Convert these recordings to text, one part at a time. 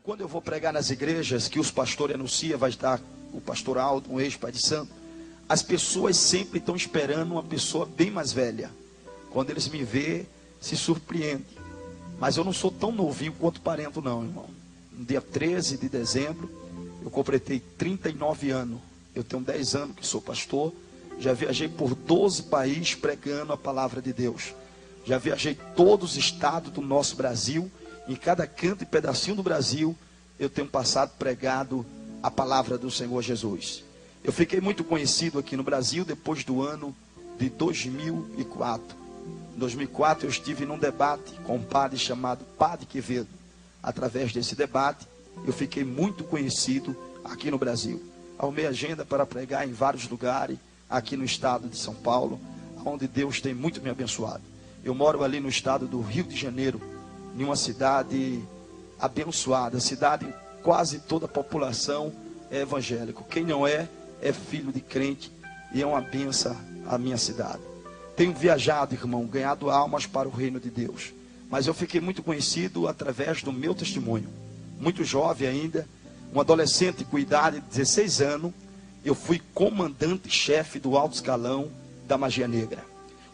Quando eu vou pregar nas igrejas, que os pastores anunciam, vai estar o pastor Aldo, um ex-pai de santo, as pessoas sempre estão esperando uma pessoa bem mais velha. Quando eles me vêem, se surpreendem. Mas eu não sou tão novinho quanto parento não, irmão. No dia 13 de dezembro, eu completei 39 anos. Eu tenho 10 anos que sou pastor. Já viajei por 12 países pregando a palavra de Deus. Já viajei todos os estados do nosso Brasil. Em cada canto e pedacinho do Brasil, eu tenho passado pregado a palavra do Senhor Jesus. Eu fiquei muito conhecido aqui no Brasil depois do ano de 2004. Em 2004 eu estive num debate com um padre chamado Padre Quevedo. Através desse debate, eu fiquei muito conhecido aqui no Brasil. Arrumei agenda para pregar em vários lugares, aqui no estado de São Paulo, onde Deus tem muito me abençoado. Eu moro ali no estado do Rio de Janeiro, em uma cidade abençoada, cidade quase toda a população é evangélico. Quem não é, é filho de crente, e é uma benção a minha cidade. Tenho viajado, irmão, ganhado almas para o reino de Deus. Mas eu fiquei muito conhecido através do meu testemunho. Muito jovem ainda, um adolescente com idade de 16 anos, eu fui comandante-chefe do alto escalão da Magia Negra.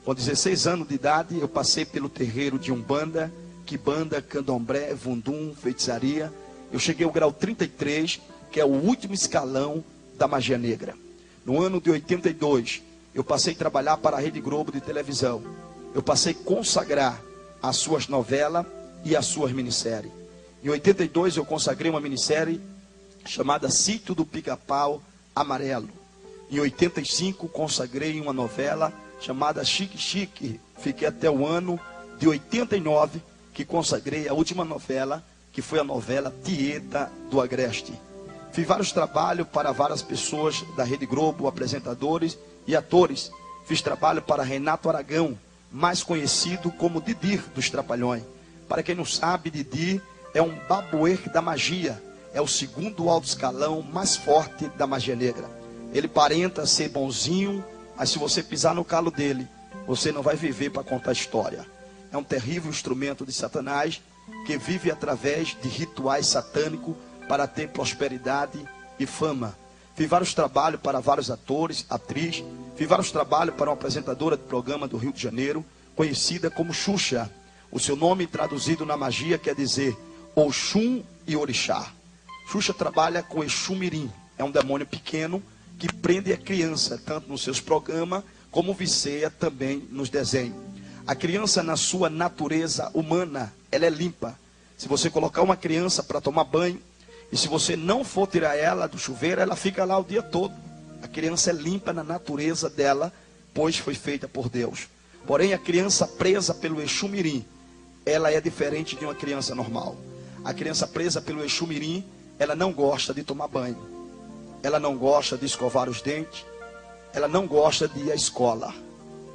Com 16 anos de idade, eu passei pelo terreiro de Umbanda, Quimbanda, Candomblé, Vundum, feitiçaria. Eu cheguei ao grau 33, que é o último escalão da Magia Negra. No ano de 82, eu passei a trabalhar para a Rede Globo de televisão. Eu passei a consagrar as suas novelas e as suas minisséries. Em 82, eu consagrei uma minissérie chamada Sítio do Pica-Pau Amarelo. Em 85, consagrei uma novela chamada Chique Chique. Fiquei até o ano de 89, que consagrei a última novela, que foi a novela Tieta do Agreste. Fiz vários trabalhos para várias pessoas da Rede Globo, apresentadores e atores. Fiz trabalho para Renato Aragão, mais conhecido como Didi dos Trapalhões. Para quem não sabe, Didi é um babuer da magia. É o segundo alto escalão mais forte da Magia Negra. Ele aparenta ser bonzinho, mas se você pisar no calo dele, você não vai viver para contar história. É um terrível instrumento de Satanás, que vive através de rituais satânicos para ter prosperidade e fama. Fiz vários trabalhos para vários atores, atrizes. Fiz vários trabalhos para uma apresentadora de programa do Rio de Janeiro, conhecida como Xuxa. O seu nome traduzido na magia quer dizer Oxum e Orixá. Xuxa trabalha com Exu Mirim. É um demônio pequeno que prende a criança, tanto nos seus programas, como vicia também nos desenhos. A criança, na sua natureza humana, ela é limpa. Se você colocar uma criança para tomar banho, e se você não for tirar ela do chuveiro, ela fica lá o dia todo. A criança é limpa na natureza dela, pois foi feita por Deus. Porém, a criança presa pelo Exu Mirim, ela é diferente de uma criança normal. A criança presa pelo Exu Mirim, ela não gosta de tomar banho. Ela não gosta de escovar os dentes. Ela não gosta de ir à escola.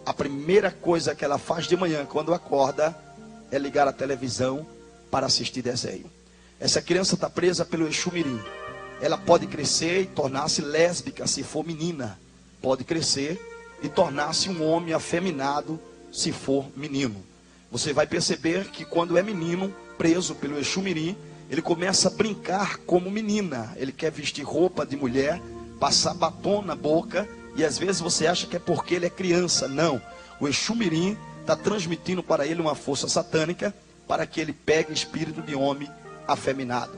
A primeira coisa que ela faz de manhã, quando acorda, é ligar a televisão para assistir desenho. Essa criança está presa pelo Exu Mirim. Ela pode crescer e tornar-se lésbica, se for menina. Pode crescer e tornar-se um homem afeminado, se for menino. Você vai perceber que quando é menino, preso pelo Exu Mirim, ele começa a brincar como menina. Ele quer vestir roupa de mulher, passar batom na boca. E às vezes você acha que é porque ele é criança. Não. O Exu Mirim está transmitindo para ele uma força satânica, para que ele pegue espírito de homem afeminado.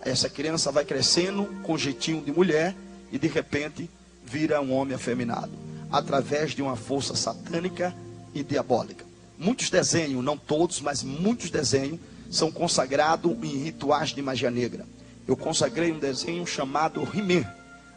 Essa criança vai crescendo com jeitinho de mulher e de repente vira um homem afeminado, através de uma força satânica e diabólica. Muitos desenhos, não todos, mas muitos desenhos são consagrados em rituais de magia negra. Eu consagrei um desenho chamado He-Man.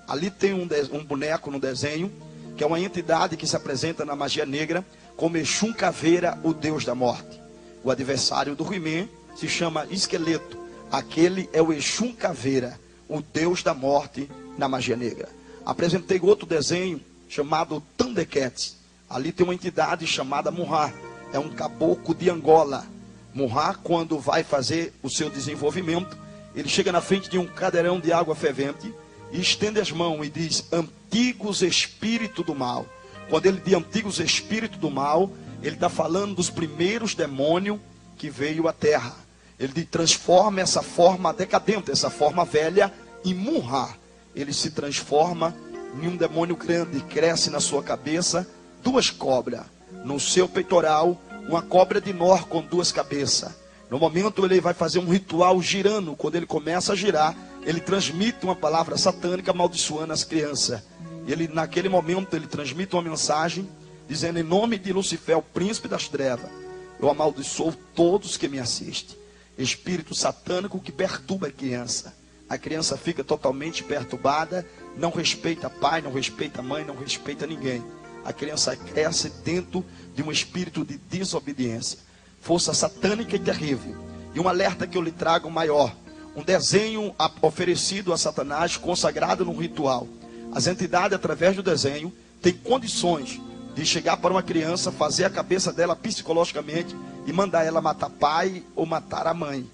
Ali tem um boneco no desenho, que é uma entidade que se apresenta na magia negra como Exum Caveira, o Deus da Morte. O adversário do He-Man se chama Esqueleto. Aquele é o Exum Caveira, o Deus da Morte na magia negra. Apresentei outro desenho chamado Thundercats. Ali tem uma entidade chamada Munhá. É um caboclo de Angola. Munhá, quando vai fazer o seu desenvolvimento, ele chega na frente de um cadeirão de água fervente e estende as mãos e diz: antigos espíritos do mal. Quando ele diz antigos espíritos do mal, ele está falando dos primeiros demônios que veio à terra. Ele transforma essa forma decadente, essa forma velha, em Munra. Ele se transforma em um demônio grande, cresce na sua cabeça 2 cobras, no seu peitoral uma cobra de Nor com 2 cabeças. No momento ele vai fazer um ritual girando. Quando ele começa a girar, ele transmite uma palavra satânica amaldiçoando as crianças. Ele, naquele momento, ele transmite uma mensagem dizendo: em nome de Lucifer, o príncipe das trevas, eu amaldiçoo todos que me assistem. Espírito satânico que perturba a criança. A criança fica totalmente perturbada, não respeita pai, não respeita mãe, não respeita ninguém. A criança cresce dentro de um espírito de desobediência. Força satânica e terrível. E um alerta que eu lhe trago maior. Um desenho oferecido a Satanás, consagrado num ritual. As entidades, através do desenho, têm condições de chegar para uma criança, fazer a cabeça dela psicologicamente e mandar ela matar pai ou matar a mãe,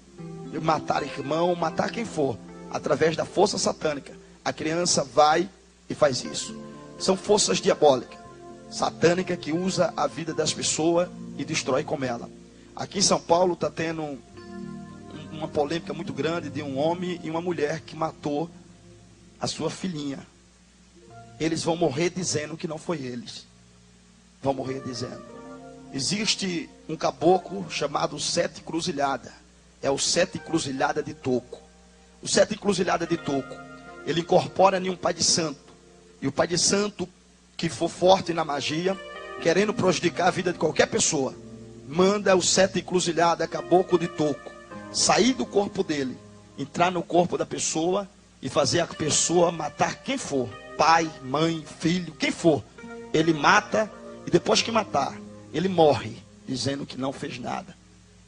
matar irmão, matar quem for. Através da força satânica, a criança vai e faz isso. São forças diabólicas, satânica, que usa a vida das pessoas e destrói com ela. Aqui em São Paulo está tendo uma polêmica muito grande de um homem e uma mulher que matou a sua filhinha. Eles vão morrer dizendo que não foi eles. Vão morrer dizendo. Existe um caboclo chamado 7 Encruzilhada. É o 7 Encruzilhada de Toco. O 7 Encruzilhada de Toco, ele incorpora em um pai de santo. E o pai de santo, que for forte na magia, querendo prejudicar a vida de qualquer pessoa, manda o 7 Encruzilhada, caboclo de Toco, sair do corpo dele, entrar no corpo da pessoa e fazer a pessoa matar quem for. Pai, mãe, filho, quem for. Ele mata e depois que matar, ele morre, dizendo que não fez nada.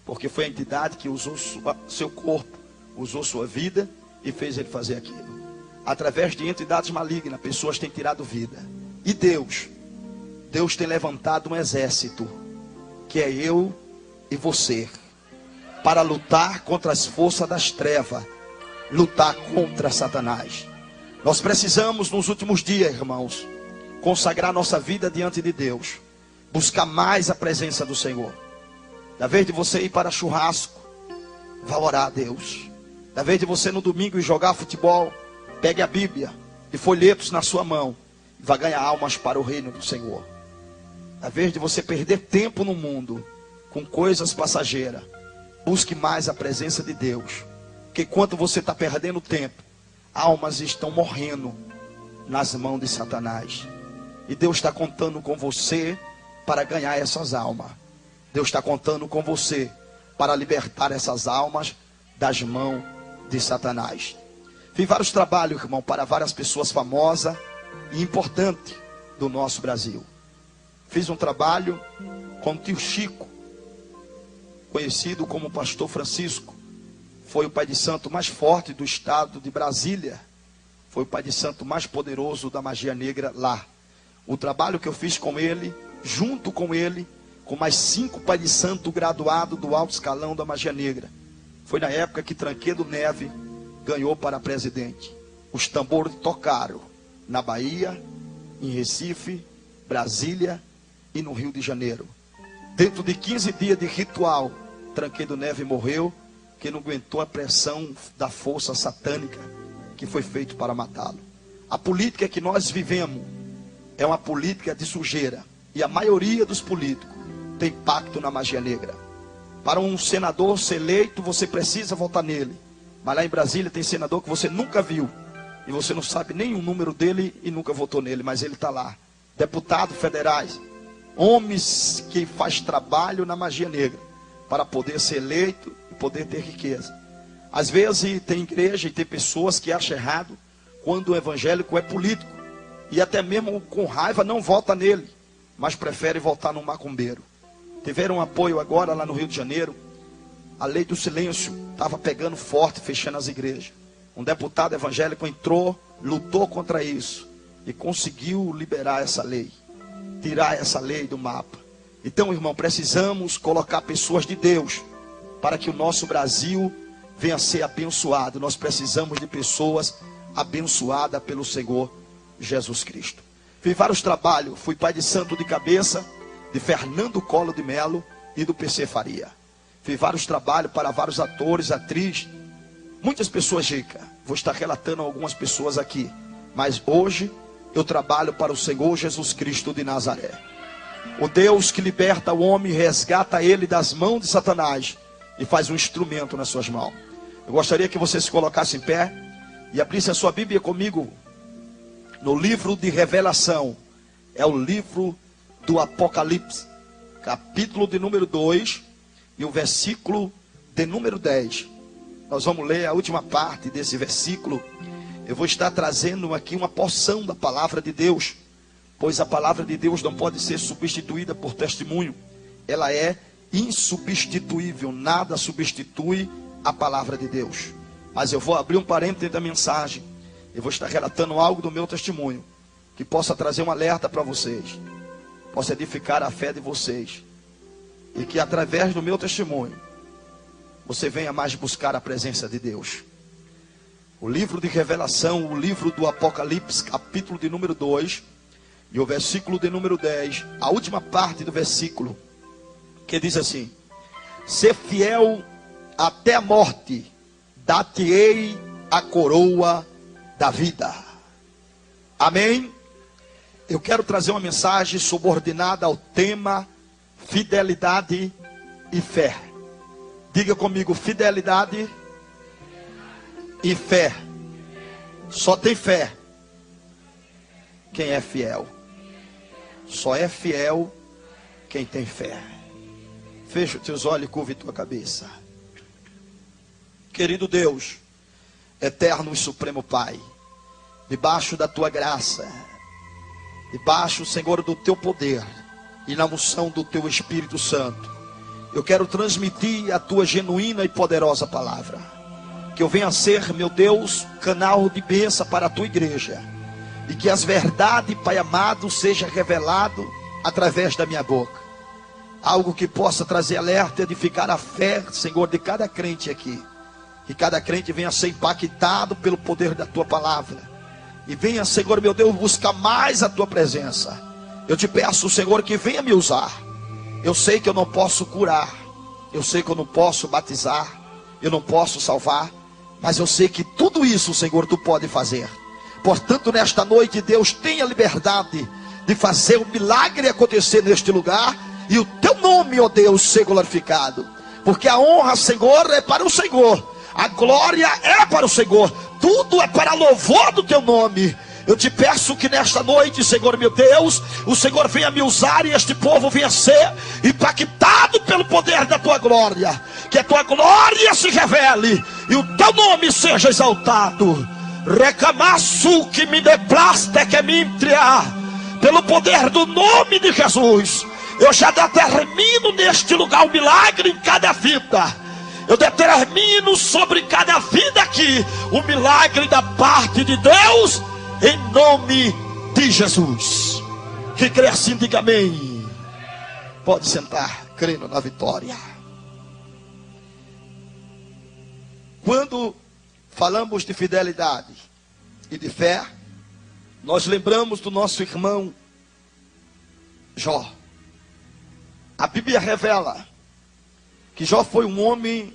Porque foi a entidade que usou seu corpo, usou sua vida e fez ele fazer aquilo. Através de entidades malignas, pessoas têm tirado vida. E Deus tem levantado um exército, que é eu e você, para lutar contra as forças das trevas, lutar contra Satanás. Nós precisamos, nos últimos dias, irmãos, consagrar nossa vida diante de Deus, buscar mais a presença do Senhor. Da vez de você ir para churrasco, vá orar a Deus. Da vez de você no domingo ir jogar futebol, pegue a Bíblia e folhetos na sua mão e vá ganhar almas para o reino do Senhor. Da vez de você perder tempo no mundo com coisas passageiras, busque mais a presença de Deus. Porque enquanto você está perdendo tempo, almas estão morrendo nas mãos de Satanás. E Deus está contando com você para ganhar essas almas. Deus está contando com você para libertar essas almas das mãos de Satanás. Fiz vários trabalhos, irmão, para várias pessoas famosas e importantes do nosso Brasil. Fiz um trabalho com o tio Chico, conhecido como Pastor Francisco. Foi o pai de santo mais forte do estado de Brasília. Foi o pai de santo mais poderoso da magia negra lá. O trabalho que eu fiz com ele, junto com ele, com mais 5 pai de santo graduados do alto escalão da magia negra. Foi na época que Tancredo Neves ganhou para presidente. Os tambores tocaram na Bahia, em Recife, Brasília e no Rio de Janeiro. Dentro de 15 dias de ritual, Tancredo Neves morreu, que não aguentou a pressão da força satânica que foi feito para matá-lo. A política que nós vivemos é uma política de sujeira. E a maioria dos políticos tem pacto na magia negra. Para um senador ser eleito, você precisa votar nele. Mas lá em Brasília tem senador que você nunca viu. E você não sabe nem o número dele e nunca votou nele. Mas ele está lá. Deputados federais. Homens que faz trabalho na magia negra. Para poder ser eleito e poder ter riqueza. Às vezes tem igreja e tem pessoas que acham errado quando o evangélico é político. E até mesmo com raiva não vota nele. Mas prefere votar no macumbeiro. Tiveram um apoio agora lá no Rio de Janeiro. A lei do silêncio estava pegando forte, fechando as igrejas. Um deputado evangélico entrou, lutou contra isso e conseguiu liberar essa lei, tirar essa lei do mapa. Então, irmão, precisamos colocar pessoas de Deus para que o nosso Brasil venha a ser abençoado. Nós precisamos de pessoas abençoadas pelo Senhor Jesus Cristo. Fiz vários trabalhos, fui pai de santo de cabeça de Fernando Collor de Mello e do PC Faria. fiz vários trabalhos para vários atores, atrizes, muitas pessoas ricas. Vou estar relatando algumas pessoas aqui, mas hoje eu trabalho para o Senhor Jesus Cristo de Nazaré, o Deus que liberta o homem, resgata ele das mãos de Satanás e faz um instrumento nas suas mãos. Eu gostaria que você se colocasse em pé e abrisse a sua Bíblia comigo no livro de Revelação. É o livro do Apocalipse, capítulo de número 2 e o versículo de número 10. Nós vamos ler a última parte desse versículo. Eu vou estar trazendo aqui uma porção da palavra de Deus, pois a palavra de Deus não pode ser substituída por testemunho. Ela é insubstituível, nada substitui a palavra de Deus. Mas eu vou abrir um parênteses da mensagem. Eu vou estar relatando algo do meu testemunho, que possa trazer um alerta para vocês, possa edificar a fé de vocês, e que através do meu testemunho você venha mais buscar a presença de Deus. O livro de Revelação, o livro do Apocalipse, capítulo de número 2 e o versículo de número 10, a última parte do versículo, que diz assim: ser fiel até a morte, dar-te-ei a coroa da vida. Amém? Eu quero trazer uma mensagem subordinada ao tema fidelidade e fé. Diga comigo: fidelidade e fé. Só tem fé quem é fiel. Só é fiel quem tem fé. Fecha os teus olhos e curve tua cabeça. Querido Deus, eterno e supremo Pai, debaixo da tua graça, debaixo, Senhor, do teu poder e na unção do teu Espírito Santo, eu quero transmitir a tua genuína e poderosa palavra. Que eu venha ser, meu Deus, canal de bênção para a tua igreja, e que as verdades, Pai amado, seja revelado através da minha boca. Algo que possa trazer alerta e edificar a fé, Senhor, de cada crente aqui. Que cada crente venha ser impactado pelo poder da tua palavra, e venha, Senhor, meu Deus, buscar mais a tua presença. Eu te peço, Senhor, que venha me usar. Eu sei que eu não posso curar, eu sei que eu não posso batizar, eu não posso salvar, mas eu sei que tudo isso, Senhor, tu pode fazer. Portanto, nesta noite, Deus, tenha liberdade de fazer o milagre acontecer neste lugar, e o teu nome, ó Deus, ser glorificado. Porque a honra, Senhor, é para o Senhor, a glória é para o Senhor, tudo é para louvor do teu nome. Eu te peço que nesta noite, Senhor meu Deus, o Senhor venha me usar e este povo venha ser impactado pelo poder da tua glória. Que a tua glória se revele e o teu nome seja exaltado. Recamaço que me deplaste que me entria. Pelo poder do nome de Jesus, eu já determino neste lugar o milagre em cada vida. Eu determino sobre cada vida aqui o milagre da parte de Deus, em nome de Jesus. Que crê assim, diga amém. Pode sentar, crendo na vitória. Quando falamos de fidelidade e de fé, nós lembramos do nosso irmão Jó. A Bíblia revela que Jó foi um homem,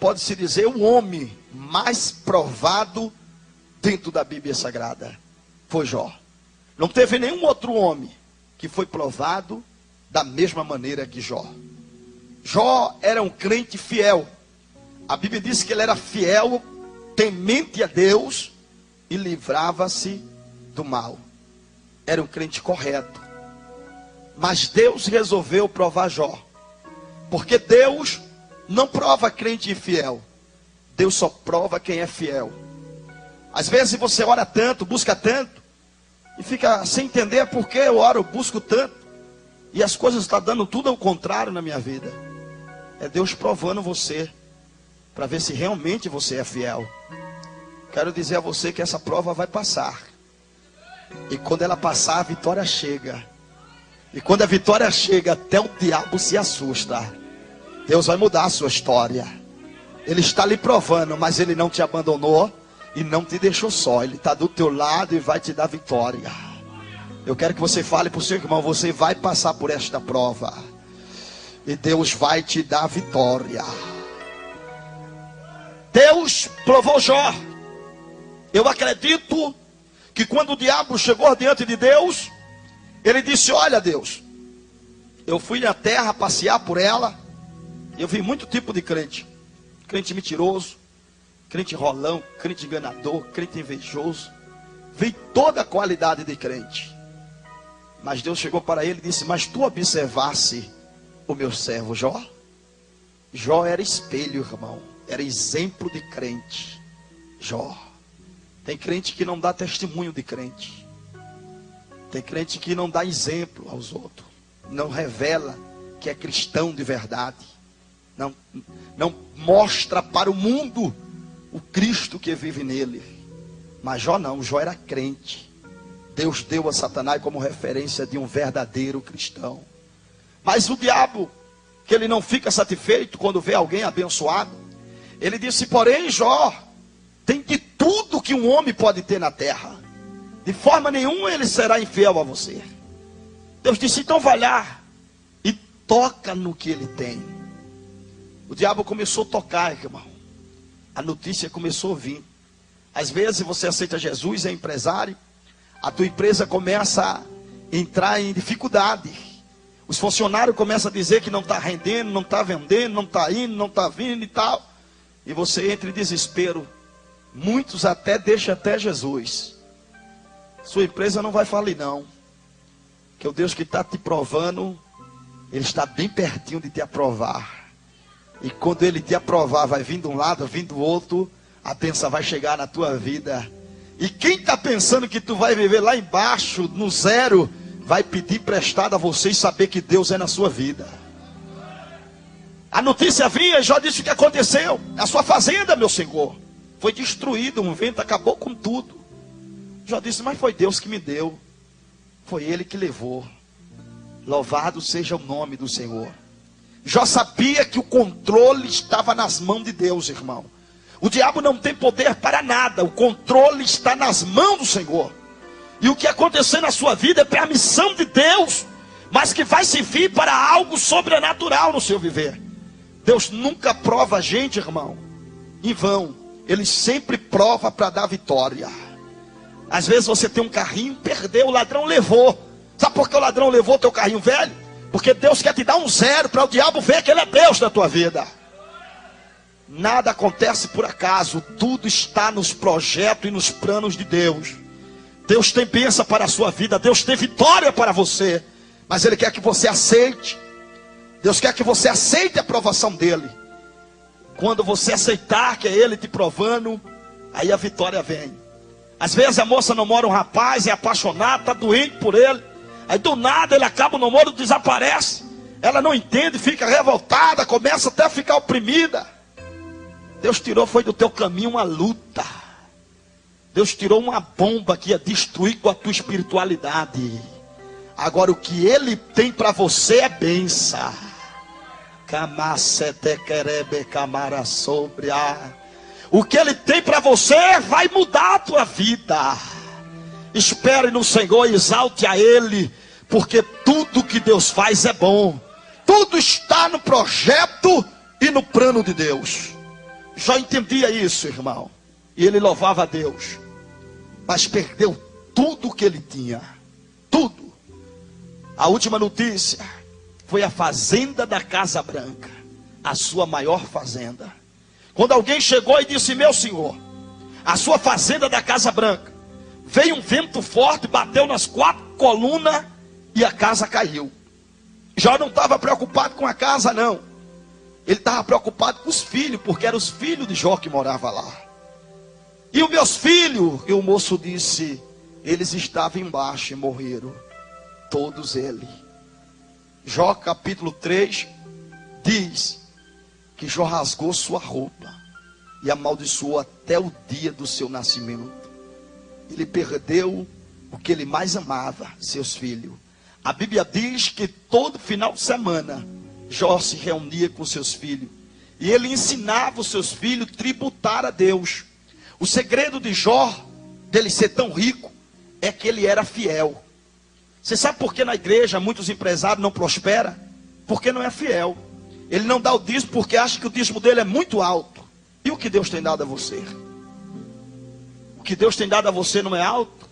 pode-se dizer, o homem mais provado dentro da Bíblia Sagrada. Foi Jó. Não teve nenhum outro homem que foi provado da mesma maneira que Jó. Jó era um crente fiel. A Bíblia diz que ele era fiel, temente a Deus e livrava-se do mal. Era um crente correto. Mas Deus resolveu provar Jó. Porque Deus não prova crente infiel. Deus só prova quem é fiel. Às vezes você ora tanto, busca tanto, e fica sem entender por que eu oro, busco tanto, e as coisas estão dando tudo ao contrário na minha vida. É Deus provando você, para ver se realmente você é fiel. Quero dizer a você que essa prova vai passar. E quando ela passar, a vitória chega. E quando a vitória chega, até o diabo se assusta. Deus vai mudar a sua história. Ele está lhe provando, mas Ele não te abandonou e não te deixou só. Ele está do teu lado e vai te dar vitória. Eu quero que você fale para o seu irmão: você vai passar por esta prova. e Deus vai te dar vitória. Deus provou Jó. Eu acredito que quando o diabo chegou diante de Deus, ele disse: olha Deus, eu fui na terra passear por ela, eu vi muito tipo de crente. Crente mentiroso, crente rolão, crente enganador, crente invejoso. Vi toda a qualidade de crente. Mas Deus chegou para ele e disse: mas tu observasse o meu servo Jó? Jó era espelho, irmão. Era exemplo de crente. Jó. Tem crente que não dá testemunho de crente. Tem crente que não dá exemplo aos outros. Não revela que é cristão de verdade. Não mostra para o mundo o Cristo que vive nele. Mas Jó não, Jó era crente. Deus deu a Satanás como referência de um verdadeiro cristão. Mas o diabo, que ele não fica satisfeito quando vê alguém abençoado, ele disse: porém Jó tem de tudo que um homem pode ter na terra, de forma nenhuma ele será infiel a você. Deus disse: então vai lá e toca no que ele tem. O diabo começou a tocar, irmão. A notícia começou a vir. Às vezes você aceita Jesus, é empresário, a tua empresa começa a entrar em dificuldade. Os funcionários começam a dizer que não está rendendo, não está vendendo, não está indo, não está vindo e tal. E você entra em desespero. Muitos até deixam até Jesus. Sua empresa não vai falir não. Que o Deus que está te provando, Ele está bem pertinho de te aprovar. E quando Ele te aprovar, vai vir de um lado, vai vir do outro, a bênção vai chegar na tua vida. E quem está pensando que tu vai viver lá embaixo, no zero, vai pedir emprestado a você e saber que Deus é na sua vida. A notícia vinha e Jó disse o que aconteceu. A sua fazenda, meu senhor, foi destruída, um vento acabou com tudo. Jó disse: mas foi Deus que me deu. Foi Ele que levou. Louvado seja o nome do Senhor. Jó sabia que o controle estava nas mãos de Deus, irmão. O diabo não tem poder para nada. O controle está nas mãos do Senhor. E o que acontecer na sua vida é permissão de Deus, mas que vai servir para algo sobrenatural no seu viver. Deus nunca prova a gente, irmão, em vão. Ele sempre prova para dar vitória. Às vezes você tem um carrinho, perdeu, o ladrão levou. Sabe por que o ladrão levou teu carrinho velho? Porque Deus quer te dar um zero para o diabo ver que Ele é Deus na tua vida. Nada acontece por acaso. Tudo está nos projetos e nos planos de Deus. Deus tem bênção para a sua vida. Deus tem vitória para você. Mas Ele quer que você aceite. Deus quer que você aceite a aprovação dEle. Quando você aceitar que é Ele te provando, aí a vitória vem. Às vezes a moça namora um rapaz, é apaixonada, está doente por ele. Aí do nada ele acaba o namoro, desaparece. Ela não entende, fica revoltada, começa até a ficar oprimida. Deus tirou, foi do teu caminho uma luta. Deus tirou uma bomba que ia destruir com a tua espiritualidade. Agora o que Ele tem para você é bênção. O que Ele tem para você vai mudar a tua vida. Espere no Senhor e exalte a Ele, porque tudo que Deus faz é bom. Tudo está no projeto e no plano de Deus. Já entendia isso, irmão. E ele louvava a Deus. Mas perdeu tudo o que ele tinha. Tudo. A última notícia foi a fazenda da Casa Branca. A sua maior fazenda. Quando alguém chegou e disse: meu senhor, a sua fazenda da Casa Branca, veio um vento forte, bateu nas 4 colunas e a casa caiu. Jó não estava preocupado com a casa, não. Ele estava preocupado com os filhos, porque eram os filhos de Jó que moravam lá. E os meus filhos, e o moço disse: eles estavam embaixo e morreram, todos eles. Jó capítulo 3 diz que Jó rasgou sua roupa e amaldiçoou até o dia do seu nascimento. Ele perdeu o que ele mais amava, seus filhos. A Bíblia diz que todo final de semana Jó se reunia com seus filhos e ele ensinava os seus filhos a tributar a Deus. O segredo de Jó, dele ser tão rico, é que ele era fiel. Você sabe por que na igreja muitos empresários não prosperam? porque não é fiel. Ele não dá o dízimo porque acha que o dízimo dele é muito alto. E o que Deus tem dado a você? O que Deus tem dado a você não é alto?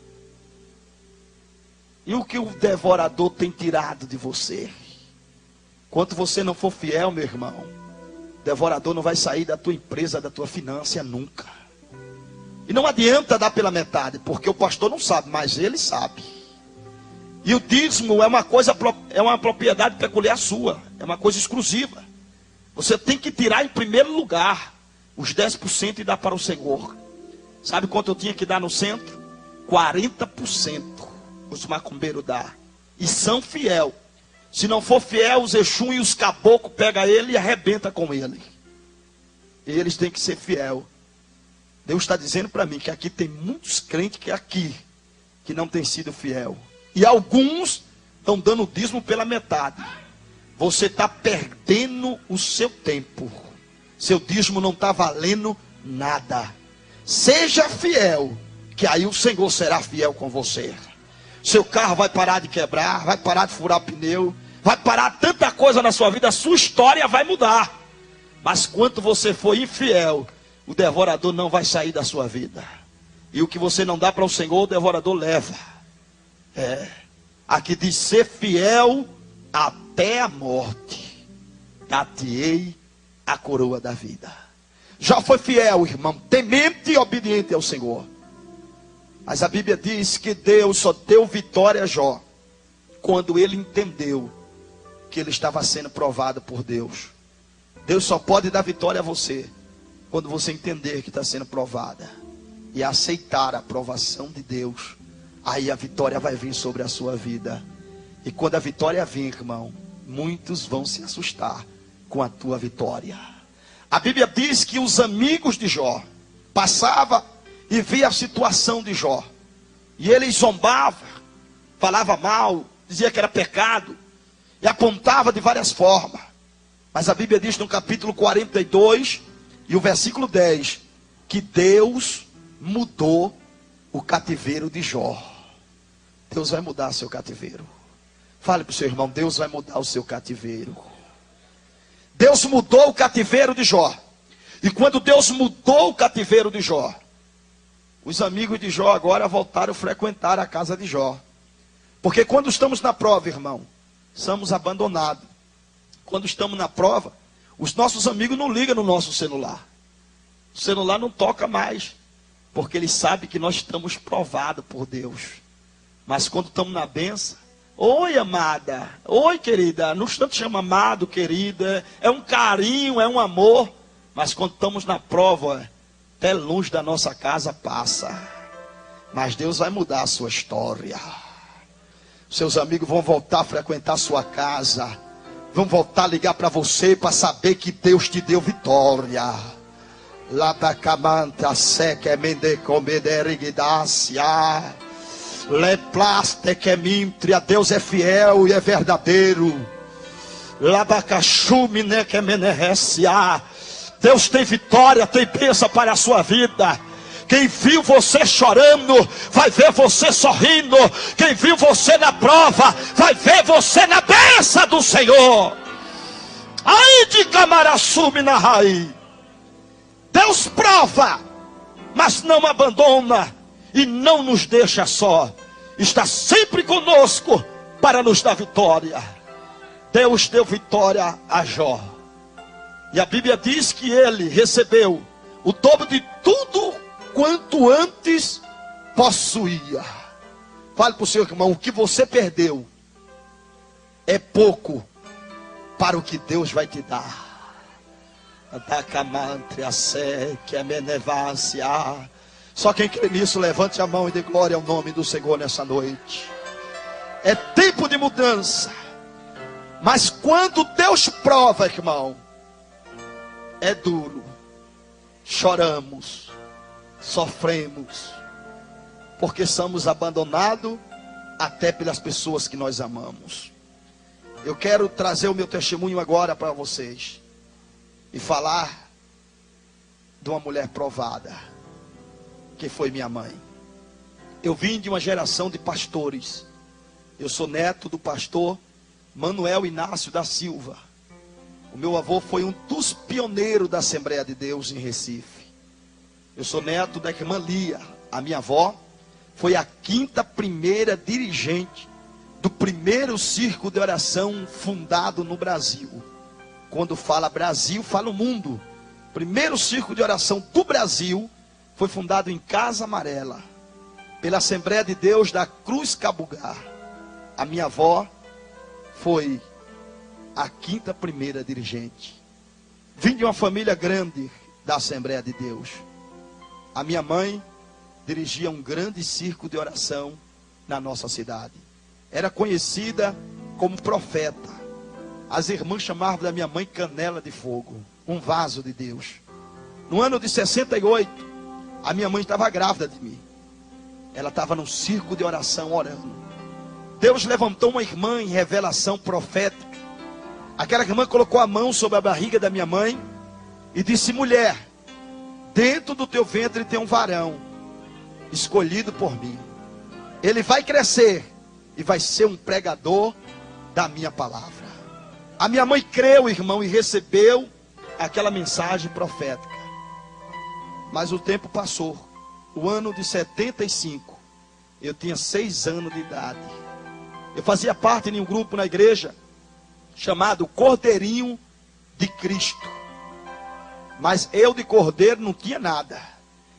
E o que o devorador tem tirado de você? Enquanto você não for fiel, meu irmão, o devorador não vai sair da tua empresa, da tua finança nunca. E não adianta dar pela metade, porque o pastor não sabe, mas ele sabe. E o dízimo é uma propriedade peculiar sua, é uma coisa exclusiva. Você tem que tirar em primeiro lugar os 10% e dar para o Senhor. Sabe quanto eu tinha que dar no centro? 40%. Os macumbeiros dão. E são fiel. Se não for fiel, os Exum e os caboclos pegam ele e arrebenta com ele. E eles têm que ser fiel. Deus está dizendo para mim que aqui tem muitos crentes que não têm sido fiel. E alguns estão dando o dízimo pela metade. Você está perdendo o seu tempo. Seu dízimo não está valendo nada. Seja fiel, que aí o Senhor será fiel com você. Seu carro vai parar de quebrar, vai parar de furar pneu, vai parar tanta coisa na sua vida, a sua história vai mudar. Mas quando você for infiel, o devorador não vai sair da sua vida. E o que você não dá para o Senhor, o devorador leva. Aqui diz: ser fiel até a morte, dar-te-ei a coroa da vida. Já foi fiel, irmão, temente e obediente ao Senhor. Mas a Bíblia diz que Deus só deu vitória a Jó quando ele entendeu que ele estava sendo provado por Deus. Deus só pode dar vitória a você quando você entender que está sendo provada e aceitar a aprovação de Deus. Aí a vitória vai vir sobre a sua vida. E quando a vitória vir, irmão, muitos vão se assustar com a tua vitória. A Bíblia diz que os amigos de Jó passavam e via a situação de Jó. E ele zombava, falava mal, dizia que era pecado. E apontava de várias formas. Mas a Bíblia diz no capítulo 42 e o versículo 10. Que Deus mudou o cativeiro de Jó. Deus vai mudar seu cativeiro. Fale para o seu irmão: Deus vai mudar o seu cativeiro. Deus mudou o cativeiro de Jó. E quando Deus mudou o cativeiro de Jó, os amigos de Jó agora voltaram a frequentar a casa de Jó. Porque quando estamos na prova, irmão, somos abandonados. Quando estamos na prova, os nossos amigos não ligam no nosso celular. O celular não toca mais, porque eles sabem que nós estamos provados por Deus. Mas quando estamos na bênção: oi, amada, oi, querida. Não estamos chamando amado, querida. É um carinho, é um amor. Mas quando estamos na prova, até longe da nossa casa passa. Mas Deus vai mudar a sua história. Seus amigos vão voltar a frequentar a sua casa. Vão voltar a ligar para você para saber que Deus te deu vitória. Latacamanta seca mende comederigdácia. Leplaste que mintria. Deus é fiel e é verdadeiro. Labacachumine que menerecia. Deus tem vitória, tem bênção para a sua vida. Quem viu você chorando, vai ver você sorrindo. Quem viu você na prova, vai ver você na bênção do Senhor. Ai de Camaraçume na raiz. Deus prova, mas não abandona e não nos deixa só. Está sempre conosco para nos dar vitória. Deus deu vitória a Jó. E a Bíblia diz que ele recebeu o dobro de tudo quanto antes possuía. Fale para o seu irmão: o que você perdeu é pouco para o que Deus vai te dar. Só quem crê nisso, levante a mão e dê glória ao nome do Senhor nessa noite. É tempo de mudança. Mas quando Deus prova, irmão, é duro. Choramos, sofremos, porque somos abandonados até pelas pessoas que nós amamos. Eu quero trazer o meu testemunho agora para vocês e falar de uma mulher provada, que foi minha mãe. Eu vim de uma geração de pastores. Eu sou neto do pastor Manuel Inácio da Silva. O meu avô foi um dos pioneiros da Assembleia de Deus em Recife. Eu sou neto da irmã Lia. A minha avó foi a 5ª dirigente do primeiro círculo de oração fundado no Brasil. Quando fala Brasil, fala o mundo. O primeiro círculo de oração do Brasil foi fundado em Casa Amarela, pela Assembleia de Deus da Cruz Cabugá. A minha avó foi a 5ª dirigente. Vim de uma família grande da Assembleia de Deus. A minha mãe dirigia um grande círculo de oração na nossa cidade. Era conhecida como profeta. As irmãs chamavam da minha mãe canela de fogo, um vaso de Deus. No ano de 68, a minha mãe estava grávida de mim. Ela estava num círculo de oração orando. Deus levantou uma irmã em revelação profética. Aquela irmã colocou a mão sobre a barriga da minha mãe e disse: mulher, dentro do teu ventre tem um varão escolhido por mim. Ele vai crescer e vai ser um pregador da minha palavra. A minha mãe creu, irmão, e recebeu aquela mensagem profética. Mas o tempo passou. O ano de 75, eu tinha 6 anos de idade. Eu fazia parte de um grupo na igreja chamado Cordeirinho de Cristo. Mas eu de cordeiro não tinha nada.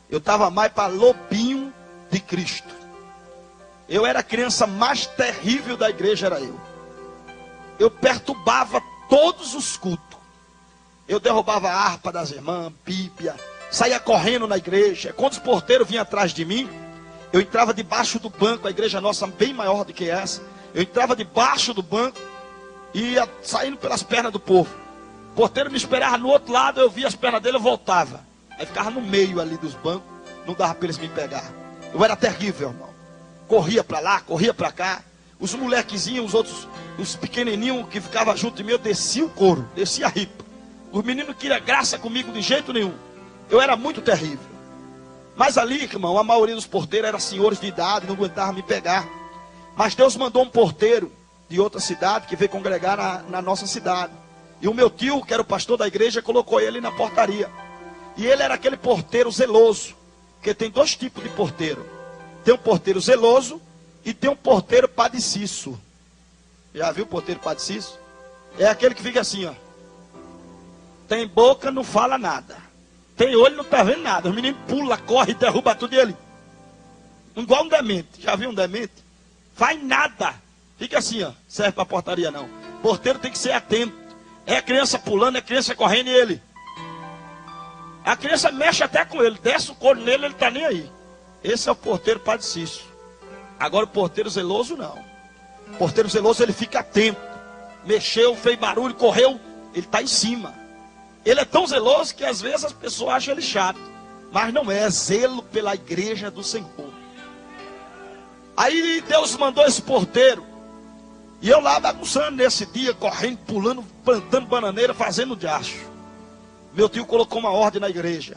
Eu estava mais para lobinho de Cristo. Eu era a criança mais terrível da igreja, era eu. Eu perturbava todos os cultos. Eu derrubava a harpa das irmãs, Bíblia, saía correndo na igreja. Quando os porteiros vinham atrás de mim, eu entrava debaixo do banco. A igreja nossa bem maior do que essa. Eu entrava debaixo do banco e ia saindo pelas pernas do povo. O porteiro me esperava no outro lado, eu via as pernas dele, eu voltava. Aí ficava no meio ali dos bancos, não dava para eles me pegar. Eu era terrível, irmão. Corria para lá, corria para cá. Os molequezinhos, os outros, os pequenininhos que ficavam junto de mim, eu descia o couro, descia a ripa. Os meninos queriam graça comigo de jeito nenhum. Eu era muito terrível. Mas ali, irmão, a maioria dos porteiros eram senhores de idade, não aguentavam me pegar. Mas Deus mandou um porteiro de outra cidade que veio congregar na nossa cidade. E o meu tio, que era o pastor da igreja, colocou ele na portaria. E ele era aquele porteiro zeloso. Porque tem 2 tipos de porteiro. Tem um porteiro zeloso e tem um porteiro padeciço. Já viu o porteiro padeciço? É aquele que fica assim, ó. Tem boca, não fala nada. Tem olho, não está vendo nada. Os meninos pula, corre, derruba tudo e ele. Igual um demente. Já viu um demente? Faz nada. Fica assim, ó. Serve para portaria não. Porteiro tem que ser atento. É a criança pulando, é a criança correndo e ele. A criança mexe até com ele. Desce o couro nele, ele está nem aí. Esse é o porteiro padeciço. Agora o porteiro zeloso não. O porteiro zeloso ele fica atento. Mexeu, fez barulho, correu. Ele está em cima. Ele é tão zeloso que às vezes as pessoas acham ele chato. Mas não é zelo pela igreja do Senhor. Aí Deus mandou esse porteiro. E eu lá bagunçando nesse dia, correndo, pulando, plantando bananeira, fazendo diacho. Meu tio colocou uma ordem na igreja.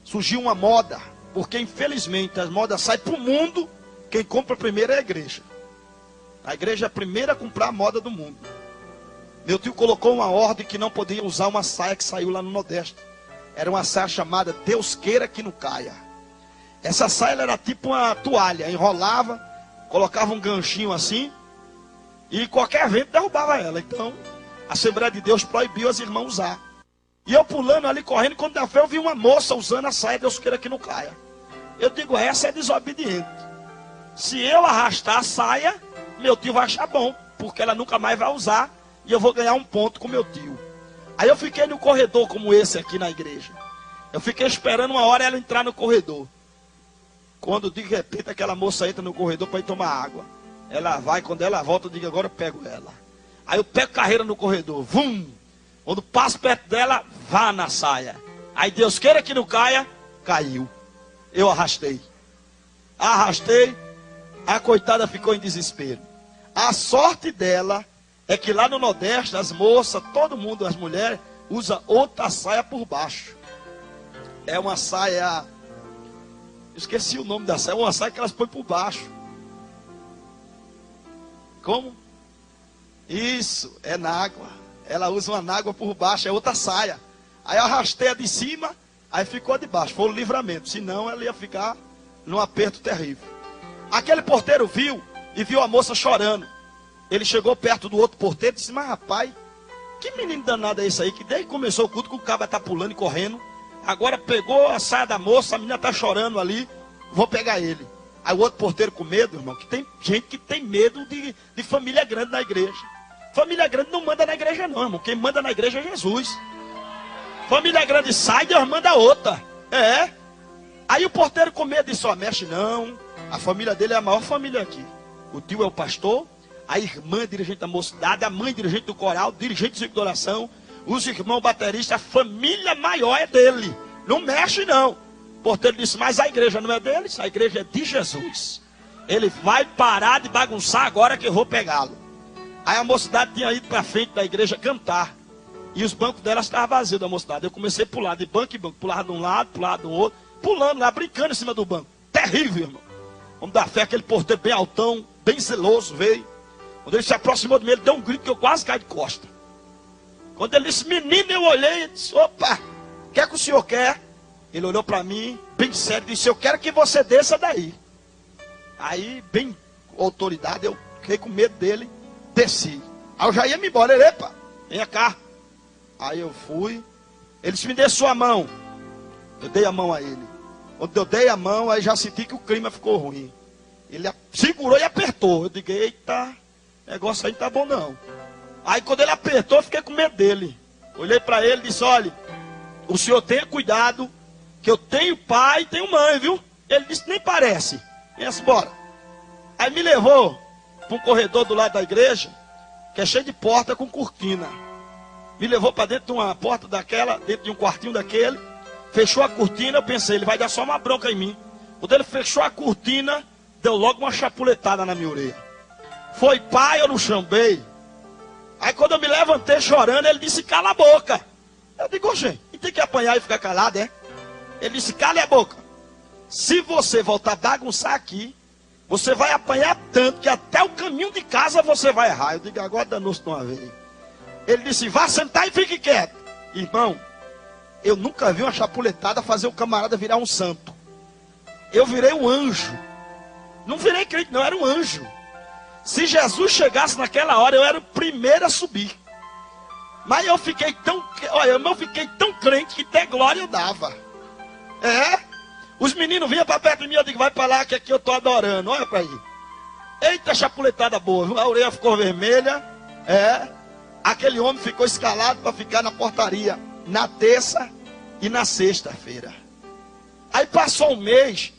Surgiu uma moda. Porque infelizmente as modas saem para o mundo. Quem compra primeiro é a igreja. A igreja é a primeira a comprar a moda do mundo. Meu tio colocou uma ordem que não podia usar uma saia que saiu lá no Nordeste. Era uma saia chamada Deus queira que não caia. Essa saia era tipo uma toalha. Enrolava, colocava um ganchinho assim. E qualquer vento derrubava ela. Então, a Assembleia de Deus proibiu as irmãs usar. E eu pulando ali, correndo, quando da fé eu vi uma moça usando a saia Deus queira que não caia. Eu digo, essa é desobediente. Se eu arrastar a saia, meu tio vai achar bom, porque ela nunca mais vai usar, e eu vou ganhar um ponto com meu tio. Aí eu fiquei no corredor, como esse aqui na igreja. Eu fiquei esperando uma hora ela entrar no corredor. Quando de repente aquela moça entra no corredor para ir tomar água. Ela vai, quando ela volta, eu digo, agora eu pego ela. Aí eu pego carreira no corredor, vum! Quando passo perto dela, vá na saia. Aí Deus queira que não caia, caiu. Eu arrastei. Arrastei, a coitada ficou em desespero. A sorte dela é que lá no Nordeste, as moças, todo mundo, as mulheres, usa outra saia por baixo. É uma saia, esqueci o nome da saia, é uma saia que elas põem por baixo. Como? Isso, é na água. Ela usa uma nágua por baixo, é outra saia. Aí eu arrastei a de cima, aí ficou de baixo. Foi o livramento, senão ela ia ficar num aperto terrível. Aquele porteiro viu e viu a moça chorando. Ele chegou perto do outro porteiro e disse: mas rapaz, que menino danado é esse aí, que desde que começou o culto que o cabra tá pulando e correndo, agora pegou a saia da moça, a menina tá chorando ali, vou pegar ele. Aí o outro porteiro com medo, irmão, que tem gente que tem medo de família grande na igreja. Família grande não manda na igreja não, irmão, quem manda na igreja é Jesus. Família grande sai, Deus manda outra. É. Aí o porteiro com medo disse: ó, mexe não, a família dele é a maior família aqui. O tio é o pastor, a irmã é dirigente da mocidade, a mãe é dirigente do coral, dirigente do ciclo de oração, os irmãos bateristas, a família maior é dele. Não mexe não. O porteiro disse: mas a igreja não é deles, a igreja é de Jesus. Ele vai parar de bagunçar agora que eu vou pegá-lo. Aí a mocidade tinha ido para frente da igreja cantar. E os bancos dela estavam vazios da mocidade. Eu comecei a pular de banco em banco, pulava de um lado, pulava do outro, pulando lá, brincando em cima do banco. Terrível, irmão. Vamos dar fé, aquele porteiro bem altão, bem zeloso, veio. Quando ele se aproximou de mim, ele deu um grito que eu quase caí de costa. Quando ele disse: menino, eu olhei e disse: opa, o que é que o senhor quer? Ele olhou para mim, bem sério, e disse: eu quero que você desça daí. Aí, bem com autoridade, eu fiquei com medo dele, desci. Aí eu já ia me embora. Ele: epa, venha cá. Aí eu fui. Ele disse: me dê sua mão. Eu dei a mão a ele. Quando eu dei a mão, aí já senti que o clima ficou ruim. Ele segurou e apertou. Eu digo: eita, negócio aí não tá bom não. Aí quando ele apertou, eu fiquei com medo dele. Olhei para ele e disse: olha, o senhor tenha cuidado, que eu tenho pai e tenho mãe, viu? Ele disse: nem parece. Venha embora. Aí me levou para um corredor do lado da igreja, que é cheio de porta com cortina. Me levou para dentro de uma porta daquela, dentro de um quartinho daquele. Fechou a cortina, eu pensei: ele vai dar só uma bronca em mim. Quando ele fechou a cortina, deu logo uma chapuletada na minha orelha. Foi pai, eu não chambei. Aí quando eu me levantei chorando, ele disse: cala a boca. Eu digo: gente, e tem que apanhar e ficar calado, é? Ele disse: cale a boca. Se você voltar a bagunçar aqui, você vai apanhar tanto que até o caminho de casa você vai errar. Eu digo: agora danou-se de uma vez. Ele disse: vá sentar e fique quieto. Irmão, eu nunca vi uma chapuletada fazer o camarada virar um santo. Eu virei um anjo. Não virei crente, não, era um anjo. Se Jesus chegasse naquela hora, eu era o primeiro a subir. Mas eu fiquei tão crente que até glória eu dava. É? Os meninos vinham para perto de mim, eu digo: vai para lá que aqui eu estou adorando. Olha para aí. Eita, chapuletada boa, viu? A orelha ficou vermelha. É. Aquele homem ficou escalado para ficar na portaria na terça e na sexta-feira. Aí passou um mês,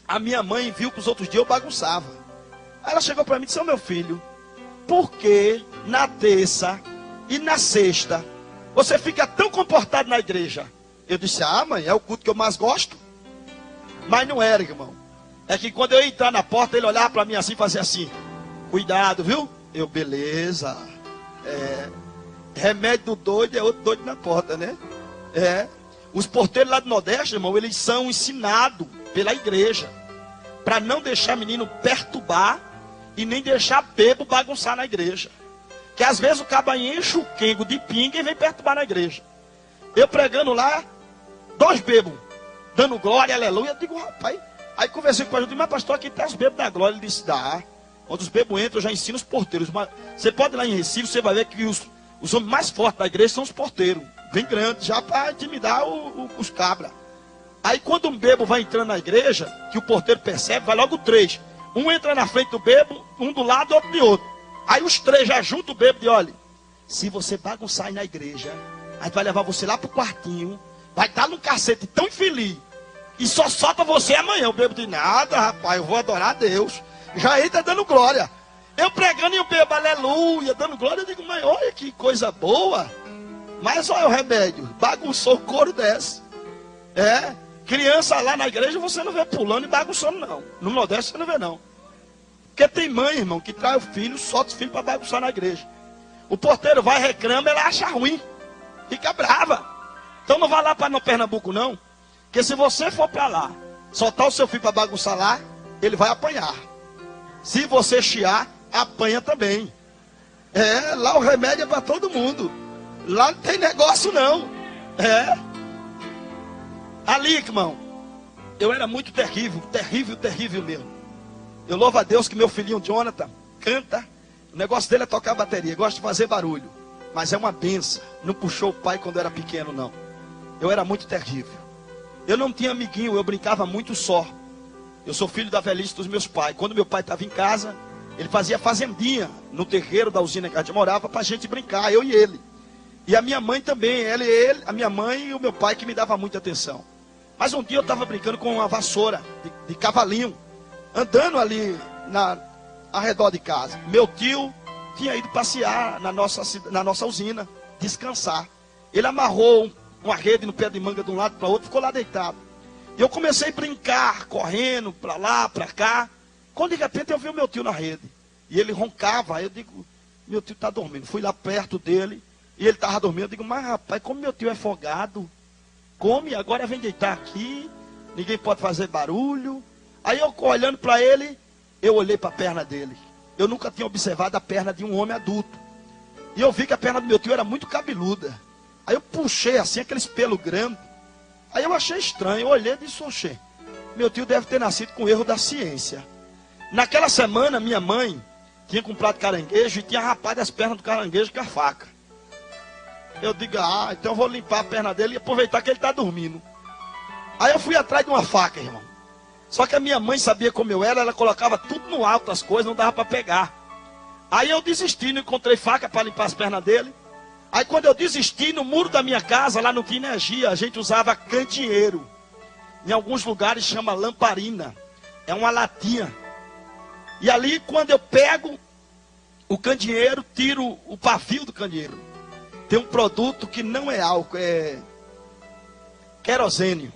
a minha mãe viu que os outros dias eu bagunçava. Aí ela chegou para mim e disse: ô meu filho, por que na terça e na sexta você fica tão comportado na igreja? Eu disse: ah, mãe, é o culto que eu mais gosto. Mas não era, irmão. É que quando eu ia entrar na porta, ele olhava para mim assim e fazia assim: cuidado, viu? Eu: beleza. É, remédio do doido é outro doido na porta, né? É. Os porteiros lá do Nordeste, irmão, eles são ensinados pela igreja para não deixar menino perturbar e nem deixar bebo bagunçar na igreja. Que às vezes o caba enche o quengo de pinga e vem perturbar na igreja. Eu pregando lá, 2 bebos, dando glória, aleluia. Eu digo: rapaz. Aí conversei com ele, eu disse: mas pastor, aqui tem os bebos da glória. Ele disse: dá. Quando os bebos entram, eu já ensino os porteiros. Mas você pode ir lá em Recife, você vai ver que os homens mais fortes da igreja são os porteiros. Bem grandes, já para intimidar os cabras. Aí quando um bebo vai entrando na igreja, que o porteiro percebe, vai logo 3. Um entra na frente do bebo, um do lado, outro de outro. Aí os 3 já juntam o bebo e olha: se você bagunçar aí na igreja, a gente vai levar você lá pro quartinho, vai estar num cacete tão infeliz, e só solta você amanhã. O bebo diz: nada, rapaz, eu vou adorar a Deus. Já entra dando glória. Eu pregando e o bebo, aleluia, dando glória. Eu digo: mas olha que coisa boa. Mas olha o remédio, bagunçou o couro desce. É, criança lá na igreja você não vê pulando e bagunçando não. No Nordeste você não vê não. Porque tem mãe, irmão, que traz o filho, solta o filho para bagunçar na igreja. O porteiro vai, reclama, ela acha ruim. Fica brava. Então não vá lá para no Pernambuco não. Porque se você for para lá, soltar o seu filho para bagunçar lá, ele vai apanhar. Se você chiar, apanha também. Lá o remédio é para todo mundo. Lá não tem negócio não. Ali, irmão, eu era muito terrível, terrível, terrível mesmo. Eu louvo a Deus que meu filhinho Jonathan canta. O negócio dele é tocar bateria, gosta de fazer barulho. Mas é uma benção. Não puxou o pai quando eu era pequeno, não. Eu era muito terrível. Eu não tinha amiguinho, eu brincava muito só. Eu sou filho da velhice dos meus pais. Quando meu pai estava em casa, ele fazia fazendinha no terreiro da usina que a gente morava para a gente brincar, eu e ele. E a minha mãe também, a minha mãe e o meu pai que me dava muita atenção. Mas um dia eu estava brincando com uma vassoura de cavalinho, andando ali ao redor de casa. Meu tio tinha ido passear na nossa usina, descansar. Ele amarrou uma rede no pé de manga de um lado para o outro, ficou lá deitado. E eu comecei a brincar, correndo para lá, para cá. Quando de repente eu vi o meu tio na rede. E ele roncava. Aí eu digo, meu tio está dormindo. Fui lá perto dele e ele estava dormindo. Eu digo, mas rapaz, como meu tio é folgado, come, agora vem deitar aqui, ninguém pode fazer barulho. Aí eu olhando para ele, eu olhei para a perna dele. Eu nunca tinha observado a perna de um homem adulto. E eu vi que a perna do meu tio era muito cabeluda. Aí eu puxei assim, aqueles pelos grandes. Aí eu achei estranho, eu olhei e disse, oxê, meu tio deve ter nascido com erro da ciência. Naquela semana, minha mãe tinha comprado caranguejo e tinha rapado as pernas do caranguejo com a faca. Eu digo, então eu vou limpar a perna dele e aproveitar que ele está dormindo. Aí eu fui atrás de uma faca, irmão. Só que a minha mãe sabia como eu era, ela colocava tudo no alto, as coisas, não dava para pegar. Aí eu desisti, não encontrei faca para limpar as pernas dele. Aí quando eu desisti, no muro da minha casa, lá não tinha energia, a gente usava candeeiro. Em alguns lugares chama lamparina. É uma latinha. E ali quando eu pego o candeeiro, tiro o pavio do candeeiro. Tem um produto que não é álcool, é querosene,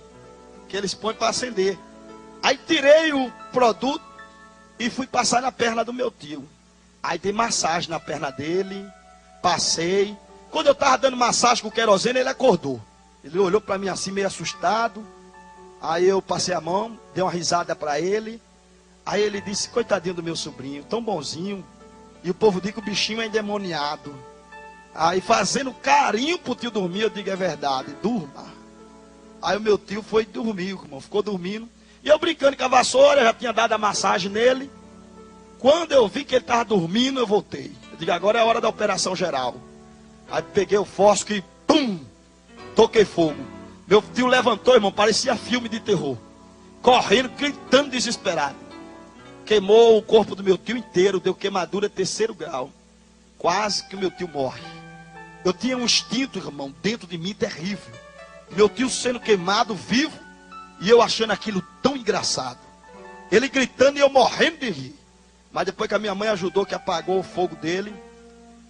que eles põem para acender. Aí tirei o produto e fui passar na perna do meu tio. Aí tem massagem na perna dele, passei. Quando eu estava dando massagem com o querosene, ele acordou. Ele olhou para mim assim, meio assustado. Aí eu passei a mão, dei uma risada para ele. Aí ele disse, coitadinho do meu sobrinho, tão bonzinho. E o povo diz que o bichinho é endemoniado. Aí fazendo carinho pro tio dormir, eu digo, é verdade, durma. Aí o meu tio foi dormir, irmão, ficou dormindo. E eu brincando com a vassoura, eu já tinha dado a massagem nele. Quando eu vi que ele estava dormindo, eu voltei. Eu digo, agora é a hora da operação geral. Aí peguei o fósforo e pum, toquei fogo. Meu tio levantou, irmão, parecia filme de terror. Correndo, gritando desesperado. Queimou o corpo do meu tio inteiro, deu queimadura 3º grau. Quase que o meu tio morre. Eu tinha um instinto, irmão, dentro de mim terrível. Meu tio sendo queimado vivo e eu achando aquilo tão engraçado. Ele gritando e eu morrendo de rir. Mas depois que a minha mãe ajudou, que apagou o fogo dele,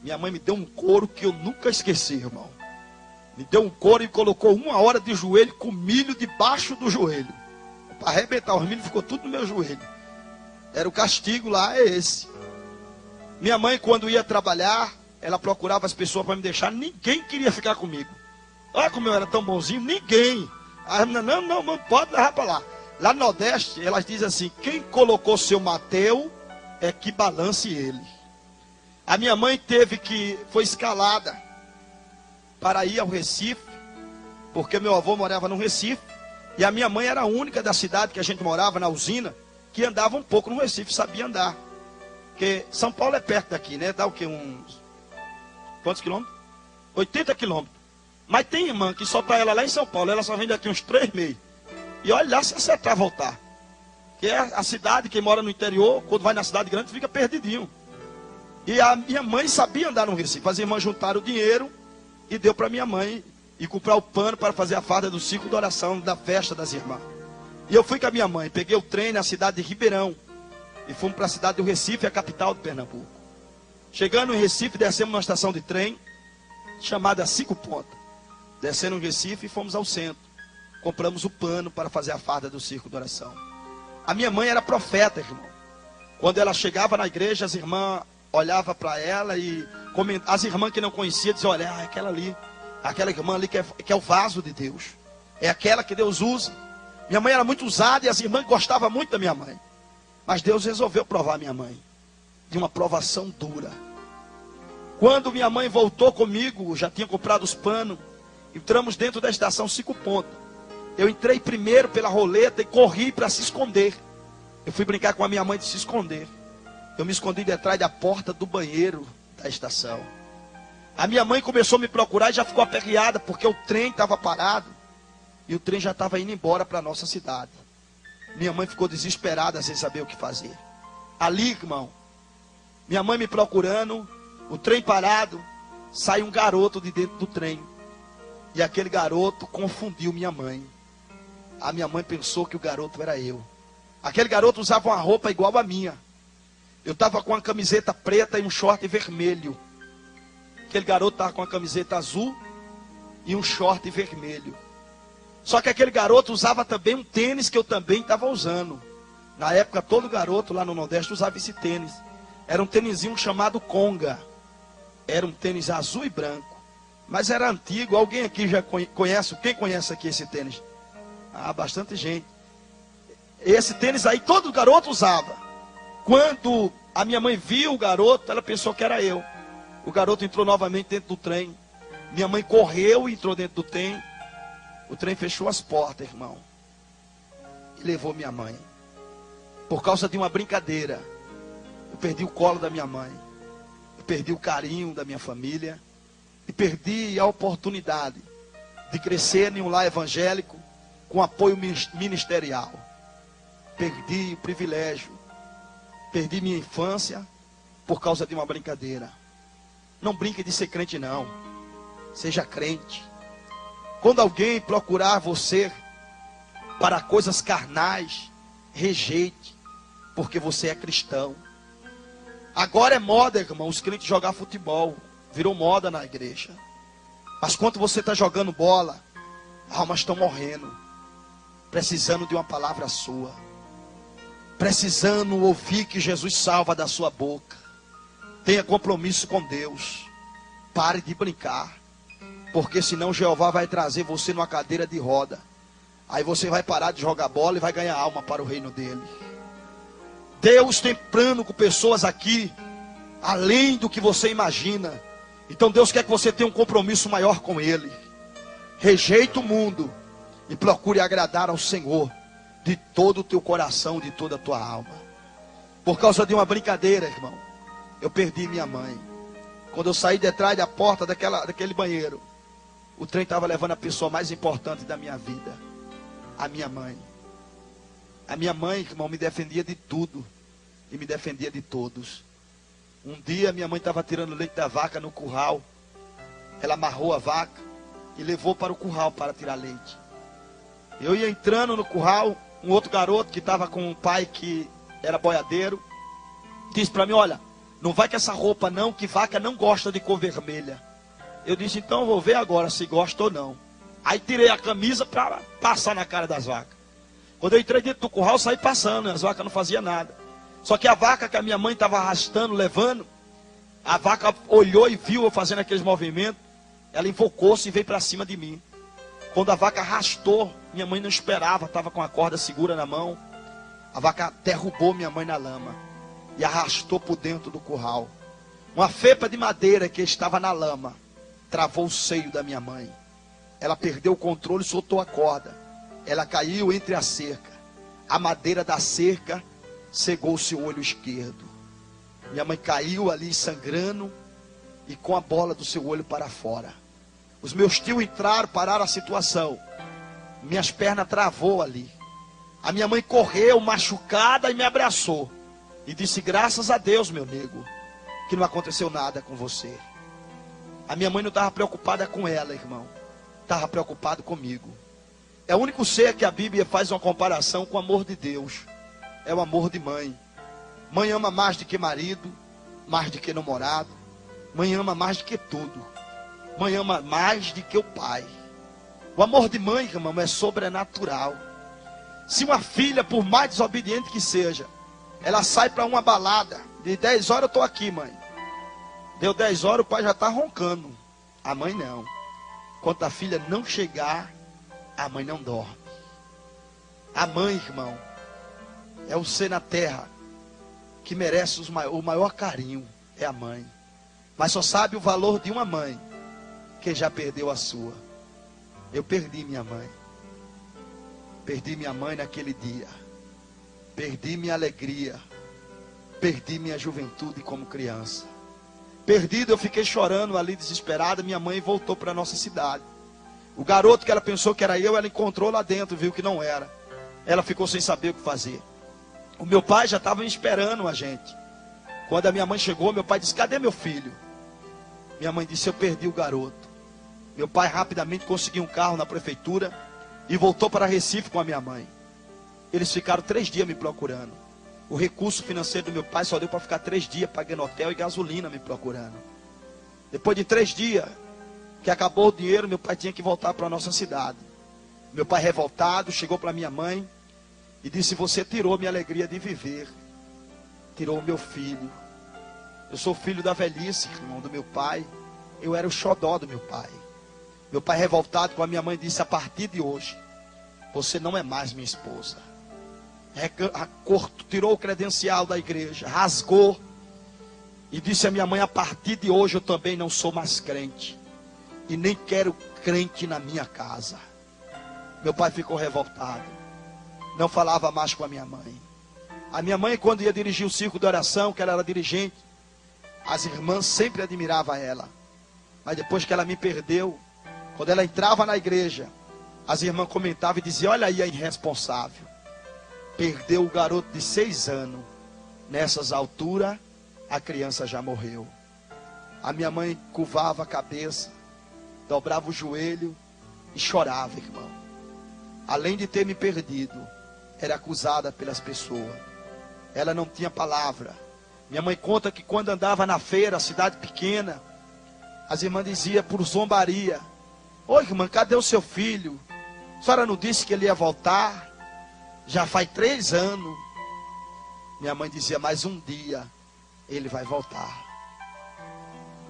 minha mãe me deu um couro que eu nunca esqueci, irmão. Me deu um couro e colocou 1 hora de joelho com milho debaixo do joelho. Para arrebentar os milhos, ficou tudo no meu joelho. Era o castigo lá, é esse. Minha mãe, quando ia trabalhar, ela procurava as pessoas para me deixar. Ninguém queria ficar comigo. Olha como eu era tão bonzinho, ninguém. As meninas, não pode levar para lá. Lá no Nordeste, elas dizem assim, quem colocou seu Mateus é que balance ele. A minha mãe foi escalada para ir ao Recife, porque meu avô morava no Recife, e a minha mãe era a única da cidade que a gente morava, na usina, que andava um pouco no Recife, sabia andar. Porque São Paulo é perto daqui, né? Dá o quê? Quantos quilômetros? 80 quilômetros. Mas tem irmã que só tá ela lá em São Paulo, ela só vem daqui uns 3 meses. E olha lá se acertar voltar. Que é a cidade, quem mora no interior, quando vai na cidade grande, fica perdidinho. E a minha mãe sabia andar no Recife. As irmãs juntaram o dinheiro e deu para minha mãe e comprar o pano para fazer a farda do ciclo de oração da festa das irmãs. E eu fui com a minha mãe, peguei o trem na cidade de Ribeirão e fomos para a cidade do Recife, a capital de Pernambuco. Chegando em Recife, descemos numa estação de trem chamada 5 Pontas. Descendo em Recife e fomos ao centro. Compramos o pano para fazer a farda do círculo de oração. A minha mãe era profeta, irmão. Quando ela chegava na igreja, as irmãs olhavam para ela e as irmãs que não conheciam diziam, olha, é aquela ali, aquela irmã ali que é o vaso de Deus. É aquela que Deus usa. Minha mãe era muito usada e as irmãs gostavam muito da minha mãe. Mas Deus resolveu provar minha mãe. De uma provação dura. Quando minha mãe voltou comigo, já tinha comprado os panos, entramos dentro da estação 5 pontos. Eu entrei primeiro pela roleta e corri para se esconder. Eu fui brincar com a minha mãe de se esconder. Eu me escondi detrás da porta do banheiro da estação. A minha mãe começou a me procurar e já ficou aperreada, porque o trem estava parado. E o trem já estava indo embora para a nossa cidade. Minha mãe ficou desesperada sem saber o que fazer. Ali, irmão, minha mãe me procurando, o trem parado, sai um garoto de dentro do trem. E aquele garoto confundiu minha mãe. A minha mãe pensou que o garoto era eu. Aquele garoto usava uma roupa igual a minha. Eu estava com uma camiseta preta e um short vermelho. Aquele garoto estava com uma camiseta azul e um short vermelho. Só que aquele garoto usava também um tênis que eu também estava usando. Na época, todo garoto lá no Nordeste usava esse tênis. Era um tênisinho chamado Conga. Era um tênis azul e branco. Mas era antigo. Alguém aqui já conhece? Quem conhece aqui esse tênis? Ah, bastante gente. Esse tênis aí todo garoto usava. Quando a minha mãe viu o garoto, ela pensou que era eu. O garoto entrou novamente dentro do trem. Minha mãe correu e entrou dentro do trem. O trem fechou as portas, irmão. E levou minha mãe. Por causa de uma brincadeira. Eu perdi o colo da minha mãe. Eu perdi o carinho da minha família. E perdi a oportunidade de crescer em um lar evangélico com apoio ministerial. Perdi o privilégio. Perdi minha infância por causa de uma brincadeira. Não brinque de ser crente, não. Seja crente. Quando alguém procurar você para coisas carnais, rejeite, porque você é cristão. Agora é moda, irmão, os crentes jogar futebol. Virou moda na igreja. Mas quando você está jogando bola, almas estão morrendo, precisando de uma palavra sua, precisando ouvir que Jesus salva da sua boca. Tenha compromisso com Deus. Pare de brincar, porque senão Jeová vai trazer você numa cadeira de roda. Aí você vai parar de jogar bola e vai ganhar alma para o reino dele. Deus tem plano com pessoas aqui, além do que você imagina. Então Deus quer que você tenha um compromisso maior com Ele. Rejeite o mundo e procure agradar ao Senhor de todo o teu coração, de toda a tua alma. Por causa de uma brincadeira, irmão, eu perdi minha mãe. Quando eu saí detrás da porta daquele banheiro, o trem estava levando a pessoa mais importante da minha vida, a minha mãe. A minha mãe, irmão, me defendia de tudo e me defendia de todos. Um dia minha mãe estava tirando leite da vaca no curral. Ela amarrou a vaca e levou para o curral para tirar leite. Eu ia entrando no curral, um outro garoto que estava com um pai que era boiadeiro, disse para mim: olha, não vai com essa roupa não, que vaca não gosta de cor vermelha. Eu disse: então eu vou ver agora se gosta ou não. Aí tirei a camisa para passar na cara das vacas. Quando eu entrei dentro do curral, saí passando, as vacas não faziam nada. Só que a vaca que a minha mãe estava arrastando, levando, a vaca olhou e viu eu fazendo aqueles movimentos. Ela invocou-se e veio para cima de mim. Quando a vaca arrastou, minha mãe não esperava, estava com a corda segura na mão. A vaca derrubou minha mãe na lama e arrastou por dentro do curral. Uma fepa de madeira que estava na lama travou o seio da minha mãe. Ela perdeu o controle e soltou a corda. Ela caiu entre a cerca. A madeira da cerca cegou o seu olho esquerdo. Minha mãe caiu ali sangrando e com a bola do seu olho para fora. Os meus tios entraram, pararam a situação. Minhas pernas travou ali. A minha mãe correu machucada e me abraçou e disse: graças a Deus, meu nego, que não aconteceu nada com você. A minha mãe não estava preocupada com ela, irmão. Estava preocupada comigo. É o único ser que a Bíblia faz uma comparação com o amor de Deus. É o amor de mãe. Mãe ama mais do que marido, mais do que namorado. Mãe ama mais do que tudo. Mãe ama mais do que o pai. O amor de mãe, irmão, é sobrenatural. Se uma filha, por mais desobediente que seja, ela sai para uma balada, de 10 horas eu estou aqui, mãe. Deu 10 horas, o pai já está roncando. A mãe não. Quando a filha não chegar, a mãe não dorme. A mãe, irmão, é o ser na terra que merece o maior carinho. É a mãe. Mas só sabe o valor de uma mãe que já perdeu a sua. Eu perdi minha mãe. Perdi minha mãe naquele dia. Perdi minha alegria. Perdi minha juventude como criança. Perdido, eu fiquei chorando ali, desesperado. Minha mãe voltou para a nossa cidade. O garoto que ela pensou que era eu, ela encontrou lá dentro, viu que não era. Ela ficou sem saber o que fazer. O meu pai já estava esperando a gente. Quando a minha mãe chegou, meu pai disse: cadê meu filho? Minha mãe disse: eu perdi o garoto. Meu pai rapidamente conseguiu um carro na prefeitura e voltou para Recife com a minha mãe. Eles ficaram 3 dias me procurando. O recurso financeiro do meu pai só deu para ficar 3 dias pagando hotel e gasolina me procurando. Depois de 3 dias que acabou o dinheiro, meu pai tinha que voltar para a nossa cidade. Meu pai revoltado chegou para minha mãe e disse: você tirou minha alegria de viver. Tirou o meu filho. Eu sou filho da velhice, irmão, do meu pai. Eu era o xodó do meu pai. Meu pai revoltado com a minha mãe disse: a partir de hoje, você não é mais minha esposa. Tirou o credencial da igreja, rasgou e disse à minha mãe: a partir de hoje eu também não sou mais crente. E nem quero crente na minha casa. Meu pai ficou revoltado. Não falava mais com a minha mãe. A minha mãe, quando ia dirigir o circo de oração, que ela era dirigente, as irmãs sempre admiravam ela. Mas depois que ela me perdeu, quando ela entrava na igreja, as irmãs comentavam e diziam: olha aí a irresponsável. Perdeu o garoto de 6 anos. Nessas alturas, a criança já morreu. A minha mãe curvava a cabeça, dobrava o joelho e chorava, irmão. Além de ter me perdido, era acusada pelas pessoas. Ela não tinha palavra. Minha mãe conta que quando andava na feira, cidade pequena, as irmãs diziam por zombaria: oi, irmã, cadê o seu filho? A senhora não disse que ele ia voltar? Já faz 3 anos. Minha mãe dizia: mais um dia ele vai voltar.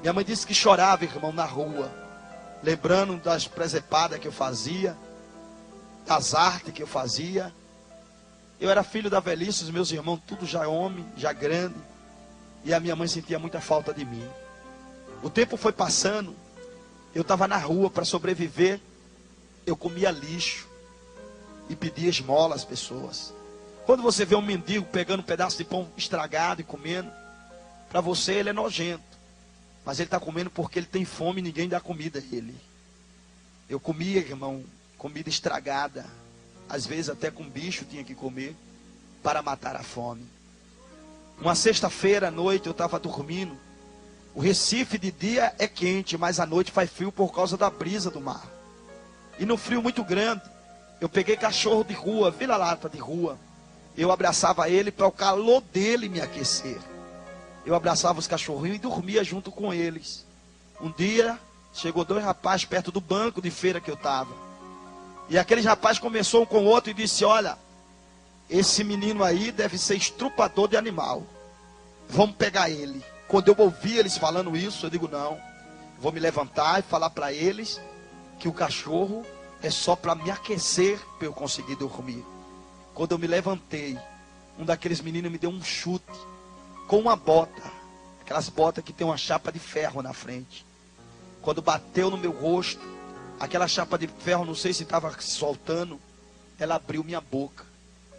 Minha mãe disse que chorava, irmão, na rua, lembrando das presepadas que eu fazia, das artes que eu fazia. Eu era filho da velhice, os meus irmãos tudo já homem, já grande, e a minha mãe sentia muita falta de mim. O tempo foi passando, eu estava na rua para sobreviver. Eu comia lixo e pedia esmola às pessoas. Quando você vê um mendigo pegando um pedaço de pão estragado e comendo, para você ele é nojento, mas ele está comendo porque ele tem fome e ninguém dá comida a ele. Eu comia, irmão, comida estragada, às vezes até com bicho tinha que comer, para matar a fome. Uma sexta-feira à noite eu estava dormindo. O Recife de dia é quente, mas à noite faz frio por causa da brisa do mar. E no frio muito grande, eu peguei cachorro de rua, vira-lata de rua. Eu abraçava ele para o calor dele me aquecer. Eu abraçava os cachorrinhos e dormia junto com eles. Um dia, chegou 2 rapazes perto do banco de feira que eu estava. E aqueles rapazes começou um com o outro e disse: olha, esse menino aí deve ser estrupador de animal. Vamos pegar ele. Quando eu ouvi eles falando isso, eu digo: não, vou me levantar e falar para eles que o cachorro é só para me aquecer, para eu conseguir dormir. Quando eu me levantei, um daqueles meninos me deu um chute com uma bota, aquelas botas que tem uma chapa de ferro na frente. Quando bateu no meu rosto, aquela chapa de ferro, não sei se estava soltando, ela abriu minha boca.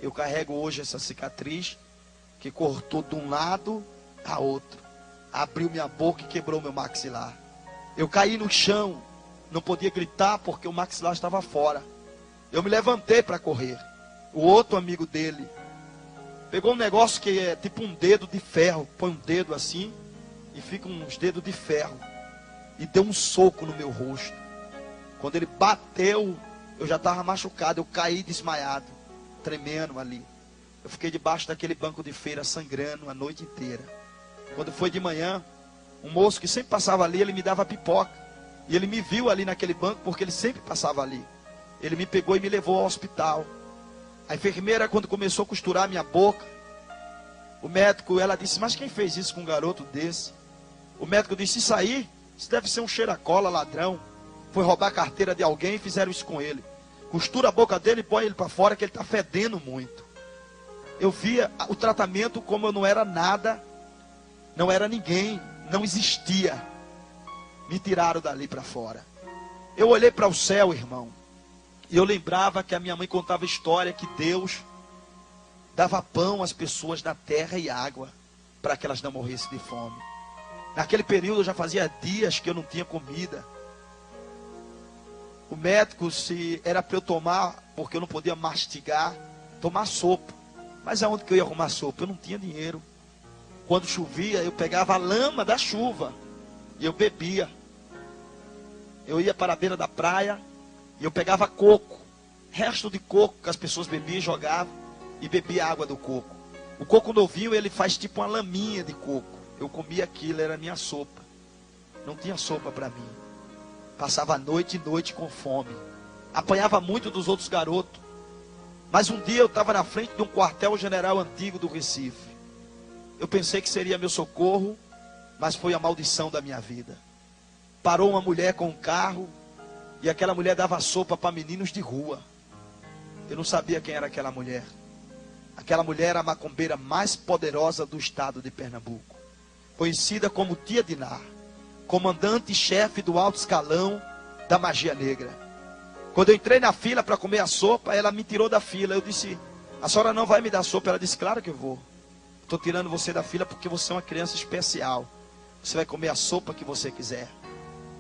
Eu carrego hoje essa cicatriz que cortou de um lado a outro. Abriu minha boca e quebrou meu maxilar. Eu caí no chão, não podia gritar porque o maxilar estava fora. Eu me levantei para correr. O outro amigo dele pegou um negócio que é tipo um dedo de ferro, põe um dedo assim e fica uns dedos de ferro, e deu um soco no meu rosto. Quando ele bateu, eu já estava machucado, eu caí desmaiado, tremendo ali. Eu fiquei debaixo daquele banco de feira sangrando a noite inteira. Quando foi de manhã, um moço que sempre passava ali, ele me dava pipoca. E ele me viu ali naquele banco porque ele sempre passava ali. Ele me pegou e me levou ao hospital. A enfermeira, quando começou a costurar minha boca, o médico, ela disse: mas quem fez isso com um garoto desse? O médico disse: isso aí, isso deve ser um cheira-cola, ladrão. Foi roubar a carteira de alguém e fizeram isso com ele. Costura a boca dele e põe ele para fora que ele está fedendo muito. Eu via o tratamento como eu não era nada, não era ninguém, não existia. Me tiraram dali para fora. Eu olhei para o céu, irmão, e eu lembrava que a minha mãe contava a história que Deus dava pão às pessoas da terra e água para que elas não morressem de fome. Naquele período já fazia dias que eu não tinha comida. O médico, se era para eu tomar, porque eu não podia mastigar, tomar sopa. Mas aonde que eu ia arrumar sopa? Eu não tinha dinheiro. Quando chovia, eu pegava a lama da chuva e eu bebia. Eu ia para a beira da praia e eu pegava coco, resto de coco que as pessoas bebiam e jogavam, e bebia a água do coco. O coco novinho, ele faz tipo uma laminha de coco. Eu comia aquilo, era a minha sopa. Não tinha sopa para mim. Passava noite e noite com fome. Apanhava muito dos outros garotos. Mas um dia eu estava na frente de um quartel-general antigo do Recife. Eu pensei que seria meu socorro, mas foi a maldição da minha vida. Parou uma mulher com um carro, e aquela mulher dava sopa para meninos de rua. Eu não sabia quem era aquela mulher. Aquela mulher era a macumbeira mais poderosa do estado de Pernambuco, conhecida como Tia Diná, comandante e chefe do alto escalão da magia negra. Quando eu entrei na fila para comer a sopa, ela me tirou da fila. Eu disse: a senhora não vai me dar sopa? Ela disse: claro que eu vou. Estou tirando você da fila porque você é uma criança especial. Você vai comer a sopa que você quiser.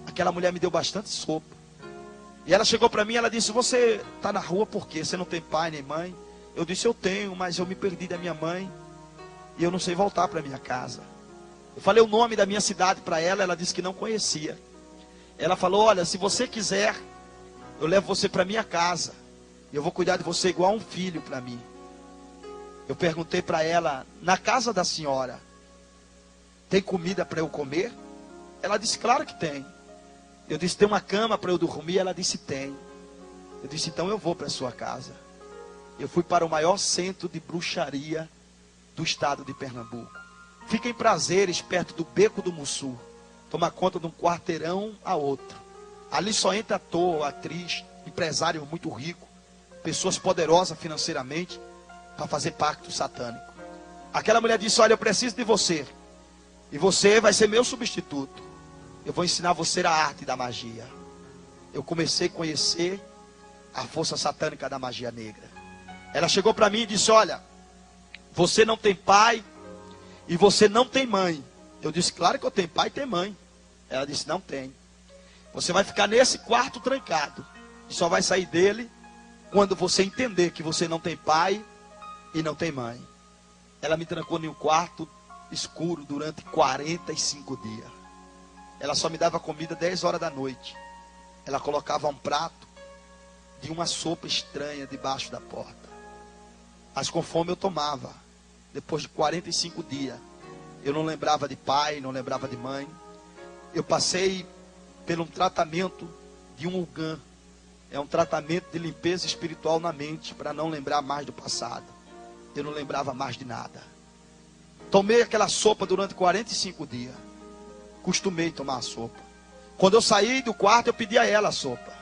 Aquela mulher me deu bastante sopa. E ela chegou para mim e ela disse: você está na rua por quê? Você não tem pai nem mãe? Eu disse: eu tenho, mas eu me perdi da minha mãe e eu não sei voltar para minha casa. Eu falei o nome da minha cidade para ela, ela disse que não conhecia. Ela falou: olha, se você quiser, eu levo você para minha casa. Eu vou cuidar de você igual um filho para mim. Eu perguntei para ela: na casa da senhora, tem comida para eu comer? Ela disse: claro que tem. Eu disse: tem uma cama para eu dormir? Ela disse: tem. Eu disse: então eu vou para a sua casa. Eu fui para o maior centro de bruxaria do estado de Pernambuco. Fica em Prazeres, perto do Beco do Mussu. Toma conta de um quarteirão a outro. Ali só entra ator, atriz, empresário muito rico, pessoas poderosas financeiramente, para fazer pacto satânico. Aquela mulher disse: olha, eu preciso de você. E você vai ser meu substituto. Eu vou ensinar você a arte da magia. Eu comecei a conhecer a força satânica da magia negra. Ela chegou para mim e disse: olha, você não tem pai e você não tem mãe. Eu disse: claro que eu tenho pai e tenho mãe. Ela disse: não tem. Você vai ficar nesse quarto trancado. E só vai sair dele quando você entender que você não tem pai e não tem mãe. Ela me trancou em um quarto escuro durante 45 dias. Ela só me dava comida 10 horas da noite. Ela colocava um prato de uma sopa estranha debaixo da porta. Mas com fome eu tomava. Depois de 45 dias, eu não lembrava de pai, não lembrava de mãe. Eu passei por um tratamento de um Ugan. É um tratamento de limpeza espiritual na mente, para não lembrar mais do passado. Eu não lembrava mais de nada. Tomei aquela sopa durante 45 dias. Costumei tomar a sopa. Quando eu saí do quarto, eu pedi a ela a sopa.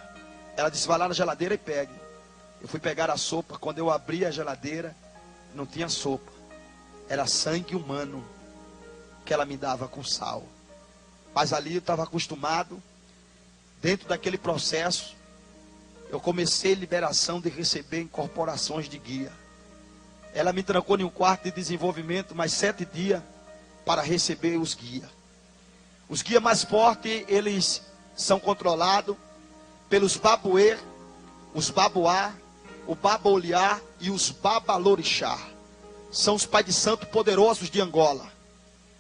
Ela disse: vai lá na geladeira e pegue. Eu fui pegar a sopa. Quando eu abri a geladeira, não tinha sopa. Era sangue humano que ela me dava com sal. Mas ali eu estava acostumado. Dentro daquele processo, eu comecei a liberação de receber incorporações de guia. Ela me trancou em um quarto de desenvolvimento mais 7 dias para receber os guias. Os guias mais fortes, eles são controlados pelos babuê, os babuá, o babolhá e os babalorixá. São os pais de santo poderosos de Angola.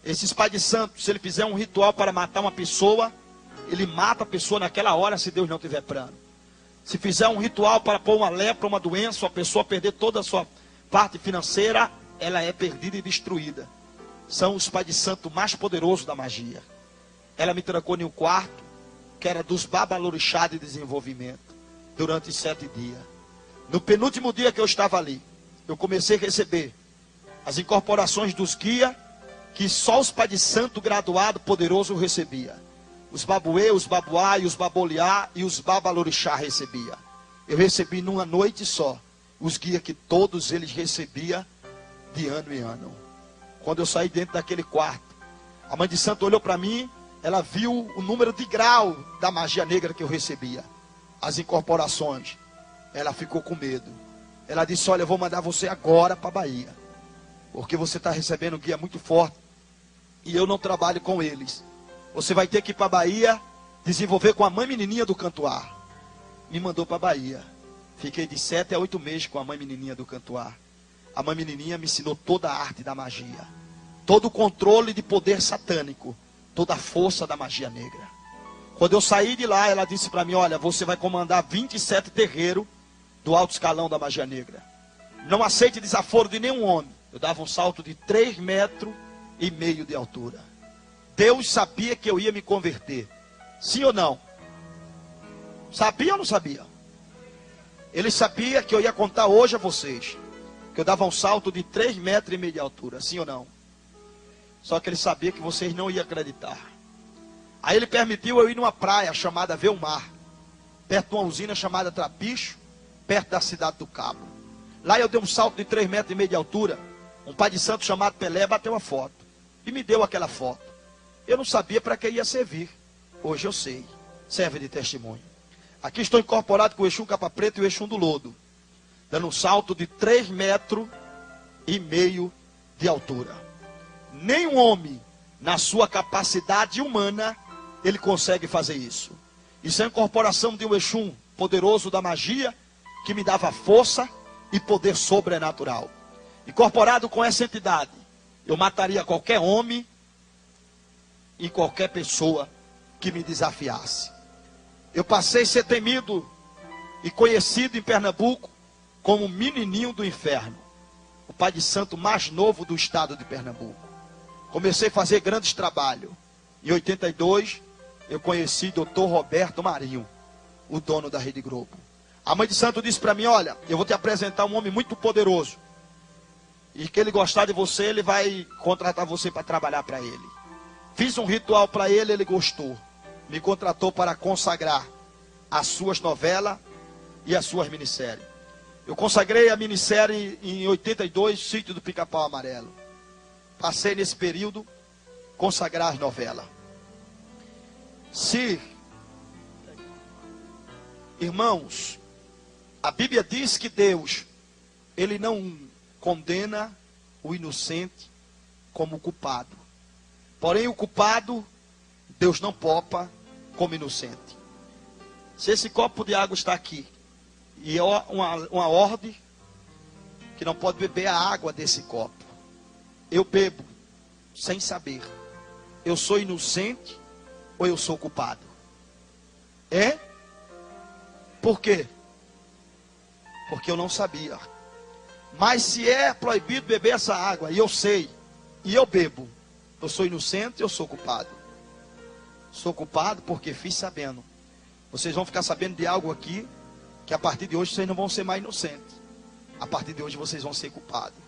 Esses pais de santo, se ele fizer um ritual para matar uma pessoa, ele mata a pessoa naquela hora, se Deus não tiver plano. Se fizer um ritual para pôr uma lepra, uma doença, a pessoa perder toda a sua parte financeira, ela é perdida e destruída. São os pais de santo mais poderosos da magia. Ela me trancou em um quarto, que era dos babalorixá de desenvolvimento, durante 7 dias. No penúltimo dia que eu estava ali, eu comecei a receber as incorporações dos guias, que só os pais de santo graduado poderoso recebia. Os babuê, os babuá e os baboliá e os babalorixá recebia. Eu recebi numa noite só os guias que todos eles recebiam de ano em ano. Quando eu saí dentro daquele quarto, A mãe de santo olhou para mim, ela viu o número de grau da magia negra que eu recebia, as incorporações. Ela ficou com medo. Ela disse: olha, eu vou mandar você agora para a Bahia, porque você está recebendo um guia muito forte, e eu não trabalho com eles. Você vai ter que ir para a Bahia, desenvolver com a mãe menininha do Cantuar. Me mandou para a Bahia. Fiquei de 7 a 8 meses com a mãe menininha do Cantuar. A mãe menininha me ensinou toda a arte da magia, todo o controle de poder satânico, toda a força da magia negra. Quando eu saí de lá, ela disse para mim: olha, você vai comandar 27 terreiros do alto escalão da magia negra. Não aceite desaforo de nenhum homem. Eu dava um salto de 3,5 metros de altura. Deus sabia que eu ia me converter. Sim ou não? Sabia ou não sabia? Ele sabia que eu ia contar hoje a vocês que eu dava um salto de 3,5 metros de altura. Sim ou não? Só que ele sabia que vocês não iam acreditar. Aí ele permitiu eu ir numa praia chamada Velmar, perto de uma usina chamada Trapicho, perto da cidade do Cabo. Lá eu dei um salto de 3,5 metros de altura. Um pai de santo chamado Pelé bateu uma foto e me deu aquela foto. Eu não sabia para que ia servir. Hoje eu sei. Serve de testemunho. Aqui estou incorporado com o Exum Capa Preta e o Exum do Lodo, dando um salto de 3,5 metros de altura. Nenhum homem, na sua capacidade humana, ele consegue fazer isso. Isso é a incorporação de um Exum poderoso da magia, que me dava força e poder sobrenatural. Incorporado com essa entidade, eu mataria qualquer homem e qualquer pessoa que me desafiasse. Eu passei a ser temido e conhecido em Pernambuco como menininho do inferno, o pai de santo mais novo do estado de Pernambuco. Comecei a fazer grandes trabalhos. Em 82, eu conheci Dr. Roberto Marinho, o dono da Rede Globo. A mãe de santo disse para mim: olha, eu vou te apresentar um homem muito poderoso, e que ele gostar de você, ele vai contratar você para trabalhar para ele. Fiz um ritual para ele, ele gostou. Me contratou para consagrar as suas novelas e as suas minisséries. Eu consagrei a minissérie em 82, Sítio do Pica-Pau Amarelo. Passei nesse período consagrar as novelas. Se, irmãos, a Bíblia diz que Deus, ele não condena o inocente como culpado. Porém, o culpado, Deus não poupa como inocente. Se esse copo de água está aqui, e é uma ordem que não pode beber a água desse copo, eu bebo sem saber. Eu sou inocente ou eu sou culpado? É? Por quê? Porque eu não sabia. Mas se é proibido beber essa água, e eu sei, e eu bebo, eu sou inocente ou eu sou culpado? Sou culpado porque fiz sabendo. Vocês vão ficar sabendo de algo aqui, que a partir de hoje vocês não vão ser mais inocentes. A partir de hoje vocês vão ser culpados.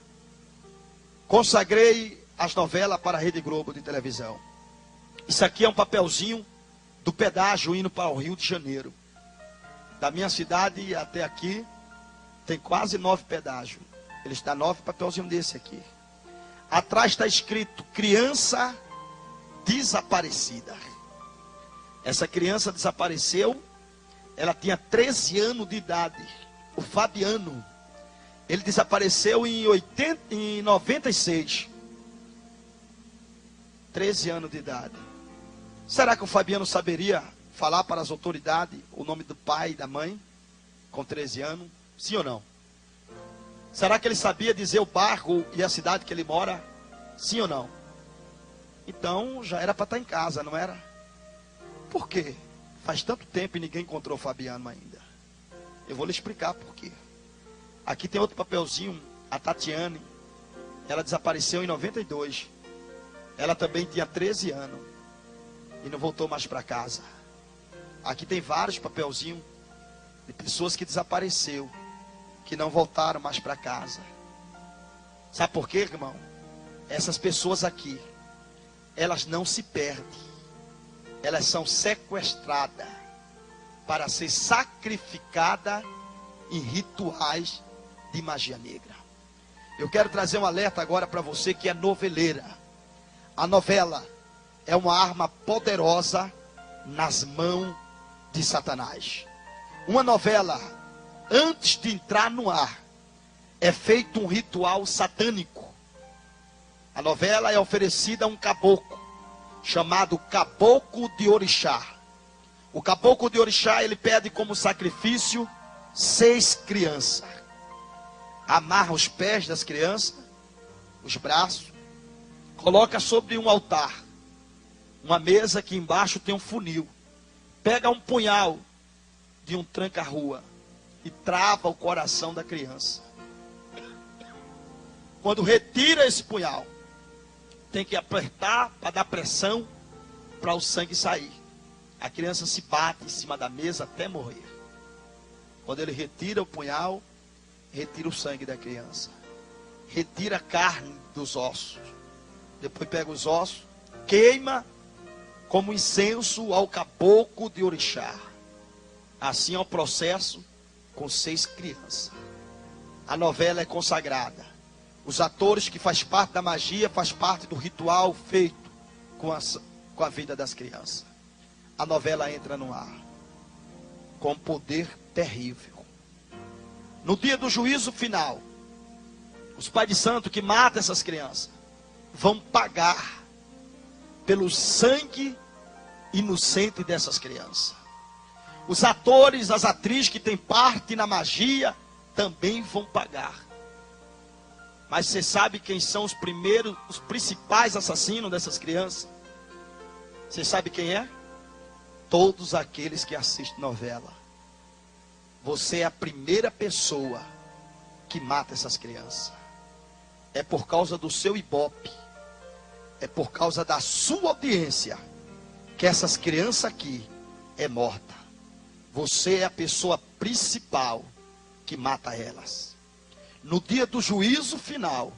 Consagrei as novelas para a Rede Globo de televisão. Isso aqui é um papelzinho do pedágio indo para o Rio de Janeiro. Da minha cidade até aqui, tem quase 9 pedágios. Ele está 9 papelzinhos desse aqui. Atrás está escrito: criança desaparecida. Essa criança desapareceu, ela tinha 13 anos de idade. O Fabiano, ele desapareceu em 96. 13 anos de idade. Será que o Fabiano saberia falar para as autoridades o nome do pai e da mãe com 13 anos? Sim ou não? Será que ele sabia dizer o bairro e a cidade que ele mora? Sim ou não? Então já era para estar em casa, não era? Por quê? Faz tanto tempo e ninguém encontrou o Fabiano ainda. Eu vou lhe explicar por quê. Aqui tem outro papelzinho, a Tatiane. Ela desapareceu em 92. Ela também tinha 13 anos. E não voltou mais para casa. Aqui tem vários papelzinhos de pessoas que desapareceu, que não voltaram mais para casa. Sabe por quê, irmão? Essas pessoas aqui, elas não se perdem. Elas são sequestradas para ser sacrificadas em rituais de magia negra. Eu quero trazer um alerta agora para você que é noveleira. A novela é uma arma poderosa nas mãos de Satanás. Uma novela, antes de entrar no ar, é feito um ritual satânico. A novela é oferecida a um caboclo, chamado Caboclo de Orixá. O Caboclo de Orixá, ele pede como sacrifício 6 crianças. Amarra os pés das crianças, os braços, coloca sobre um altar, uma mesa que embaixo tem um funil. Pega um punhal de um tranca-rua e trava o coração da criança. Quando retira esse punhal, tem que apertar para dar pressão para o sangue sair. A criança se bate em cima da mesa até morrer. Quando ele retira o punhal, retira o sangue da criança, retira a carne dos ossos, depois pega os ossos, queima como incenso ao caboclo de Orixá. Assim é o processo com 6 crianças. A novela é consagrada. Os atores que fazem parte da magia, fazem parte do ritual feito com a vida das crianças. A novela entra no ar com poder terrível. No dia do juízo final, os pais de santo que matam essas crianças vão pagar pelo sangue inocente dessas crianças. Os atores, as atrizes que têm parte na magia também vão pagar. Mas você sabe quem são os primeiros, os principais assassinos dessas crianças? Você sabe quem é? Todos aqueles que assistem novela. Você é a primeira pessoa que mata essas crianças. É por causa do seu ibope, é por causa da sua audiência, que essas crianças aqui é morta. Você é a pessoa principal que mata elas. No dia do juízo final,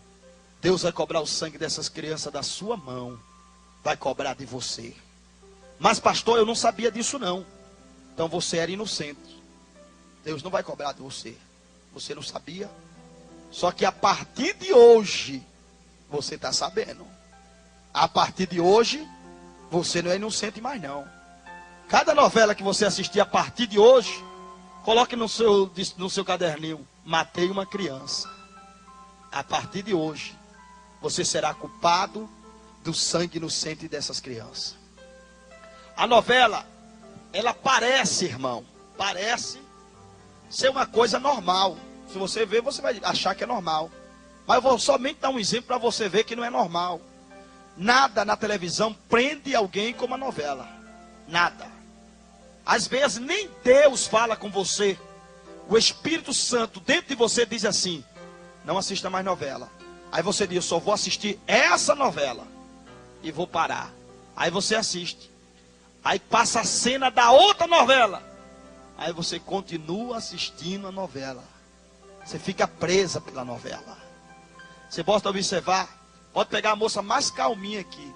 Deus vai cobrar o sangue dessas crianças da sua mão, vai cobrar de você. Mas pastor, eu não sabia disso não. Então você era inocente. Deus não vai cobrar de você. Você não sabia? Só que a partir de hoje, você está sabendo. A partir de hoje, você não é inocente mais não. Cada novela que você assistir a partir de hoje, coloque no seu caderninho: matei uma criança. A partir de hoje, você será culpado do sangue inocente dessas crianças. A novela, ela parece, irmão, parece ser uma coisa normal. Se você ver, você vai achar que é normal. Mas eu vou somente dar um exemplo para você ver que não é normal. Nada na televisão prende alguém como a novela. Nada. Às vezes nem Deus fala com você. O Espírito Santo dentro de você diz assim: não assista mais novela. Aí você diz: eu só vou assistir essa novela e vou parar. Aí você assiste. Aí passa a cena da outra novela. Aí você continua assistindo a novela. Você fica presa pela novela. Você pode observar, pode pegar a moça mais calminha aqui.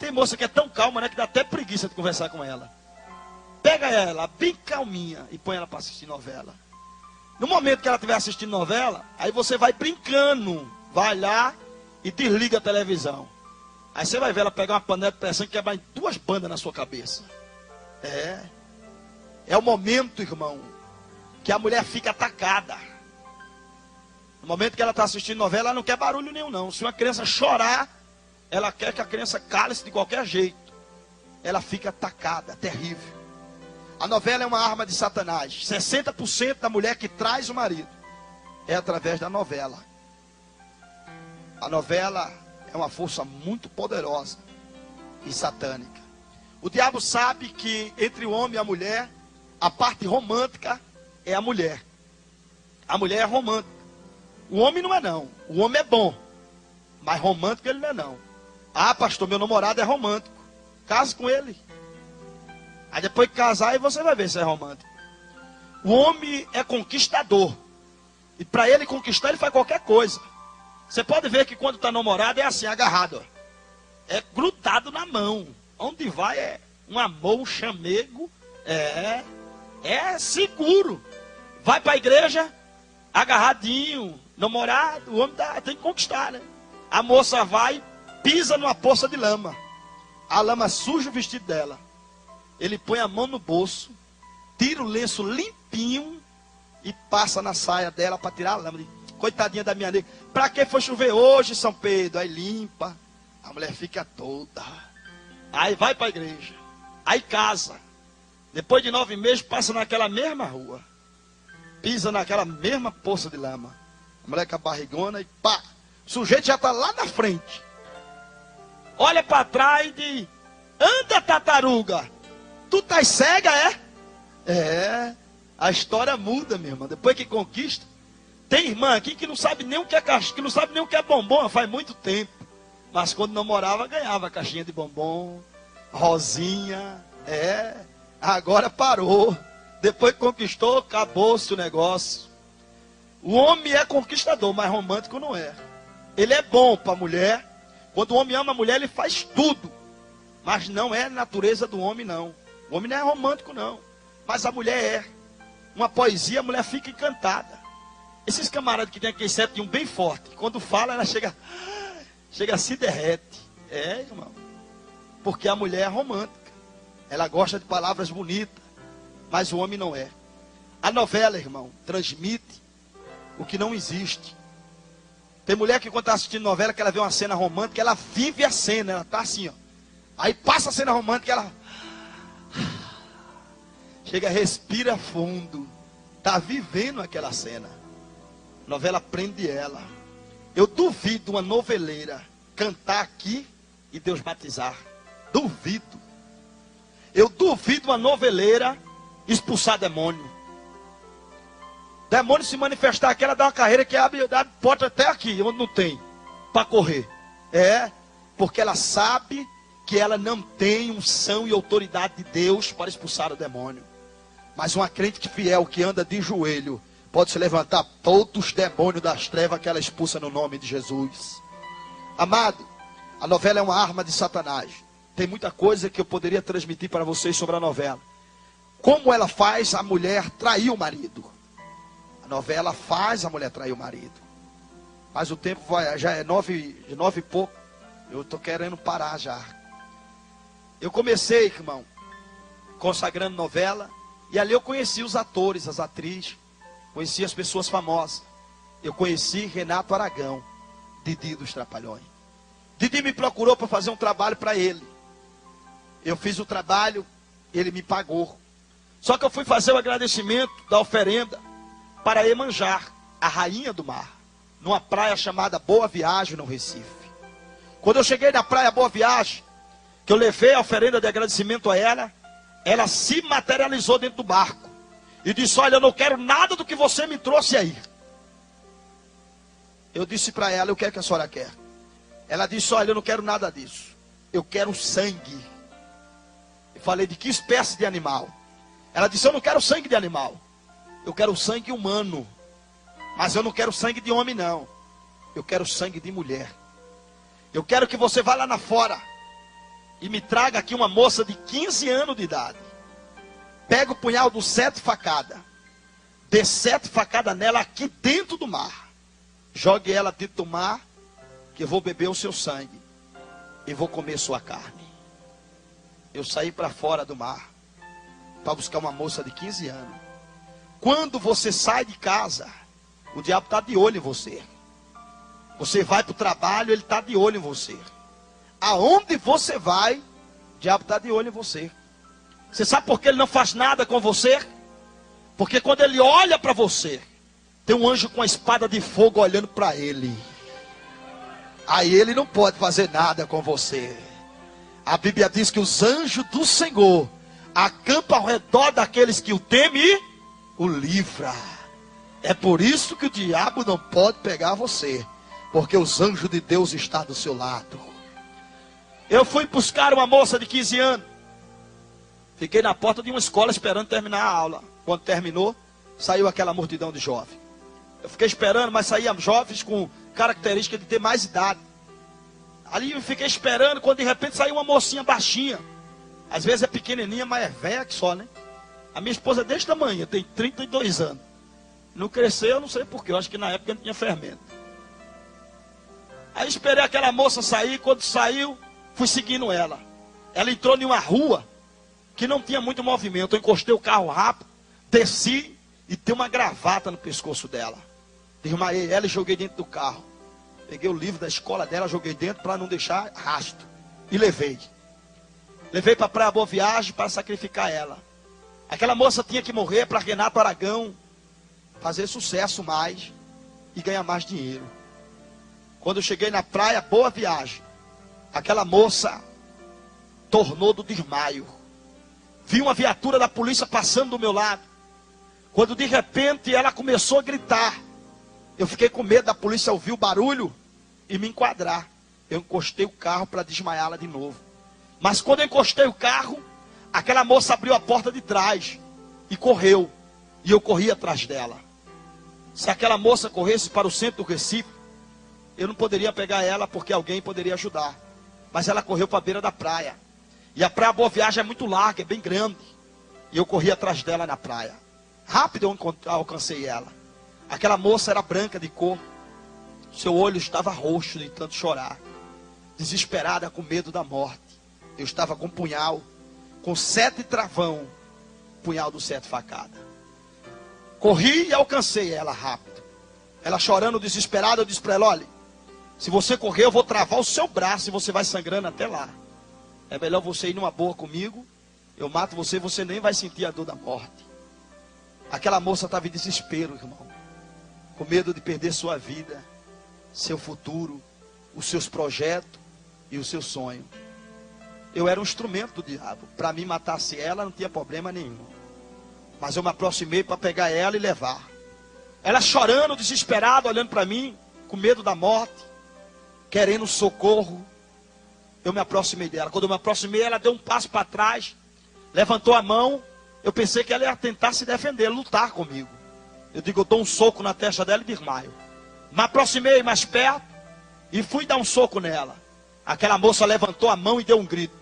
Tem moça que é tão calma, né, que dá até preguiça de conversar com ela. Pega ela bem calminha e põe ela para assistir novela. No momento que ela estiver assistindo novela, aí você vai brincando, vai lá e desliga a televisão. Aí você vai ver ela pegar uma panela de pressão e quebrar em 2 bandas na sua cabeça. É o momento, irmão, que a mulher fica atacada. No momento que ela está assistindo novela, ela não quer barulho nenhum não. Se uma criança chorar, ela quer que a criança cale-se de qualquer jeito. Ela fica atacada, terrível. A novela é uma arma de Satanás. 60% da mulher que traz o marido é através da novela. A novela é uma força muito poderosa e satânica. O diabo sabe que entre o homem e a mulher, a parte romântica é a mulher. A mulher é romântica. O homem não é não. O homem é bom, mas romântico ele não é não. Ah, pastor, meu namorado é romântico. Case com ele. Aí depois que casar, aí você vai ver se é romântico. O homem é conquistador. E para ele conquistar, ele faz qualquer coisa. Você pode ver que quando está namorado é assim, agarrado. É grudado na mão. Onde vai é um amor, um chamego. É seguro. Vai para a igreja, agarradinho, namorado. O homem tem que conquistar, né? A moça vai, pisa numa poça de lama. A lama suja o vestido dela. Ele põe a mão no bolso, tira o lenço limpinho e passa na saia dela para tirar a lama. Coitadinha da minha nega. Para que foi chover hoje, São Pedro? Aí limpa. A mulher fica toda. Aí vai para a igreja. Aí casa. Depois de 9 meses passa naquela mesma rua. Pisa naquela mesma poça de lama. A mulher com a barrigona e pá. O sujeito já está lá na frente. Olha para trás e diz: anda, tartaruga. Tu tá cega, é? É. A história muda, minha irmã. Depois que conquista. Tem irmã aqui que não sabe nem o que é caixinha, que não sabe nem o que é bombom, faz muito tempo. Mas quando namorava, ganhava caixinha de bombom, rosinha. É. Agora parou. Depois que conquistou, acabou-se o negócio. O homem é conquistador, mas romântico não é. Ele é bom para a mulher. Quando o homem ama a mulher, ele faz tudo. Mas não é a natureza do homem, não. O homem não é romântico, não. Mas a mulher é. Uma poesia, a mulher fica encantada. Esses camaradas que tem aquele septinho bem forte, quando fala, ela chega se derrete. É, irmão. Porque a mulher é romântica. Ela gosta de palavras bonitas. Mas o homem não é. A novela, irmão, transmite o que não existe. Tem mulher que quando está assistindo novela, que ela vê uma cena romântica, ela vive a cena, ela está assim, ó. Aí passa a cena romântica, ela chega, respira fundo. Está vivendo aquela cena. A novela prende ela. Eu duvido uma noveleira cantar aqui e Deus batizar. Duvido. Eu duvido uma noveleira expulsar demônio. Demônio se manifestar aqui, ela dá uma carreira que abre porta até aqui, onde não tem, para correr. É, porque ela sabe que ela não tem unção e autoridade de Deus para expulsar o demônio. Mas uma crente fiel que anda de joelho, pode se levantar todos os demônios das trevas que ela expulsa no nome de Jesus. Amado, a novela é uma arma de Satanás. Tem muita coisa que eu poderia transmitir para vocês sobre a novela. Como ela faz a mulher trair o marido. A novela faz a mulher trair o marido. Mas o tempo já é 9 e pouco. Eu estou querendo parar já. Eu comecei, irmão, consagrando novela. E ali eu conheci os atores, as atrizes. Conheci as pessoas famosas. Eu conheci Renato Aragão, Didi dos Trapalhões. Didi me procurou para fazer um trabalho para ele. Eu fiz o trabalho, ele me pagou. Só que eu fui fazer o agradecimento da oferenda para Iemanjá, a rainha do mar, numa praia chamada Boa Viagem, no Recife. Quando eu cheguei na praia Boa Viagem, que eu levei a oferenda de agradecimento a ela, ela se materializou dentro do barco e disse: olha, eu não quero nada do que você me trouxe aí. Eu disse para ela: o que é que a senhora quer? Ela disse: olha, eu não quero nada disso, eu quero sangue. Eu falei: de que espécie de animal? Ela disse: eu não quero sangue de animal, eu quero sangue humano. Mas eu não quero sangue de homem, não. Eu quero sangue de mulher. Eu quero que você vá lá na fora e me traga aqui uma moça de 15 anos de idade. Pega o punhal do 7 facadas. Dê 7 facadas nela aqui dentro do mar. Jogue ela dentro do mar, que eu vou beber o seu sangue e vou comer sua carne. Eu saí para fora do mar para buscar uma moça de 15 anos. Quando você sai de casa, o diabo está de olho em você. Você vai para o trabalho, ele está de olho em você. Aonde você vai, o diabo está de olho em você. Você sabe por que ele não faz nada com você? Porque quando ele olha para você, tem um anjo com a espada de fogo olhando para ele. Aí ele não pode fazer nada com você. A Bíblia diz que os anjos do Senhor acampam ao redor daqueles que o temem e o livra. É por isso que o diabo não pode pegar você, porque os anjos de Deus estão do seu lado. Eu fui buscar uma moça de 15 anos. Fiquei na porta de uma escola esperando terminar a aula. Quando terminou, saiu aquela multidão de jovens. Eu fiquei esperando, mas saíam jovens com característica de ter mais idade. Ali eu fiquei esperando, quando de repente saiu uma mocinha baixinha. Às vezes é pequenininha, mas é velha que só, né? A minha esposa é desse tamanho, tem 32 anos. Não cresceu, eu não sei porquê. Eu acho que na época não tinha fermento. Aí esperei aquela moça sair. Quando saiu, fui seguindo ela. Ela entrou em uma rua que não tinha muito movimento. Eu encostei o carro rápido, desci e tem uma gravata no pescoço dela. Desmaiei ela e joguei dentro do carro. Peguei o livro da escola dela, joguei dentro para não deixar rastro. E levei. Levei para a Praia Boa Viagem para sacrificar ela. Aquela moça tinha que morrer para Renato Aragão fazer sucesso mais e ganhar mais dinheiro. Quando eu cheguei na Praia Boa Viagem, aquela moça tornou do desmaio. Vi uma viatura da polícia passando do meu lado. Quando de repente ela começou a gritar, eu fiquei com medo da polícia ouvir o barulho e me enquadrar. Eu encostei o carro para desmaiá-la de novo. Mas quando eu encostei o carro, aquela moça abriu a porta de trás e correu. E eu corri atrás dela. Se aquela moça corresse para o centro do Recife, eu não poderia pegar ela porque alguém poderia ajudar. Mas ela correu para a beira da praia. E a Praia Boa Viagem é muito larga, é bem grande. E eu corri atrás dela na praia. Rápido eu alcancei ela. Aquela moça era branca de cor. Seu olho estava roxo de tanto chorar. Desesperada, com medo da morte. Eu estava com um punhal, com 7 travão, punhal do 7 facada. Corri e alcancei ela rápido. Ela chorando, desesperada, eu disse para ela: olha, se você correr eu vou travar o seu braço e você vai sangrando até lá. É melhor você ir numa boa comigo. Eu mato você e você nem vai sentir a dor da morte. Aquela moça estava em desespero, irmão. Com medo de perder sua vida, seu futuro, os seus projetos e o seu sonho. Eu era um instrumento do diabo. Para mim matasse ela não tinha problema nenhum. Mas eu me aproximei para pegar ela e levar. Ela chorando, desesperada, olhando para mim, com medo da morte, querendo socorro. Eu me aproximei dela. Quando eu me aproximei, ela deu um passo para trás, levantou a mão. Eu pensei que ela ia tentar se defender, lutar comigo. Eu digo, eu dou um soco na testa dela e desmaio. Me aproximei mais perto e fui dar um soco nela. Aquela moça levantou a mão e deu um grito.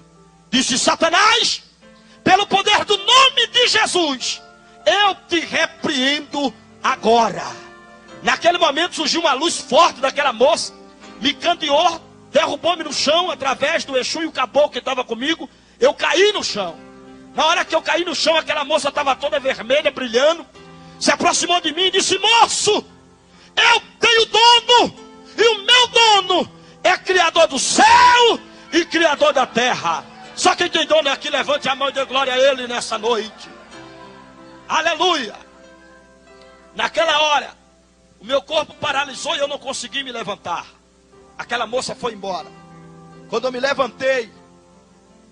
Disse: Satanás, pelo poder do nome de Jesus, eu te repreendo agora. Naquele momento surgiu uma luz forte daquela moça, me candeou, derrubou-me no chão, através do Exu e o caboclo que estava comigo. Eu caí no chão. Na hora que eu caí no chão, aquela moça estava toda vermelha, brilhando, se aproximou de mim e disse: moço, eu tenho dono, e o meu dono é criador do céu e criador da terra. Só quem tem dono aqui, levante a mão e dê glória a ele nessa noite. Aleluia. Naquela hora, o meu corpo paralisou e eu não consegui me levantar. Aquela moça foi embora. Quando eu me levantei,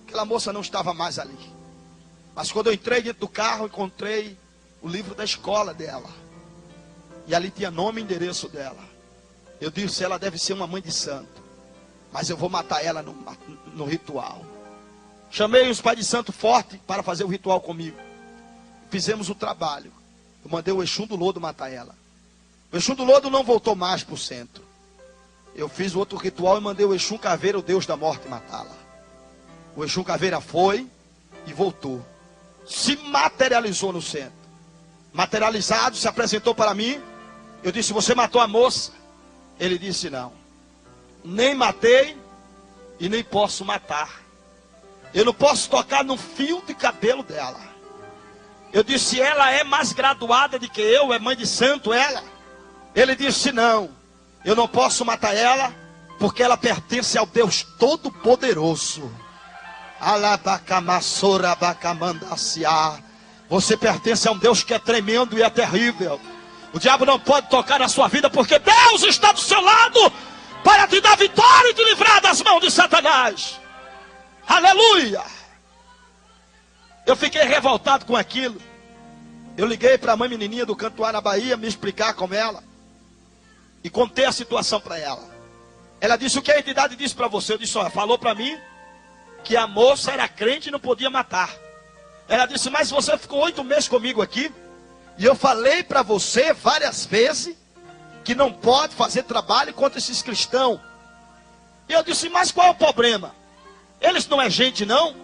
aquela moça não estava mais ali. Mas quando eu entrei dentro do carro, encontrei o livro da escola dela. E ali tinha nome e endereço dela. Eu disse: ela deve ser uma mãe de santo, mas eu vou matar ela no ritual. Chamei os pais de santo forte para fazer o ritual comigo. Fizemos o trabalho. Eu mandei o Exu do Lodo matar ela. O Exu do Lodo não voltou mais para o centro. Eu fiz o outro ritual e mandei o Exu Caveira, o Deus da morte, matá-la. O Exu Caveira foi e voltou. Se materializou no centro. Materializado, se apresentou para mim. Eu disse: você matou a moça? Ele disse: não. Nem matei e nem posso matar. Eu não posso tocar no fio de cabelo dela. Eu disse: ela é mais graduada do que eu, é mãe de santo ela. Ele disse: não, eu não posso matar ela, porque ela pertence ao Deus Todo-Poderoso. Você pertence a um Deus que é tremendo e é terrível. O diabo não pode tocar na sua vida, porque Deus está do seu lado para te dar vitória e te livrar das mãos de Satanás. Aleluia. Eu fiquei revoltado com aquilo. Eu liguei para a mãe menininha do Cantuá, na Bahia, me explicar com ela. E contei a situação para ela. Ela disse: o que a entidade disse para você? Eu disse: olha, falou para mim que a moça era crente e não podia matar. Ela disse: mas você ficou 8 meses comigo aqui, e eu falei para você várias vezes que não pode fazer trabalho contra esses cristãos. E eu disse: mas qual é o problema? Eles não é gente, não?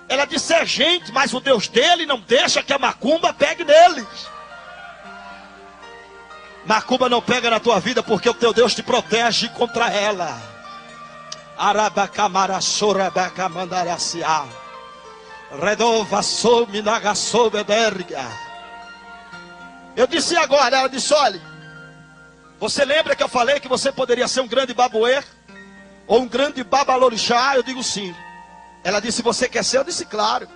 Ela disse: é gente, mas o Deus dele não deixa que a macumba pegue neles. Macumba não pega na tua vida porque o teu Deus te protege contra ela. Arabacamara Sorabacamandaracia. Redova soube nagasoube berga. Eu disse agora, ela disse, olha, você lembra que eu falei que você poderia ser um grande babuê? Ou um grande babalorixá? Eu digo sim. Ela disse, você quer ser? Eu disse, claro.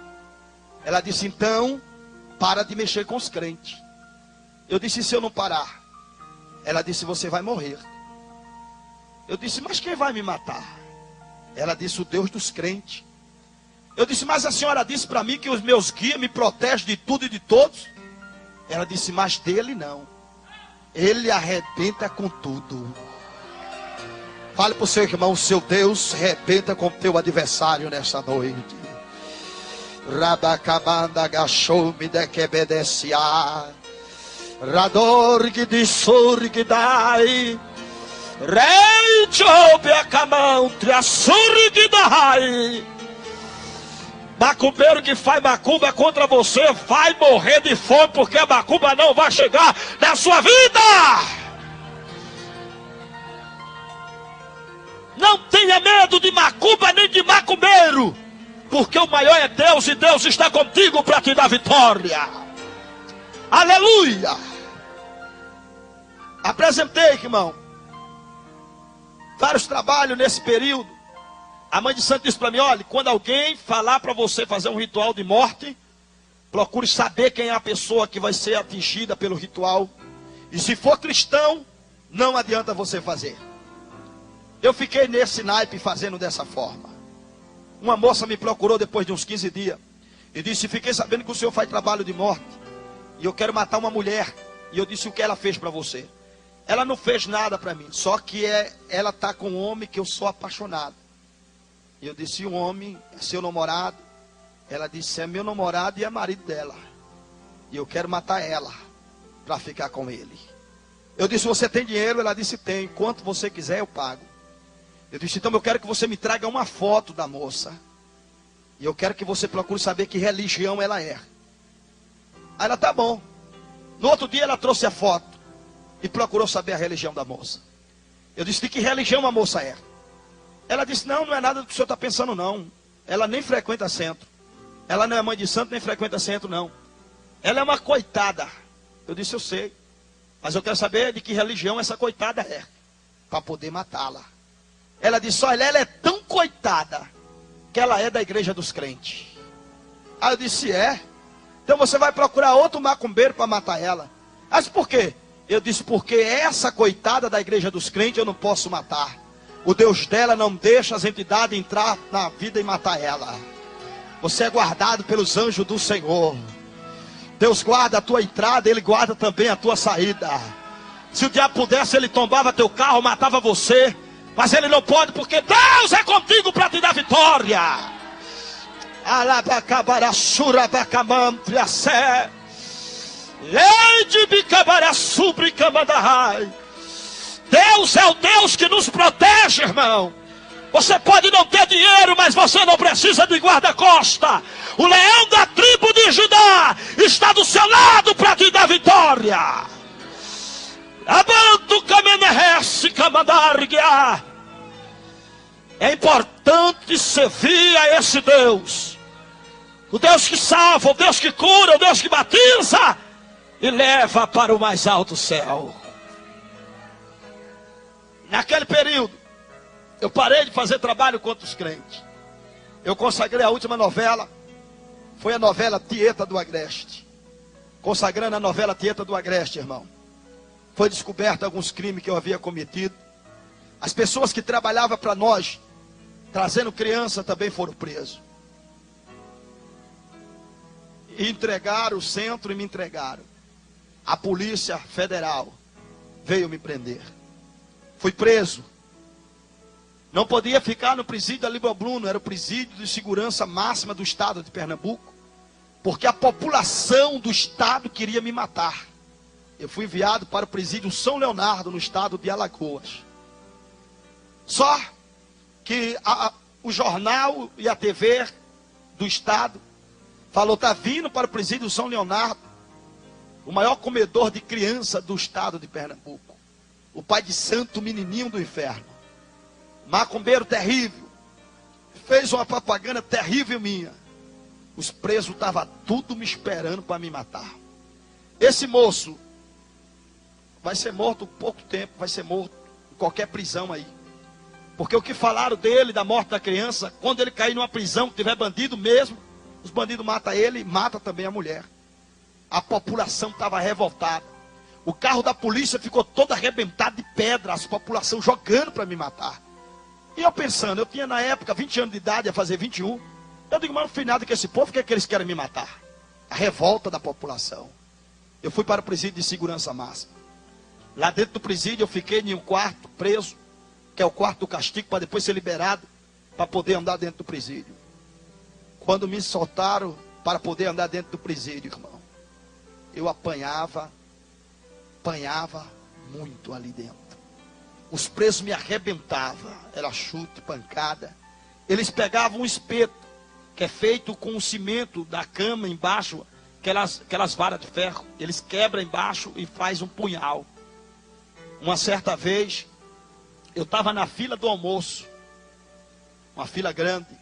Ela disse, então, para de mexer com os crentes. Eu disse, se eu não parar? Ela disse, você vai morrer. Eu disse, mas quem vai me matar? Ela disse, o Deus dos crentes. Eu disse, mas a senhora disse para mim que os meus guias me protegem de tudo e de todos. Ela disse, mas dele não. Ele arrebenta com tudo. Fale para o seu irmão, o seu Deus arrebenta com o teu adversário nessa noite. Rabacabanda gachou-me de quebedecia. Radorg de surg dai. Rei chobe a camantria surg dai. Macumbeiro que faz macumba contra você vai morrer de fome, porque a macumba não vai chegar na sua vida. Não tenha medo de macumba nem de macumbeiro, porque o maior é Deus e Deus está contigo para te dar vitória. Aleluia. Apresentei, irmão, vários trabalhos nesse período. A mãe de santo disse para mim, olha, quando alguém falar para você fazer um ritual de morte, procure saber quem é a pessoa que vai ser atingida pelo ritual. E se for cristão, não adianta você fazer. Eu fiquei nesse naipe fazendo dessa forma. Uma moça me procurou depois de uns 15 dias e disse, fiquei sabendo que o senhor faz trabalho de morte e eu quero matar uma mulher. E eu disse, o que ela fez para você? Ela não fez nada para mim, só que ela está com um homem que eu sou apaixonado. E eu disse, o homem é seu namorado? Ela disse, é meu namorado e é marido dela. E eu quero matar ela para ficar com ele. Eu disse, você tem dinheiro? Ela disse, tem. Quanto você quiser eu pago. Eu disse, então eu quero que você me traga uma foto da moça. E eu quero que você procure saber que religião ela é. Aí ela, tá bom. No outro dia ela trouxe a foto e procurou saber a religião da moça. Eu disse, de que religião a moça é? Ela disse, não é nada do que o senhor está pensando não. Ela nem frequenta centro. Ela não é mãe de santo, nem frequenta centro não. Ela é uma coitada. Eu disse, eu sei. Mas eu quero saber de que religião essa coitada é, para poder matá-la. Ela disse, olha, ela é tão coitada que ela é da igreja dos crentes. Aí eu disse, é? Então você vai procurar outro macumbeiro para matar ela. Mas por quê? Eu disse, porque essa coitada da igreja dos crentes eu não posso matar. O Deus dela não deixa as entidades entrar na vida e matar ela. Você é guardado pelos anjos do Senhor. Deus guarda a tua entrada, Ele guarda também a tua saída. Se o diabo pudesse, ele tombava teu carro, matava você. Mas ele não pode, porque Deus é contigo para te dar vitória. Deus é o Deus que nos protege, irmão. Você pode não ter dinheiro, mas você não precisa de guarda-costa. O leão da tribo de Judá está do seu lado para te dar vitória. É importante servir a esse Deus. O Deus que salva, o Deus que cura, o Deus que batiza e leva para o mais alto céu. Naquele período, eu parei de fazer trabalho contra os crentes. Eu consagrei a última novela. Foi a novela Tieta do Agreste. Consagrando a novela Tieta do Agreste, irmão. Foi descoberto alguns crimes que eu havia cometido. As pessoas que trabalhavam para nós, trazendo criança, também foram presos. E entregaram o centro e me entregaram. A Polícia Federal veio me prender. Fui preso. Não podia ficar no presídio da Libra Bruno, era o presídio de segurança máxima do estado de Pernambuco, porque a população do estado queria me matar. Eu fui enviado para o presídio São Leonardo, no estado de Alagoas. Só que o jornal e a TV do estado falou, está vindo para o presídio São Leonardo o maior comedor de criança do estado de Pernambuco, o pai de santo menininho do inferno. Macumbeiro terrível. Fez uma propaganda terrível minha. Os presos estavam tudo me esperando para me matar. Esse moço vai ser morto em pouco tempo, vai ser morto em qualquer prisão aí. Porque o que falaram dele, da morte da criança, quando ele cair numa prisão, que tiver bandido mesmo, os bandidos matam ele e matam também a mulher. A população estava revoltada. O carro da polícia ficou todo arrebentado de pedra, a população jogando para me matar. E eu pensando, eu tinha na época 20 anos de idade, ia fazer 21. Eu digo, mas no final que esse povo, o que é que eles querem me matar? A revolta da população. Eu fui para o presídio de segurança máxima. Lá dentro do presídio eu fiquei em um quarto preso, que é o quarto do castigo, para depois ser liberado, para poder andar dentro do presídio. Quando me soltaram para poder andar dentro do presídio, irmão, eu apanhava muito ali dentro. Os presos me arrebentavam, era chute, pancada. Eles pegavam um espeto, que é feito com o cimento da cama embaixo, aquelas varas de ferro, eles quebram embaixo e faz um punhal. Uma certa vez, eu estava na fila do almoço, uma fila grande.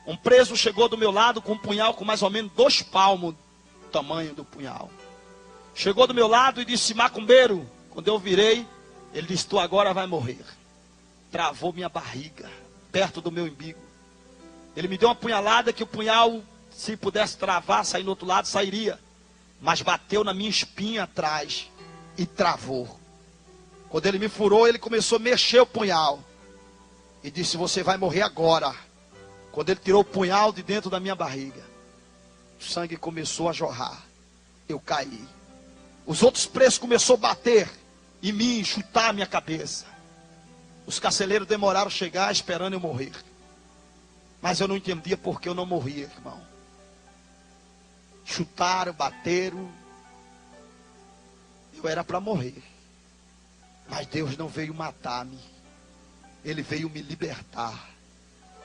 Um preso chegou do meu lado com um punhal com mais ou menos 2 palmos do tamanho do punhal. Chegou do meu lado e disse, macumbeiro. Quando eu virei, ele disse, tu agora vai morrer. Travou minha barriga, perto do meu umbigo. Ele me deu uma punhalada que o punhal, se pudesse travar, sair no outro lado, sairia. Mas bateu na minha espinha atrás e travou. Quando ele me furou, ele começou a mexer o punhal. E disse, você vai morrer agora. Quando ele tirou o punhal de dentro da minha barriga, o sangue começou a jorrar. Eu caí. Os outros presos começaram a bater em mim, chutar a minha cabeça. Os carcereiros demoraram a chegar esperando eu morrer. Mas eu não entendia porque eu não morria, irmão. Chutaram, bateram. Eu era para morrer. Mas Deus não veio matar-me. Ele veio me libertar.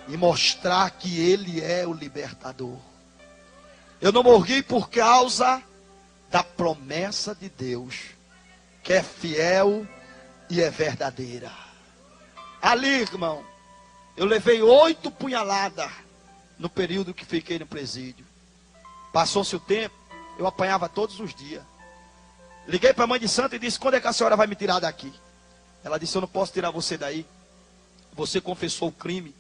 E mostrar que Ele é o libertador. Eu não morri por causa da promessa de Deus, que é fiel e é verdadeira. Ali, irmão, eu levei 8 punhaladas no período que fiquei no presídio. Passou-se o tempo, eu apanhava todos os dias. Liguei para a mãe de santo e disse, quando é que a senhora vai me tirar daqui? Ela disse, eu não posso tirar você daí. Você confessou o crime,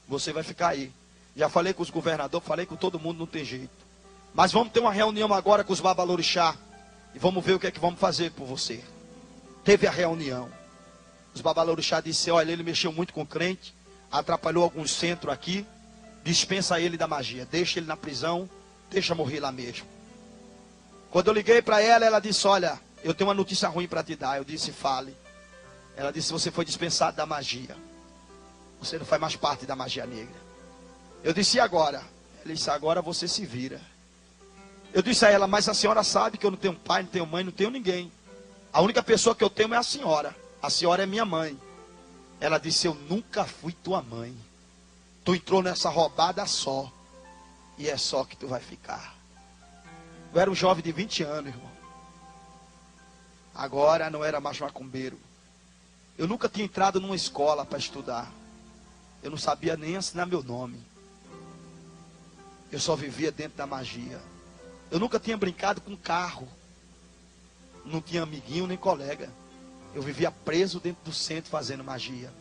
você vai ficar aí. Já falei com os governadores, falei com todo mundo, não tem jeito. Mas vamos ter uma reunião agora com os babalorixá. E vamos ver o que é que vamos fazer por você. Teve a reunião. Os babalorixá disseram, olha, ele mexeu muito com o crente, atrapalhou alguns centros aqui, dispensa ele da magia, deixa ele na prisão, deixa morrer lá mesmo. Quando eu liguei para ela, ela disse, olha, eu tenho uma notícia ruim para te dar. Eu disse, fale. Ela disse, você foi dispensado da magia. Você não faz mais parte da magia negra. Eu disse, e agora? Ela disse, agora você se vira. Eu disse a ela, mas a senhora sabe que eu não tenho pai, não tenho mãe, não tenho ninguém. A única pessoa que eu tenho é a senhora. A senhora é minha mãe. Ela disse, eu nunca fui tua mãe. Tu entrou nessa roubada só. E é só que tu vai ficar. Eu era um jovem de 20 anos, irmão. Agora não era mais macumbeiro. Eu nunca tinha entrado numa escola para estudar. Eu não sabia nem assinar meu nome. Eu só vivia dentro da magia. Eu nunca tinha brincado com carro. Não tinha amiguinho nem colega. Eu vivia preso dentro do centro fazendo magia.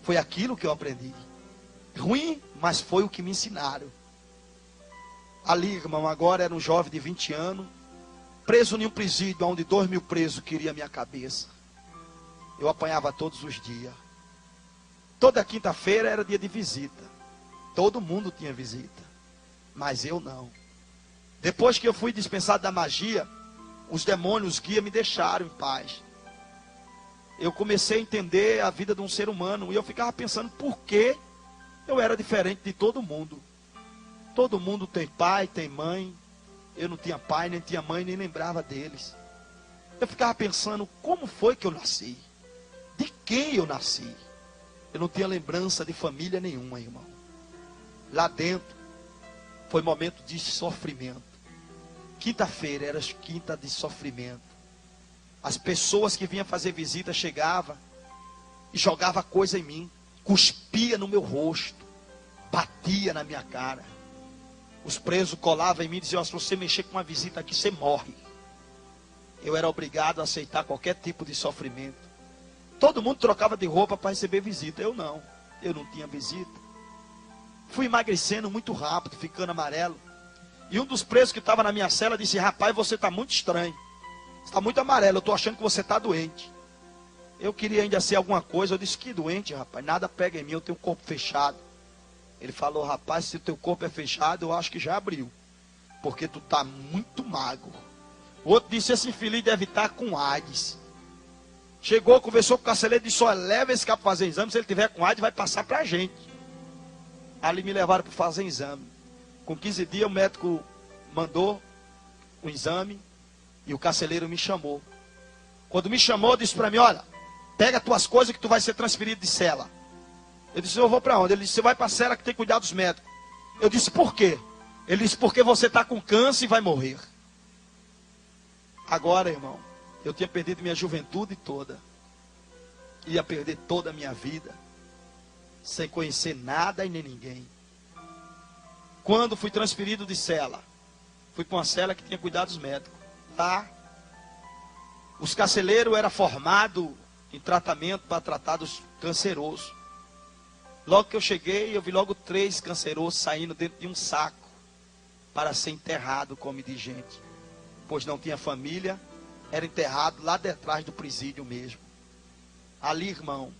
Foi aquilo que eu aprendi. Ruim, mas foi o que me ensinaram. Ali, irmão, agora era um jovem de 20 anos, preso em um presídio onde 2.000 presos queriam a minha cabeça. Eu apanhava todos os dias. Toda quinta-feira era dia de visita. Todo mundo tinha visita. Mas eu não. Depois que eu fui dispensado da magia, os demônios, os guias me deixaram em paz. Eu comecei a entender a vida de um ser humano. E eu ficava pensando por que eu era diferente de todo mundo. Todo mundo tem pai, tem mãe. Eu não tinha pai, nem tinha mãe, nem lembrava deles. Eu ficava pensando, como foi que eu nasci? De quem eu nasci? Eu não tinha lembrança de família nenhuma, irmão. Lá dentro, foi momento de sofrimento. Quinta-feira era quinta de sofrimento. As pessoas que vinham fazer visita chegavam e jogavam coisa em mim. cuspia no meu rosto, batia na minha cara. Os presos colavam em mim e diziam: se você mexer com uma visita aqui, você morre. Eu era obrigado a aceitar qualquer tipo de sofrimento. Todo mundo trocava de roupa para receber visita. Eu não tinha visita. Fui emagrecendo muito rápido, ficando amarelo. E um dos presos que estava na minha cela disse: rapaz, você está muito estranho. Você está muito amarelo, eu estou achando que você está doente. Eu queria ainda ser alguma coisa. Eu disse: que doente, rapaz, nada pega em mim, eu tenho um corpo fechado. Ele falou: rapaz, se o teu corpo é fechado, eu acho que já abriu. Porque tu está muito magro. O outro disse: esse infeliz deve estar com AIDS. Chegou, conversou com o carcereiro e disse: olha, leva esse cara para fazer exame. Se ele tiver com AIDS, vai passar para a gente. Ali me levaram para fazer exame. Com 15 dias o médico mandou o exame e o carcereiro me chamou. Quando me chamou, disse para mim: olha, pega as tuas coisas que tu vai ser transferido de cela. Eu disse: eu vou para onde? Ele disse: você vai para a cela que tem que cuidar dos médicos. Eu disse: por quê? Ele disse: porque você está com câncer e vai morrer. Agora, irmão, eu tinha perdido minha juventude toda. Ia perder toda a minha vida. Sem conhecer nada e nem ninguém. Quando fui transferido de cela, fui para uma cela que tinha cuidado dos médicos. Lá, os carcereiros eram formados em tratamento para tratar dos cancerosos. Logo que eu cheguei, eu vi logo 3 cancerosos saindo dentro de um saco para ser enterrado como indigente. Pois não tinha família, era enterrado lá detrás do presídio mesmo. Ali, irmão,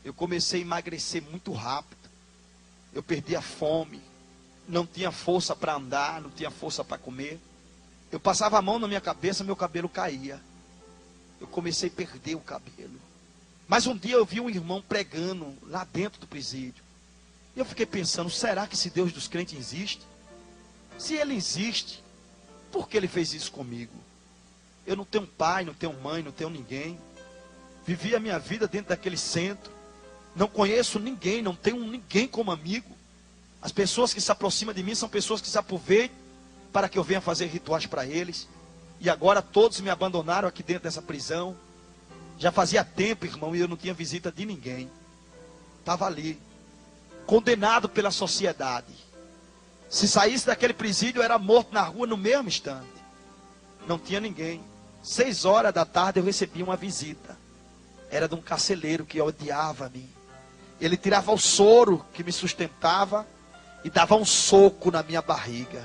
eu comecei a emagrecer muito rápido. Eu perdi a fome, não tinha força para andar, não tinha força para comer. Eu passava a mão na minha cabeça, meu cabelo caía. Eu comecei a perder o cabelo. Mas um dia eu vi um irmão pregando lá dentro do presídio. E eu fiquei pensando: será que esse Deus dos crentes existe? Se ele existe, por que ele fez isso comigo? Eu não tenho pai, não tenho mãe, não tenho ninguém. Vivi a minha vida dentro daquele centro. Não conheço ninguém, não tenho ninguém como amigo. As pessoas que se aproximam de mim são pessoas que se aproveitam para que eu venha fazer rituais para eles. E agora todos me abandonaram aqui dentro dessa prisão. Já fazia tempo, irmão, e eu não tinha visita de ninguém. Estava ali, condenado pela sociedade. Se saísse daquele presídio, eu era morto na rua no mesmo instante. Não tinha ninguém. 6 horas da tarde eu recebi uma visita. Era de um carcereiro que odiava a mim. Ele tirava o soro que me sustentava e dava um soco na minha barriga.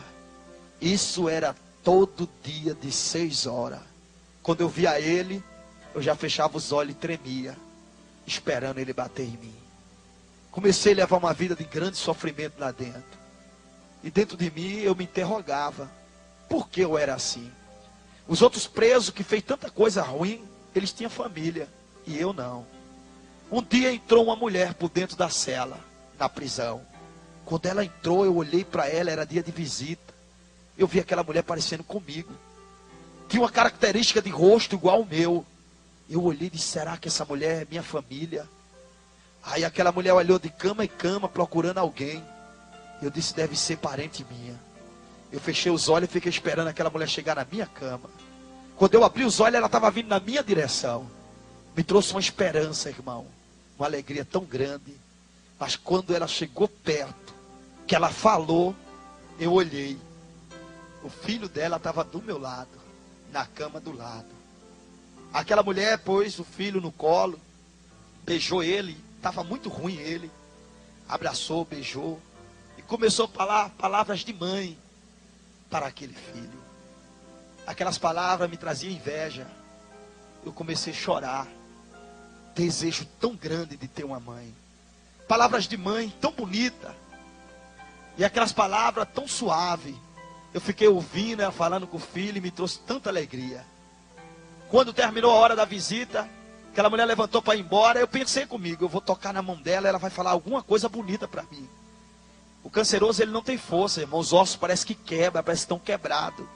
Isso era todo dia de 6 horas. Quando eu via ele, eu já fechava os olhos e tremia, esperando ele bater em mim. Comecei a levar uma vida de grande sofrimento lá dentro. E dentro de mim eu me interrogava: por que eu era assim? Os outros presos que fez tanta coisa ruim, eles tinham família, e eu não. Um dia entrou uma mulher por dentro da cela, na prisão. Quando ela entrou, eu olhei para ela, era dia de visita. Eu vi aquela mulher parecendo comigo. Tinha uma característica de rosto igual ao meu. Eu olhei e disse: será que essa mulher é minha família? Aí aquela mulher olhou de cama em cama procurando alguém. Eu disse: deve ser parente minha. Eu fechei os olhos e fiquei esperando aquela mulher chegar na minha cama. Quando eu abri os olhos, ela estava vindo na minha direção. Me trouxe uma esperança, irmão. Uma alegria tão grande. Mas quando ela chegou perto, que ela falou, eu olhei. O filho dela estava do meu lado, na cama do lado. Aquela mulher pôs o filho no colo, beijou ele, estava muito ruim ele. Abraçou, beijou e começou a falar palavras de mãe para aquele filho. Aquelas palavras me traziam inveja. Eu comecei a chorar. Desejo tão grande de ter uma mãe. Palavras de mãe tão bonita. E aquelas palavras tão suaves. Eu fiquei ouvindo ela falando com o filho e me trouxe tanta alegria. Quando terminou a hora da visita, aquela mulher levantou para ir embora. Eu pensei comigo: eu vou tocar na mão dela, ela vai falar alguma coisa bonita para mim. O canceroso, ele não tem força, irmão. Os ossos parecem que quebram, parecem que estão quebrados.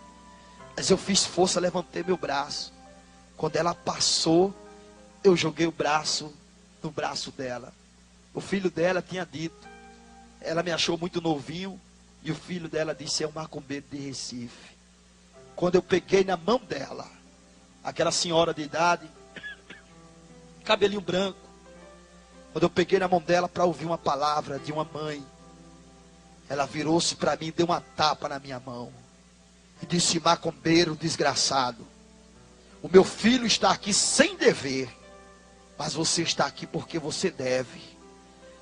Mas eu fiz força, levantei meu braço. Quando ela passou, eu joguei o braço no braço dela. O filho dela tinha dito. Ela me achou muito novinho. E o filho dela disse: é um macumbeiro de Recife. Quando eu peguei na mão dela, aquela senhora de idade, cabelinho branco, Quando eu peguei na mão dela para ouvir uma palavra de uma mãe, ela virou-se para mim e deu uma tapa na minha mão. E disse: macumbeiro desgraçado, o meu filho está aqui sem dever, mas você está aqui porque você deve.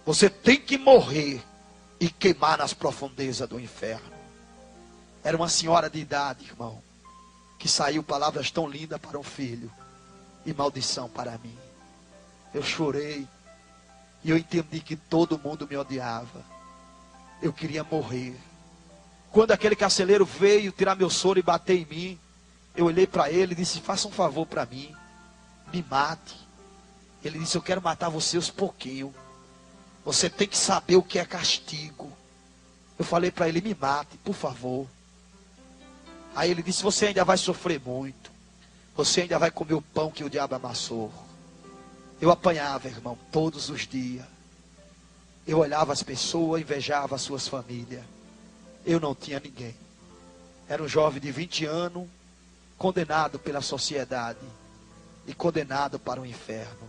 Você tem que morrer e queimar nas profundezas do inferno. Era uma senhora de idade, irmão, que saiu palavras tão lindas para um filho e maldição para mim. Eu chorei e eu entendi que todo mundo me odiava. Eu queria morrer. Quando aquele carcereiro veio tirar meu soro e bater em mim, eu olhei para ele e disse: faça um favor para mim, me mate. Ele disse: eu quero matar você aos pouquinhos. Você tem que saber o que é castigo. Eu falei para ele: me mate, por favor. Aí ele disse: você ainda vai sofrer muito. Você ainda vai comer o pão que o diabo amassou. Eu apanhava, irmão, todos os dias. Eu olhava as pessoas, invejava as suas famílias. Eu não tinha ninguém. Era um jovem de 20 anos, condenado pela sociedade e condenado para o inferno.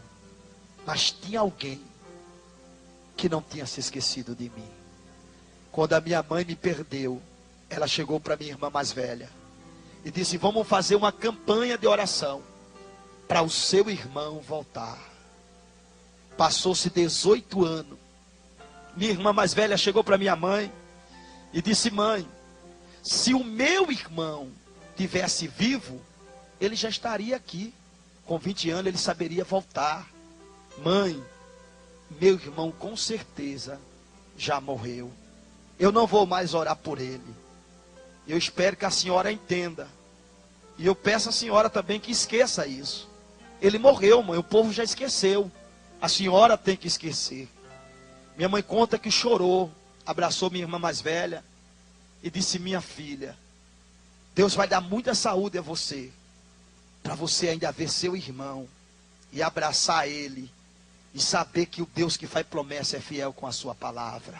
Mas tinha alguém que não tinha se esquecido de mim. Quando a minha mãe me perdeu, ela chegou para minha irmã mais velha e disse: vamos fazer uma campanha de oração para o seu irmão voltar. Passou-se 18 anos. Minha irmã mais velha chegou para minha mãe e disse: mãe, se o meu irmão tivesse vivo, ele já estaria aqui. Com 20 anos ele saberia voltar. Mãe, meu irmão com certeza já morreu. Eu não vou mais orar por ele. Eu espero que a senhora entenda. E eu peço à senhora também que esqueça isso. Ele morreu, mãe, o povo já esqueceu. A senhora tem que esquecer. Minha mãe conta que chorou, abraçou minha irmã mais velha e disse: minha filha, Deus vai dar muita saúde a você, para você ainda ver seu irmão e abraçar ele e saber que o Deus que faz promessa é fiel com a sua palavra.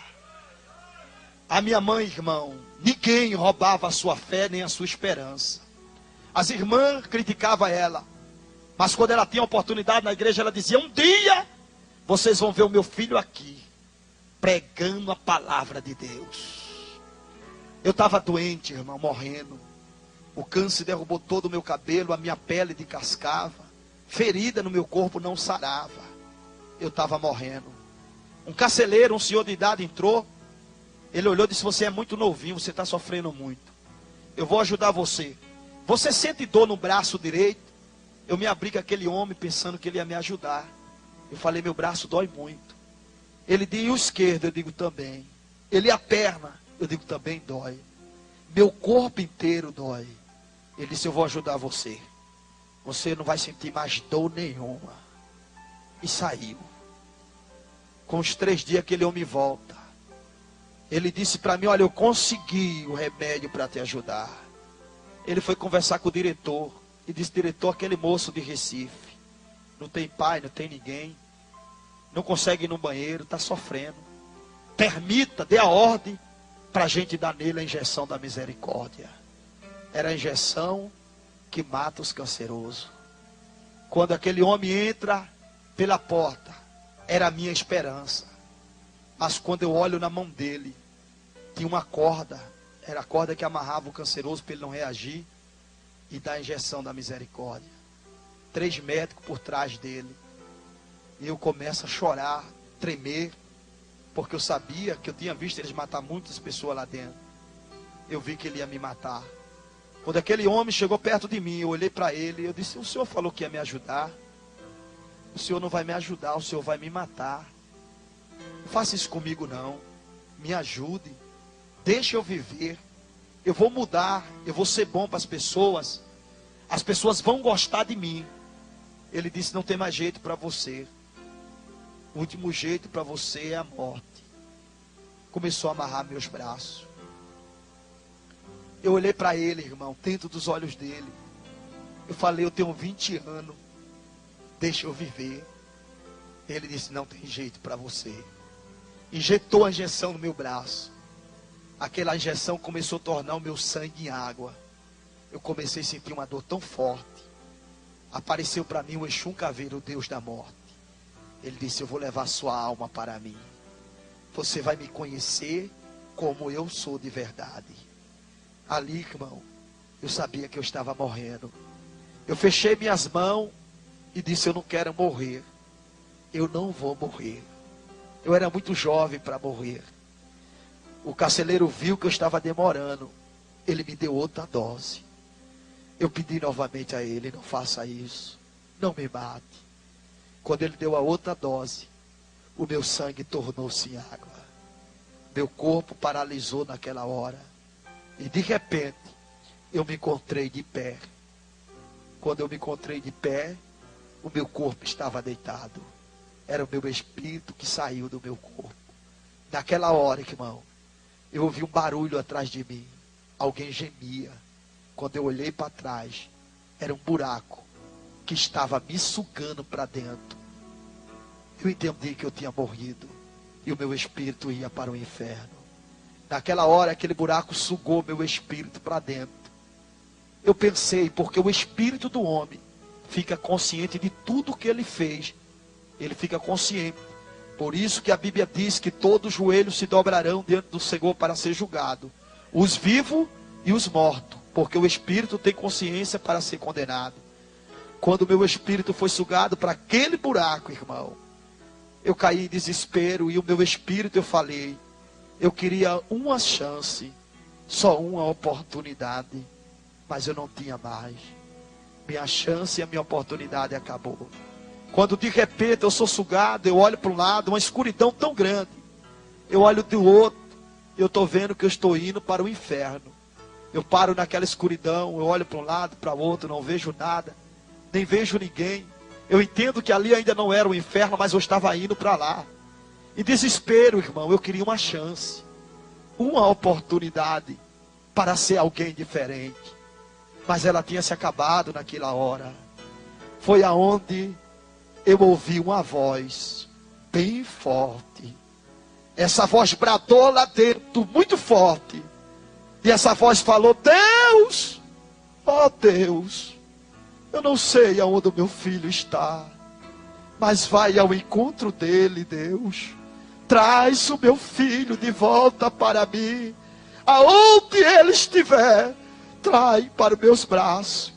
A minha mãe, irmão, ninguém roubava a sua fé nem a sua esperança. As irmãs criticavam ela, mas quando ela tinha oportunidade na igreja, ela dizia: um dia vocês vão ver o meu filho aqui, pregando a palavra de Deus. Eu estava doente, irmão, morrendo. O câncer derrubou todo o meu cabelo, a minha pele descascava, ferida no meu corpo não sarava. Eu estava morrendo. Um carcereiro, um senhor de idade entrou. Ele olhou e disse: você é muito novinho, você está sofrendo muito. Eu vou ajudar você. Você sente dor no braço direito? Eu me abri com aquele homem pensando que ele ia me ajudar. Eu falei: meu braço dói muito. Ele disse: e o esquerdo? Eu digo: também. Ele: a perna? Eu digo: também dói. Meu corpo inteiro dói. Ele disse: eu vou ajudar você. Você não vai sentir mais dor nenhuma. E saiu. Com os 3 dias aquele homem volta. Ele disse para mim: olha, eu consegui o remédio para te ajudar. Ele foi conversar com o diretor. E disse: diretor, aquele moço de Recife, não tem pai, não tem ninguém, não consegue ir no banheiro, está sofrendo. Permita, dê a ordem para a gente dar nele a injeção da misericórdia. Era a injeção que mata os cancerosos. Quando aquele homem entra pela porta, era a minha esperança. Mas quando eu olho na mão dele, tinha uma corda. Era a corda que amarrava o canceroso para ele não reagir e dar a injeção da misericórdia. 3 médicos por trás dele. E eu começo a chorar, tremer, porque eu sabia que eu tinha visto eles matar muitas pessoas lá dentro. Eu vi que ele ia me matar. Quando aquele homem chegou perto de mim, eu olhei para ele e eu disse: o senhor falou que ia me ajudar. O senhor não vai me ajudar, o senhor vai me matar. Não faça isso comigo não. Me ajude. Deixa eu viver. Eu vou mudar. Eu vou ser bom para as pessoas. As pessoas vão gostar de mim. Ele disse: não tem mais jeito para você. O último jeito para você é a morte. Começou a amarrar meus braços. Eu olhei para ele, irmão, dentro dos olhos dele. Eu falei: eu tenho 20 anos. Deixa eu viver. Ele disse: não tem jeito para você. Injetou a injeção no meu braço. Aquela injeção começou a tornar o meu sangue em água. Eu comecei a sentir uma dor tão forte. Apareceu para mim o Exum Caveiro, o Deus da morte. Ele disse: eu vou levar sua alma para mim. Você vai me conhecer como eu sou de verdade. Ali, irmão, eu sabia que eu estava morrendo. Eu fechei minhas mãos e disse: eu não quero morrer. Eu não vou morrer. Eu era muito jovem para morrer. O carcereiro viu que eu estava demorando. Ele me deu outra dose. Eu pedi novamente a ele: não faça isso. Não me mate. Quando ele deu a outra dose, o meu sangue tornou-se em água. Meu corpo paralisou naquela hora. E de repente, eu me encontrei de pé. Quando eu me encontrei de pé, o meu corpo estava deitado. Era o meu espírito que saiu do meu corpo. Naquela hora, irmão, eu ouvi um barulho atrás de mim. Alguém gemia. Quando eu olhei para trás, era um buraco que estava me sugando para dentro. Eu entendi que eu tinha morrido e o meu espírito ia para o inferno. Naquela hora, aquele buraco sugou meu espírito para dentro. Eu pensei, porque o espírito do homem fica consciente de tudo que ele fez. Ele fica consciente. Por isso que a Bíblia diz que todos os joelhos se dobrarão diante do Senhor para ser julgado. Os vivos e os mortos. Porque o espírito tem consciência para ser condenado. Quando o meu espírito foi sugado para aquele buraco, irmão, eu caí em desespero. E o meu espírito, eu falei: eu queria uma chance, só uma oportunidade. Mas eu não tinha mais. Minha chance e a minha oportunidade acabou. Quando de repente eu sou sugado, eu olho para um lado, uma escuridão tão grande. Eu olho do outro, eu estou vendo que eu estou indo para o inferno. Eu paro naquela escuridão, eu olho para um lado, para o outro, não vejo nada, nem vejo ninguém. Eu entendo que ali ainda não era o inferno, mas eu estava indo para lá. Em desespero, irmão, eu queria uma chance, uma oportunidade para ser alguém diferente. Mas ela tinha se acabado naquela hora. Foi aonde eu ouvi uma voz bem forte. Essa voz bradou lá dentro, muito forte. E essa voz falou: Deus, ó Deus, eu não sei aonde o meu filho está, mas vai ao encontro dele, Deus. Traz o meu filho de volta para mim. Aonde ele estiver, trai para os meus braços.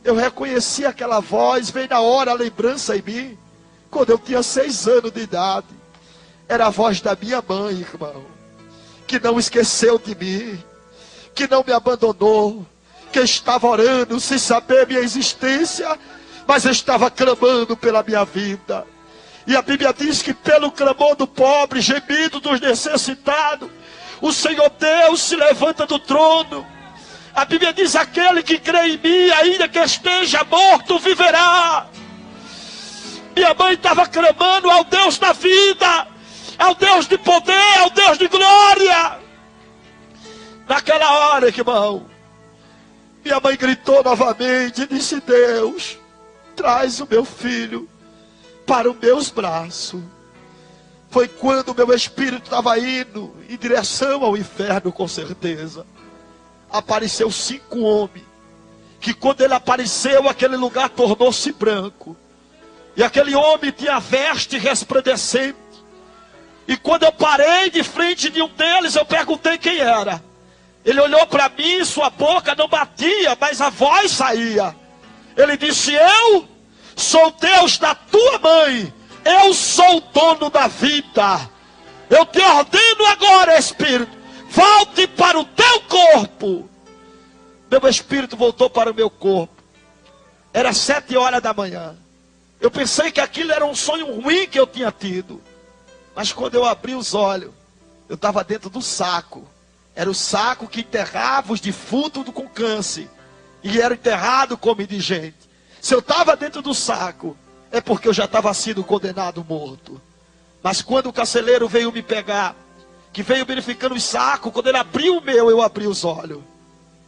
Eu reconheci aquela voz, veio na hora a lembrança em mim, quando eu tinha 6 anos de idade. Era a voz da minha mãe, irmão, que não esqueceu de mim, que não me abandonou, que estava orando sem saber minha existência, mas estava clamando pela minha vida. E a Bíblia diz que pelo clamor do pobre, gemido dos necessitados, o Senhor Deus se levanta do trono. A Bíblia diz: aquele que crê em mim, ainda que esteja morto, viverá. Minha mãe estava clamando ao Deus da vida, ao Deus de poder, ao Deus de glória. Naquela hora, irmão, minha mãe gritou novamente e disse: Deus, traz o meu filho para os meus braços. Foi quando o meu espírito estava indo em direção ao inferno, com certeza. Apareceu 5 homens, que quando ele apareceu, aquele lugar tornou-se branco. E aquele homem tinha veste resplandecente. E quando eu parei de frente de um deles, eu perguntei quem era. Ele olhou para mim, sua boca não batia, mas a voz saía. Ele disse: eu sou Deus da tua mãe, eu sou o dono da vida. Eu te ordeno agora, Espírito, volte para o teu corpo. Meu espírito voltou para o meu corpo. Era 7 horas da manhã. Eu pensei que aquilo era um sonho ruim que eu tinha tido. Mas quando eu abri os olhos, eu estava dentro do saco. Era o saco que enterrava os defuntos com câncer. E era enterrado como indigente. Se eu estava dentro do saco, é porque eu já estava sendo condenado morto. Mas quando o carcereiro veio me pegar, que veio verificando os sacos, quando ele abriu o meu, eu abri os olhos.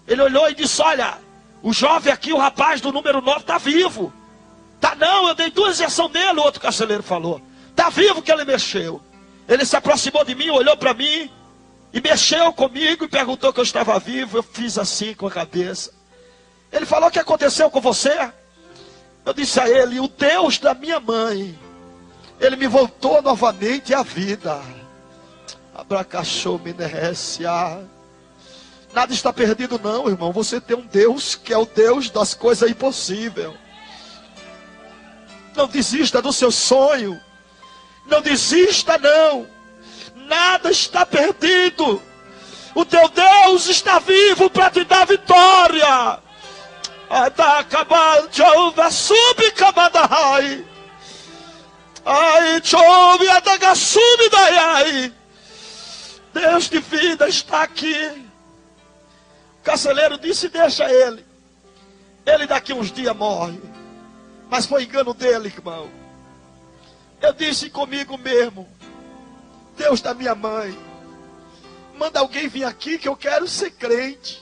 Ele olhou e disse: olha, o jovem aqui, o rapaz do número 9, está vivo. Tá não, eu dei 2 injeções nele, o outro carcereiro falou. Está vivo, que ele mexeu. Ele se aproximou de mim, olhou para mim e mexeu comigo e perguntou que eu estava vivo. Eu fiz assim com a cabeça. Ele falou: o que aconteceu com você? Eu disse a ele: o Deus da minha mãe Ele me voltou novamente à vida. Abracachou-me-nécia. Nada está perdido não, irmão. Você tem um Deus que é o Deus das coisas impossíveis. Não desista do seu sonho. Não desista não. Nada está perdido. O teu Deus está vivo para te dar vitória. Deus de vida está aqui. O carcereiro disse: deixa ele. Ele daqui uns dias morre. Mas foi engano dele, irmão. Eu disse comigo mesmo: Deus da minha mãe, manda alguém vir aqui que eu quero ser crente.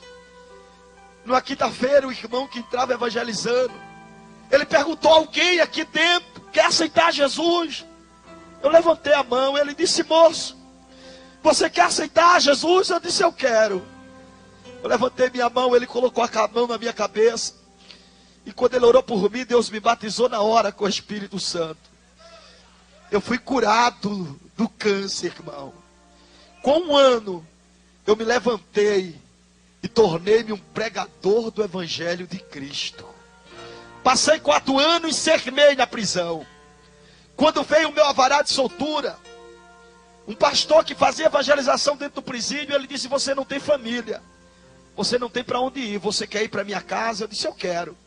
Numa quinta-feira, o irmão que entrava evangelizando, ele perguntou: alguém aqui dentro quer aceitar Jesus? Eu levantei a mão. Ele disse: moço, você quer aceitar Jesus? Eu disse: eu quero. Eu levantei minha mão. Ele colocou a mão na minha cabeça. E quando ele orou por mim, Deus me batizou na hora com o Espírito Santo. Eu fui curado do câncer, irmão. Com 1 ano, eu me levantei e tornei-me um pregador do Evangelho de Cristo. Passei 4 anos e 6 meses na prisão. Quando veio o meu alvará de soltura, um pastor que fazia evangelização dentro do presídio, ele disse: você não tem família, você não tem para onde ir, você quer ir para minha casa? Eu disse: eu quero.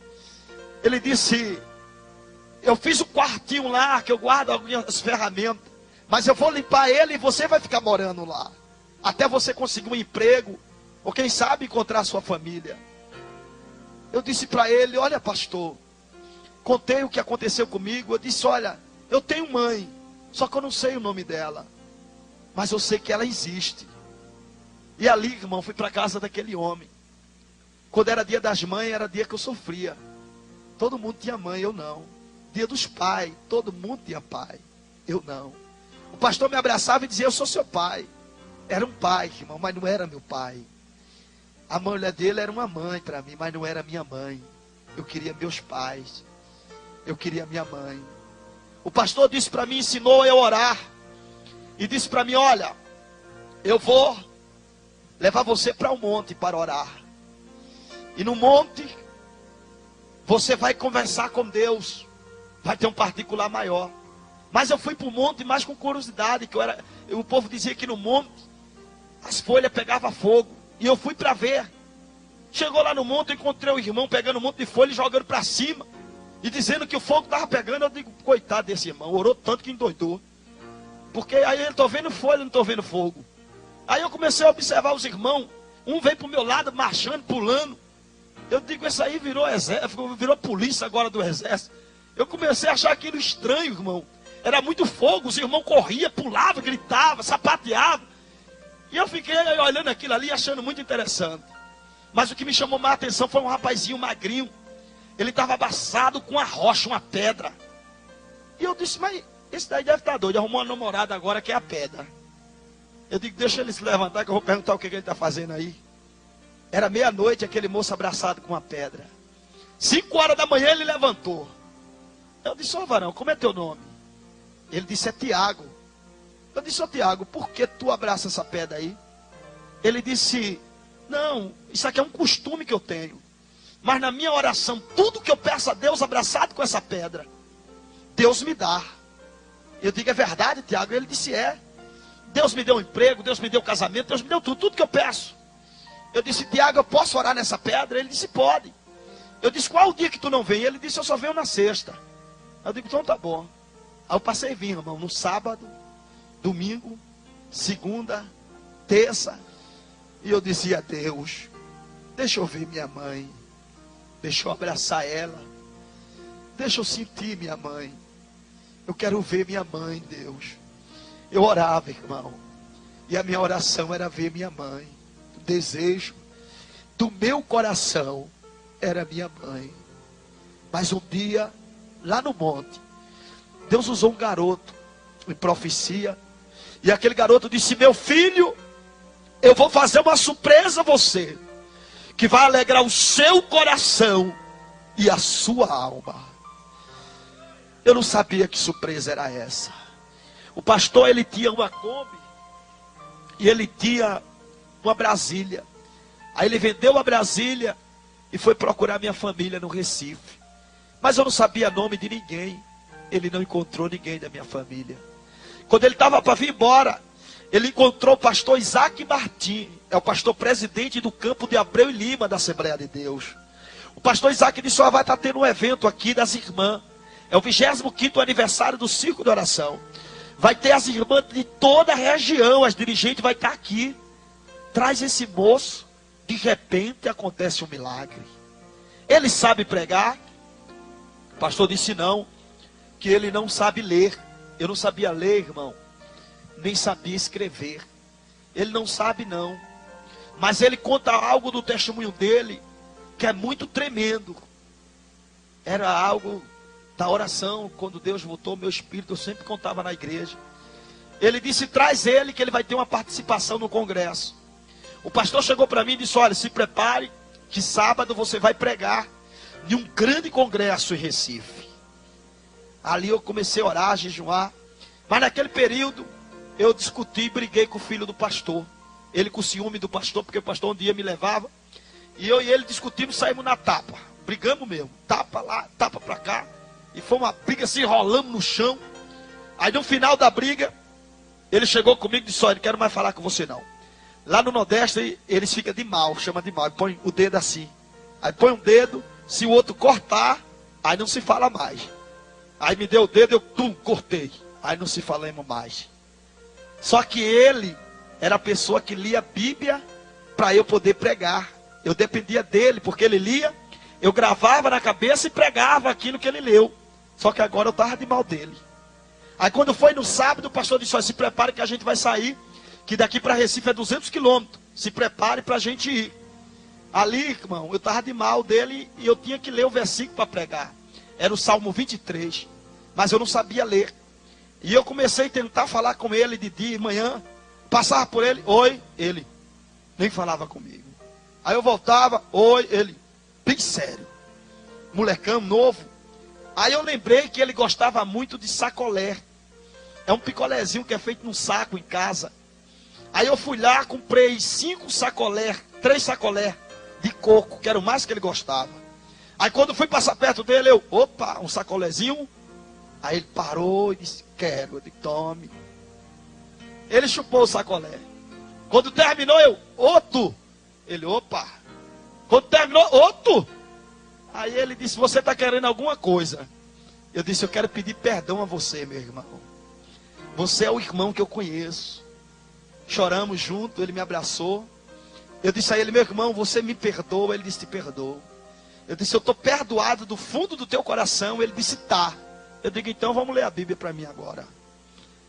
Ele disse: eu fiz um quartinho lá, que eu guardo algumas ferramentas, mas eu vou limpar ele e você vai ficar morando lá, até você conseguir um emprego, ou quem sabe encontrar sua família. Eu disse para ele: olha, pastor, contei o que aconteceu comigo. Eu disse: olha, eu tenho mãe, só que eu não sei o nome dela, mas eu sei que ela existe. E ali, irmão, fui para a casa daquele homem. Quando era dia das mães, era dia que eu sofria. Todo mundo tinha mãe, eu não. Dia dos pais, todo mundo tinha pai, eu não. O pastor me abraçava e dizia: eu sou seu pai. Era um pai, irmão, mas não era meu pai. A mulher dele era uma mãe para mim, mas não era minha mãe. Eu queria meus pais. Eu queria minha mãe. O pastor disse para mim, ensinou eu a orar. E disse para mim: olha, eu vou levar você para um monte para orar. E no monte, você vai conversar com Deus. Vai ter um particular maior. Mas eu fui para o monte mais com curiosidade. O povo dizia que no monte as folhas pegavam fogo. E eu fui para ver. Chegou lá no monte, eu encontrei o irmão pegando um monte de folha e jogando para cima. E dizendo que o fogo estava pegando. Eu digo: coitado desse irmão, orou tanto que endoidou. Porque aí eu estou vendo folha, não estou vendo fogo. Aí eu comecei a observar os irmãos. Um veio para o meu lado, marchando, pulando. Eu digo: esse aí virou exército, virou polícia agora do exército. Eu comecei a achar aquilo estranho, irmão. Era muito fogo, os irmãos corriam, pulavam, gritavam, sapateavam. E eu fiquei olhando aquilo ali, achando muito interessante. Mas o que me chamou mais a atenção foi um rapazinho magrinho. Ele estava abraçado com uma rocha, uma pedra. E eu disse: mas esse daí deve estar doido, arrumou uma namorada agora que é a pedra. Eu digo: deixa ele se levantar que eu vou perguntar o que ele está fazendo aí. Era meia-noite, aquele moço abraçado com uma pedra. 5 horas da manhã ele levantou. Eu disse: ô varão, como é teu nome? Ele disse: é Tiago. Eu disse: ô Tiago, por que tu abraça essa pedra aí? Ele disse: não, isso aqui é um costume que eu tenho. Mas na minha oração, tudo que eu peço a Deus abraçado com essa pedra, Deus me dá. Eu digo: é verdade, Tiago? Ele disse: é. Deus me deu um emprego, Deus me deu um casamento, Deus me deu tudo que eu peço. Eu disse: Tiago, eu posso orar nessa pedra? Ele disse: pode. Eu disse: qual o dia que tu não vem? Ele disse: eu só venho na sexta. Eu digo: então tá bom. Aí eu passei a vir, irmão, no sábado, domingo, segunda, terça. E eu dizia: a Deus, deixa eu ver minha mãe. Deixa eu abraçar ela. Deixa eu sentir minha mãe. Eu quero ver minha mãe, Deus. Eu orava, irmão. E a minha oração era ver minha mãe. O desejo do meu coração era minha mãe. Mas um dia, lá no monte, Deus usou um garoto em profecia. E aquele garoto disse: meu filho, eu vou fazer uma surpresa a você, que vai alegrar o seu coração e a sua alma. Eu não sabia que surpresa era essa. O pastor, ele tinha uma Kombi e ele tinha uma Brasília. Aí ele vendeu a Brasília e foi procurar minha família no Recife. Mas eu não sabia nome de ninguém. Ele não encontrou ninguém da minha família. Quando ele estava para vir embora, ele encontrou o pastor Isaac Martins. É o pastor presidente do campo de Abreu e Lima da Assembleia de Deus. O pastor Isaac disse: vai estar tendo um evento aqui das irmãs. É o 25º aniversário do Círculo de Oração. Vai ter as irmãs de toda a região. As dirigentes vai estar aqui. Traz esse moço. De repente acontece um milagre. Ele sabe pregar? O pastor disse não. Que ele não sabe ler. Eu não sabia ler, irmão. Nem sabia escrever. Ele não sabe não. Mas ele conta algo do testemunho dele que é muito tremendo. Era algo da oração. Quando Deus voltou meu espírito, eu sempre contava na igreja. Ele disse: traz ele que ele vai ter uma participação no congresso. O pastor chegou para mim e disse: olha, se prepare que sábado você vai pregar em um grande congresso em Recife. Ali eu comecei a orar, a jejuar. Mas naquele período eu discuti e briguei com o filho do pastor. Ele com ciúme do pastor, porque o pastor um dia me levava. E eu e ele discutimos, saímos na tapa. Brigamos mesmo. Tapa lá, tapa pra cá. E foi uma briga assim, rolamos no chão. Aí no final da briga, ele chegou comigo e disse: olha, não quero mais falar com você não. Lá no Nordeste, eles ficam de mal, chama de mal. E põe o dedo assim. Aí põe um dedo, se o outro cortar, aí não se fala mais. Aí me deu o dedo, eu cortei. Aí não se falamos mais. Só que ele era a pessoa que lia a Bíblia para eu poder pregar. Eu dependia dele, porque ele lia, eu gravava na cabeça e pregava aquilo que ele leu. Só que agora eu estava de mal dele. Aí quando foi no sábado, o pastor disse: se prepare que a gente vai sair, que daqui para Recife é 200 quilômetros. Se prepare para a gente ir. Ali, irmão, eu estava de mal dele e eu tinha que ler o versículo para pregar. Era o Salmo 23. Mas eu não sabia ler. E eu comecei a tentar falar com ele de dia e manhã. Passava por ele, oi, ele nem falava comigo. Aí eu voltava, oi, ele, bem sério. Molecão novo. Aí eu lembrei que ele gostava muito de sacolé. É um picolézinho que é feito num saco em casa. Aí eu fui lá, comprei 3 sacolé de coco, que era o mais que ele gostava. Aí quando fui passar perto dele, eu, opa, um sacolézinho. Aí ele parou e disse: quero. Eu disse: tome. Ele chupou o sacolé. Quando terminou, eu, outro. Ele, opa. Quando terminou, outro. Aí ele disse: você está querendo alguma coisa? Eu disse: eu quero pedir perdão a você, meu irmão. Você é o irmão que eu conheço. Choramos junto, ele me abraçou. Eu disse a ele: meu irmão, você me perdoa? Ele disse: te perdoo. Eu disse: eu estou perdoado do fundo do teu coração. Ele disse: tá. Eu digo: então vamos ler a Bíblia para mim agora.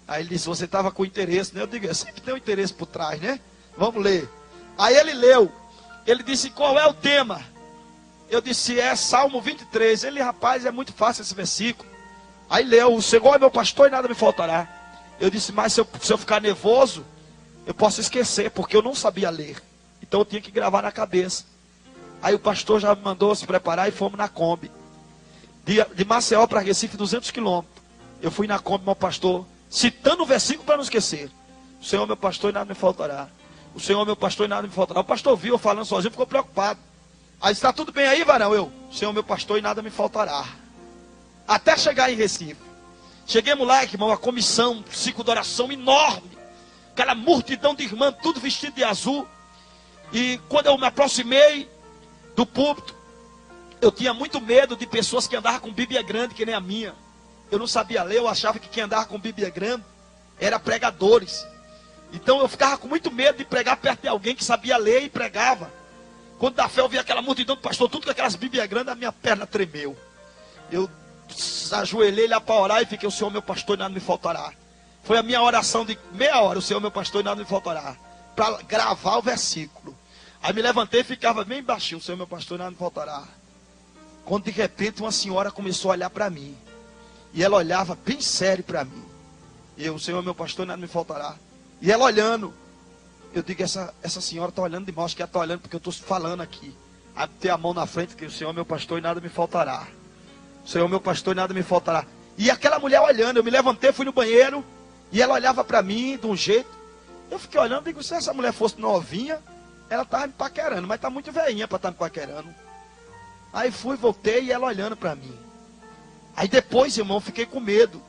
Aí ele disse: você estava com interesse, né? Eu digo: sempre tem um interesse por trás, né? Vamos ler. Aí ele leu. Ele disse: qual é o tema? Eu disse: é Salmo 23. Ele: rapaz, é muito fácil esse versículo. Aí leu: o Senhor é meu pastor e nada me faltará. Eu disse: mas se eu ficar nervoso, eu posso esquecer, porque eu não sabia ler. Então eu tinha que gravar na cabeça. Aí o pastor já me mandou se preparar e fomos na Kombi. De Maceió para Recife, 200 quilômetros. Eu fui na Kombi, meu pastor, citando o versículo para não esquecer. O Senhor é meu pastor e nada me faltará. O Senhor é meu pastor e nada me faltará. O pastor viu eu falando sozinho, ficou preocupado. Aí: está tudo bem aí, varão? Eu: o Senhor é meu pastor e nada me faltará. Até chegar em Recife. Chegamos lá, irmão, uma comissão, ciclo de oração enorme. Aquela multidão de irmãs, tudo vestido de azul. E quando eu me aproximei do púlpito, eu tinha muito medo de pessoas que andavam com Bíblia grande, que nem a minha. Eu não sabia ler, eu achava que quem andava com Bíblia grande era pregadores. Então eu ficava com muito medo de pregar perto de alguém que sabia ler e pregava. Quando da fé eu vi aquela multidão do pastor, tudo com aquelas Bíblias grandes, a minha perna tremeu. Eu ajoelhei lá para orar e fiquei: o Senhor meu pastor e nada me faltará. Foi a minha oração de meia hora: o Senhor meu pastor e nada me faltará. Para gravar o versículo. Aí me levantei e ficava bem baixinho: o Senhor meu pastor e nada me faltará. Quando de repente uma senhora começou a olhar para mim. E ela olhava bem sério para mim. Eu: o Senhor meu pastor e nada me faltará. E ela olhando. Eu digo: essa senhora está olhando de mal. Acho que ela está olhando porque eu estou falando aqui. Aí tem a mão na frente, que o Senhor meu pastor e nada me faltará. O Senhor meu pastor e nada me faltará. E aquela mulher olhando, eu me levantei, fui no banheiro. E ela olhava para mim de um jeito. Eu fiquei olhando, digo, se essa mulher fosse novinha, ela estava me paquerando, mas está muito velhinha para estar me paquerando. Aí fui, voltei e ela olhando para mim. Aí depois, irmão, fiquei com medo.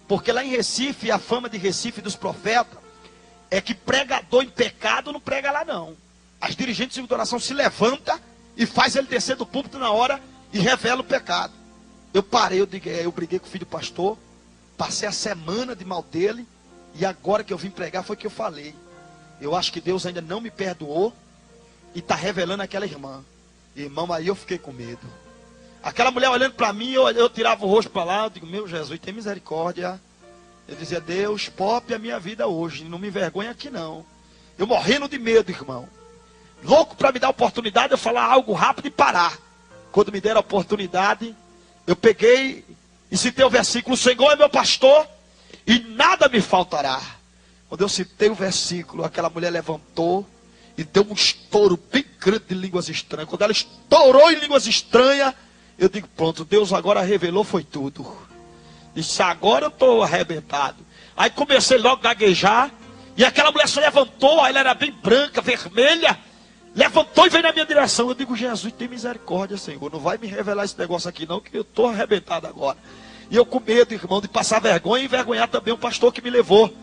Porque lá em Recife, a fama de Recife dos profetas é que pregador em pecado não prega lá não. As dirigentes de oração se levantam e faz ele descer do púlpito na hora e revela o pecado. Eu parei, eu briguei com o filho do pastor, passei a semana de mal dele, e agora que eu vim pregar foi que eu falei. Eu acho que Deus ainda não me perdoou e está revelando aquela irmã. Irmão, aí eu fiquei com medo. Aquela mulher olhando para mim, eu tirava o rosto para lá, eu digo, meu Jesus, tem misericórdia. Eu dizia, Deus, pope a minha vida hoje, não me envergonha aqui não. Eu morrendo de medo, irmão. Louco para me dar a oportunidade de eu falar algo rápido e parar. Quando me deram a oportunidade, eu peguei e citei o versículo, o Senhor é meu pastor e nada me faltará. Quando eu citei o versículo, aquela mulher levantou e deu um estouro bem grande de línguas estranhas. Quando ela estourou em línguas estranhas, eu digo, pronto, Deus agora revelou, foi tudo. Disse, agora eu estou arrebentado. Aí comecei logo a gaguejar, e aquela mulher se levantou, ela era bem branca, vermelha, levantou e veio na minha direção. Eu digo, Jesus, tem misericórdia, Senhor, não vai me revelar esse negócio aqui não, que eu estou arrebentado agora. E eu com medo, irmão, de passar vergonha e envergonhar também o pastor que me levou.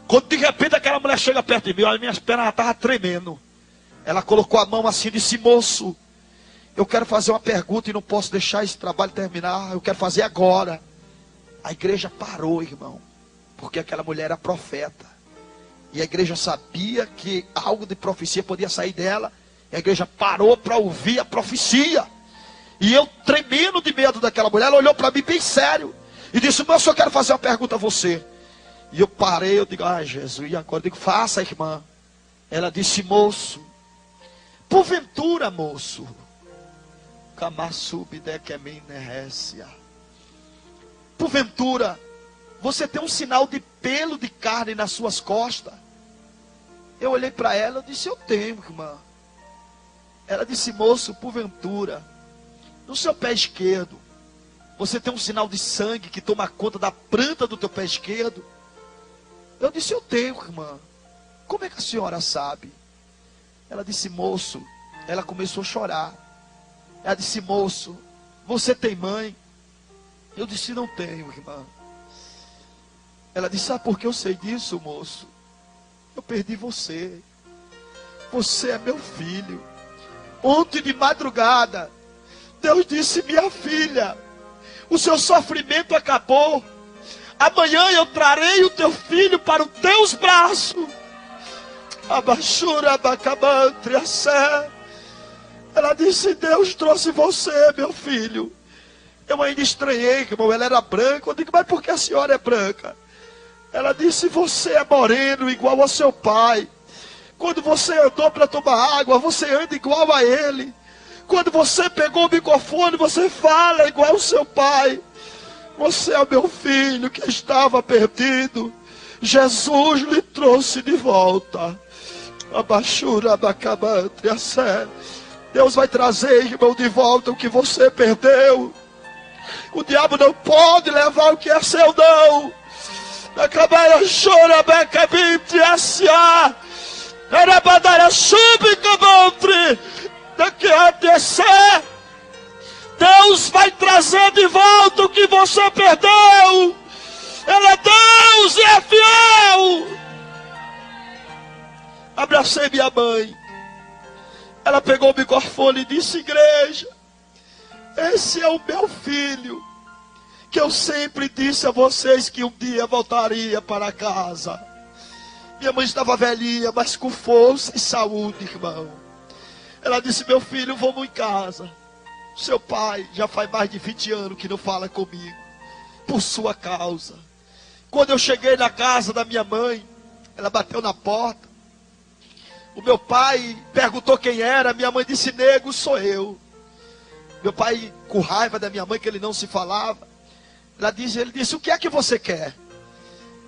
Quando de repente aquela mulher chega perto de mim, as minhas pernas já estavam tremendo. Ela colocou a mão assim e disse, moço, eu quero fazer uma pergunta e não posso deixar esse trabalho terminar, eu quero fazer agora. A igreja parou, irmão, porque aquela mulher era profeta. E a igreja sabia que algo de profecia podia sair dela. E a igreja parou para ouvir a profecia. E eu tremendo de medo daquela mulher, ela olhou para mim bem sério. E disse, mas eu quero fazer uma pergunta a você. E eu parei, eu digo, ai Jesus, e agora? Eu digo, faça, irmã. Ela disse, moço, porventura, moço, porventura, você tem um sinal de pelo de carne nas suas costas? Eu olhei para ela, eu disse, eu tenho, irmã. Ela disse, moço, porventura, no seu pé esquerdo, você tem um sinal de sangue que toma conta da planta do teu pé esquerdo? Eu disse, eu tenho, irmã. Como é que a senhora sabe? Ela disse, moço, ela começou a chorar. Ela disse, moço, você tem mãe? Eu disse, não tenho, irmã. Ela disse, sabe por que eu sei disso, moço? Eu perdi você. Você é meu filho. Ontem de madrugada, Deus disse, minha filha, o seu sofrimento acabou. Amanhã eu trarei o teu filho para os teus braços. Abaixura, abacamante, a sé. Ela disse, Deus trouxe você, meu filho. Eu ainda estranhei, irmão, ela era branca. Eu digo, mas por que a senhora é branca? Ela disse, você é moreno, igual ao seu pai. Quando você andou para tomar água, você anda igual a ele. Quando você pegou o microfone, você fala igual ao seu pai. Você é o meu filho que estava perdido. Jesus lhe trouxe de volta. Abaixura, abacamante, a sé. Deus vai trazer, irmão, de volta o que você perdeu. O diabo não pode levar o que é seu, não. Acabar chora, becabinte, a era badara subcamontre. Daqui a descer. Deus vai trazer de volta o que você perdeu. Ele é Deus e é fiel. Abracei minha mãe. Ela pegou o microfone e disse, igreja, esse é o meu filho, que eu sempre disse a vocês que um dia voltaria para casa. Minha mãe estava velhinha, mas com força e saúde, irmão. Ela disse, meu filho, vamos em casa. Seu pai já faz mais de 20 anos que não fala comigo, por sua causa. Quando eu cheguei na casa da minha mãe, ela bateu na porta. O meu pai perguntou quem era, minha mãe disse, nego, sou eu. Meu pai, com raiva da minha mãe, que ele não se falava, ele disse, o que é que você quer?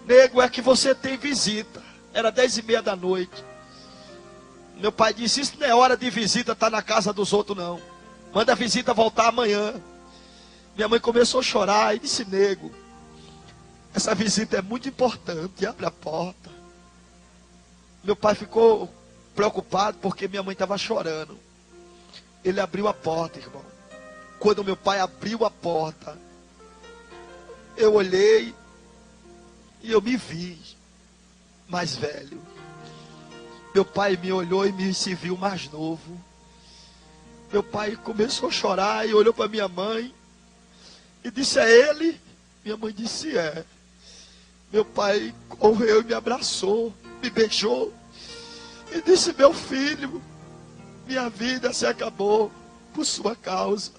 Nego, é que você tem visita. Era 10:30 da noite. Meu pai disse, isso não é hora de visita, tá na casa dos outros não. Manda a visita voltar amanhã. Minha mãe começou a chorar e disse, nego, essa visita é muito importante. Abre a porta. Meu pai ficou preocupado porque minha mãe estava chorando. Ele abriu a porta, irmão. Quando meu pai abriu a porta, eu olhei e eu me vi mais velho. Meu pai me olhou e me se viu mais novo. Meu pai começou a chorar e olhou para minha mãe e disse: é ele? Minha mãe disse: é. Meu pai correu e me abraçou, me beijou e disse: meu filho, minha vida se acabou por sua causa.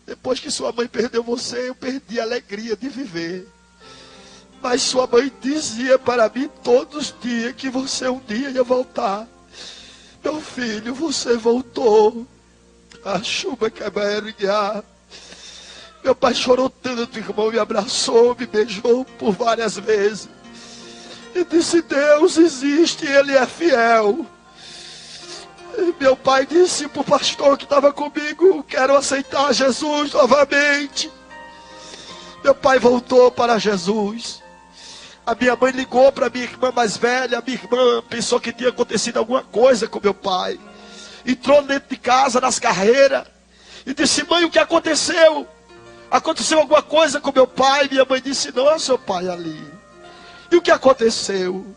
Depois que sua mãe perdeu você, eu perdi a alegria de viver. Mas sua mãe dizia para mim todos os dias que você um dia ia voltar. Meu filho, você voltou. A chuva que vai erguer. Meu pai chorou tanto, irmão, me abraçou, me beijou por várias vezes. E disse: Deus existe, Ele é fiel. E meu pai disse para o pastor que estava comigo: quero aceitar Jesus novamente. Meu pai voltou para Jesus. A minha mãe ligou para minha irmã mais velha. A minha irmã pensou que tinha acontecido alguma coisa com meu pai. Entrou dentro de casa, nas carreiras, e disse: mãe, o que aconteceu? Aconteceu alguma coisa com meu pai? Minha mãe disse: não, é seu pai ali. E o que aconteceu?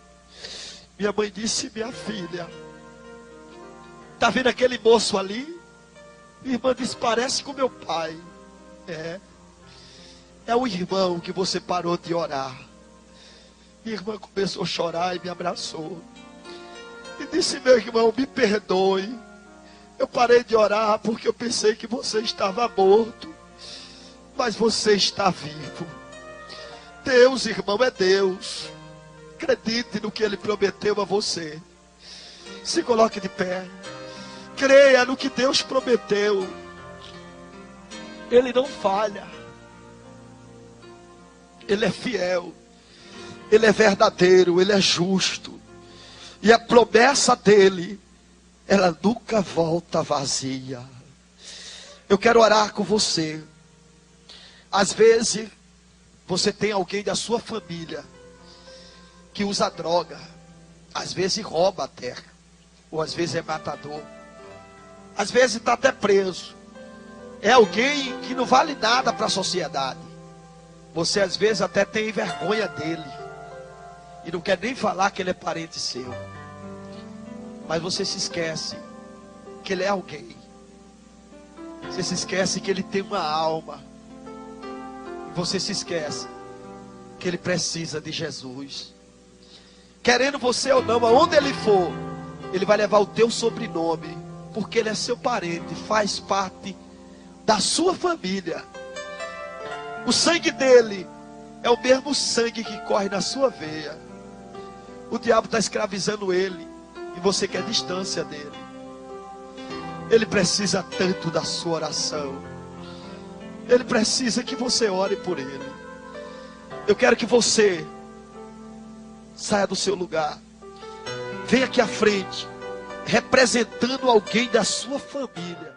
Minha mãe disse: minha filha, está vendo aquele moço ali? Minha irmã disse: parece com meu pai. É o irmão que você parou de orar. Minha irmã começou a chorar e me abraçou. E disse: meu irmão, me perdoe. Eu parei de orar porque eu pensei que você estava morto. Mas você está vivo. Deus, irmão, é Deus. Acredite no que Ele prometeu a você. Se coloque de pé. Creia no que Deus prometeu. Ele não falha. Ele é fiel. Ele é verdadeiro. Ele é justo. E a promessa dele, ela nunca volta vazia. Eu quero orar com você. Às vezes, você tem alguém da sua família que usa droga. Às vezes rouba até. Ou às vezes é matador. Às vezes está até preso. É alguém que não vale nada para a sociedade. Você às vezes até tem vergonha dele. E não quer nem falar que ele é parente seu. Mas você se esquece que ele é alguém. Você se esquece que ele tem uma alma. Você se esquece que ele precisa de Jesus. Querendo você ou não, aonde ele for, ele vai levar o teu sobrenome, porque ele é seu parente, faz parte da sua família. O sangue dele é o mesmo sangue que corre na sua veia. O diabo está escravizando ele, e você quer distância dele. Ele precisa tanto da sua oração. Ele precisa que você ore por ele. Eu quero que você saia do seu lugar. Venha aqui à frente, representando alguém da sua família.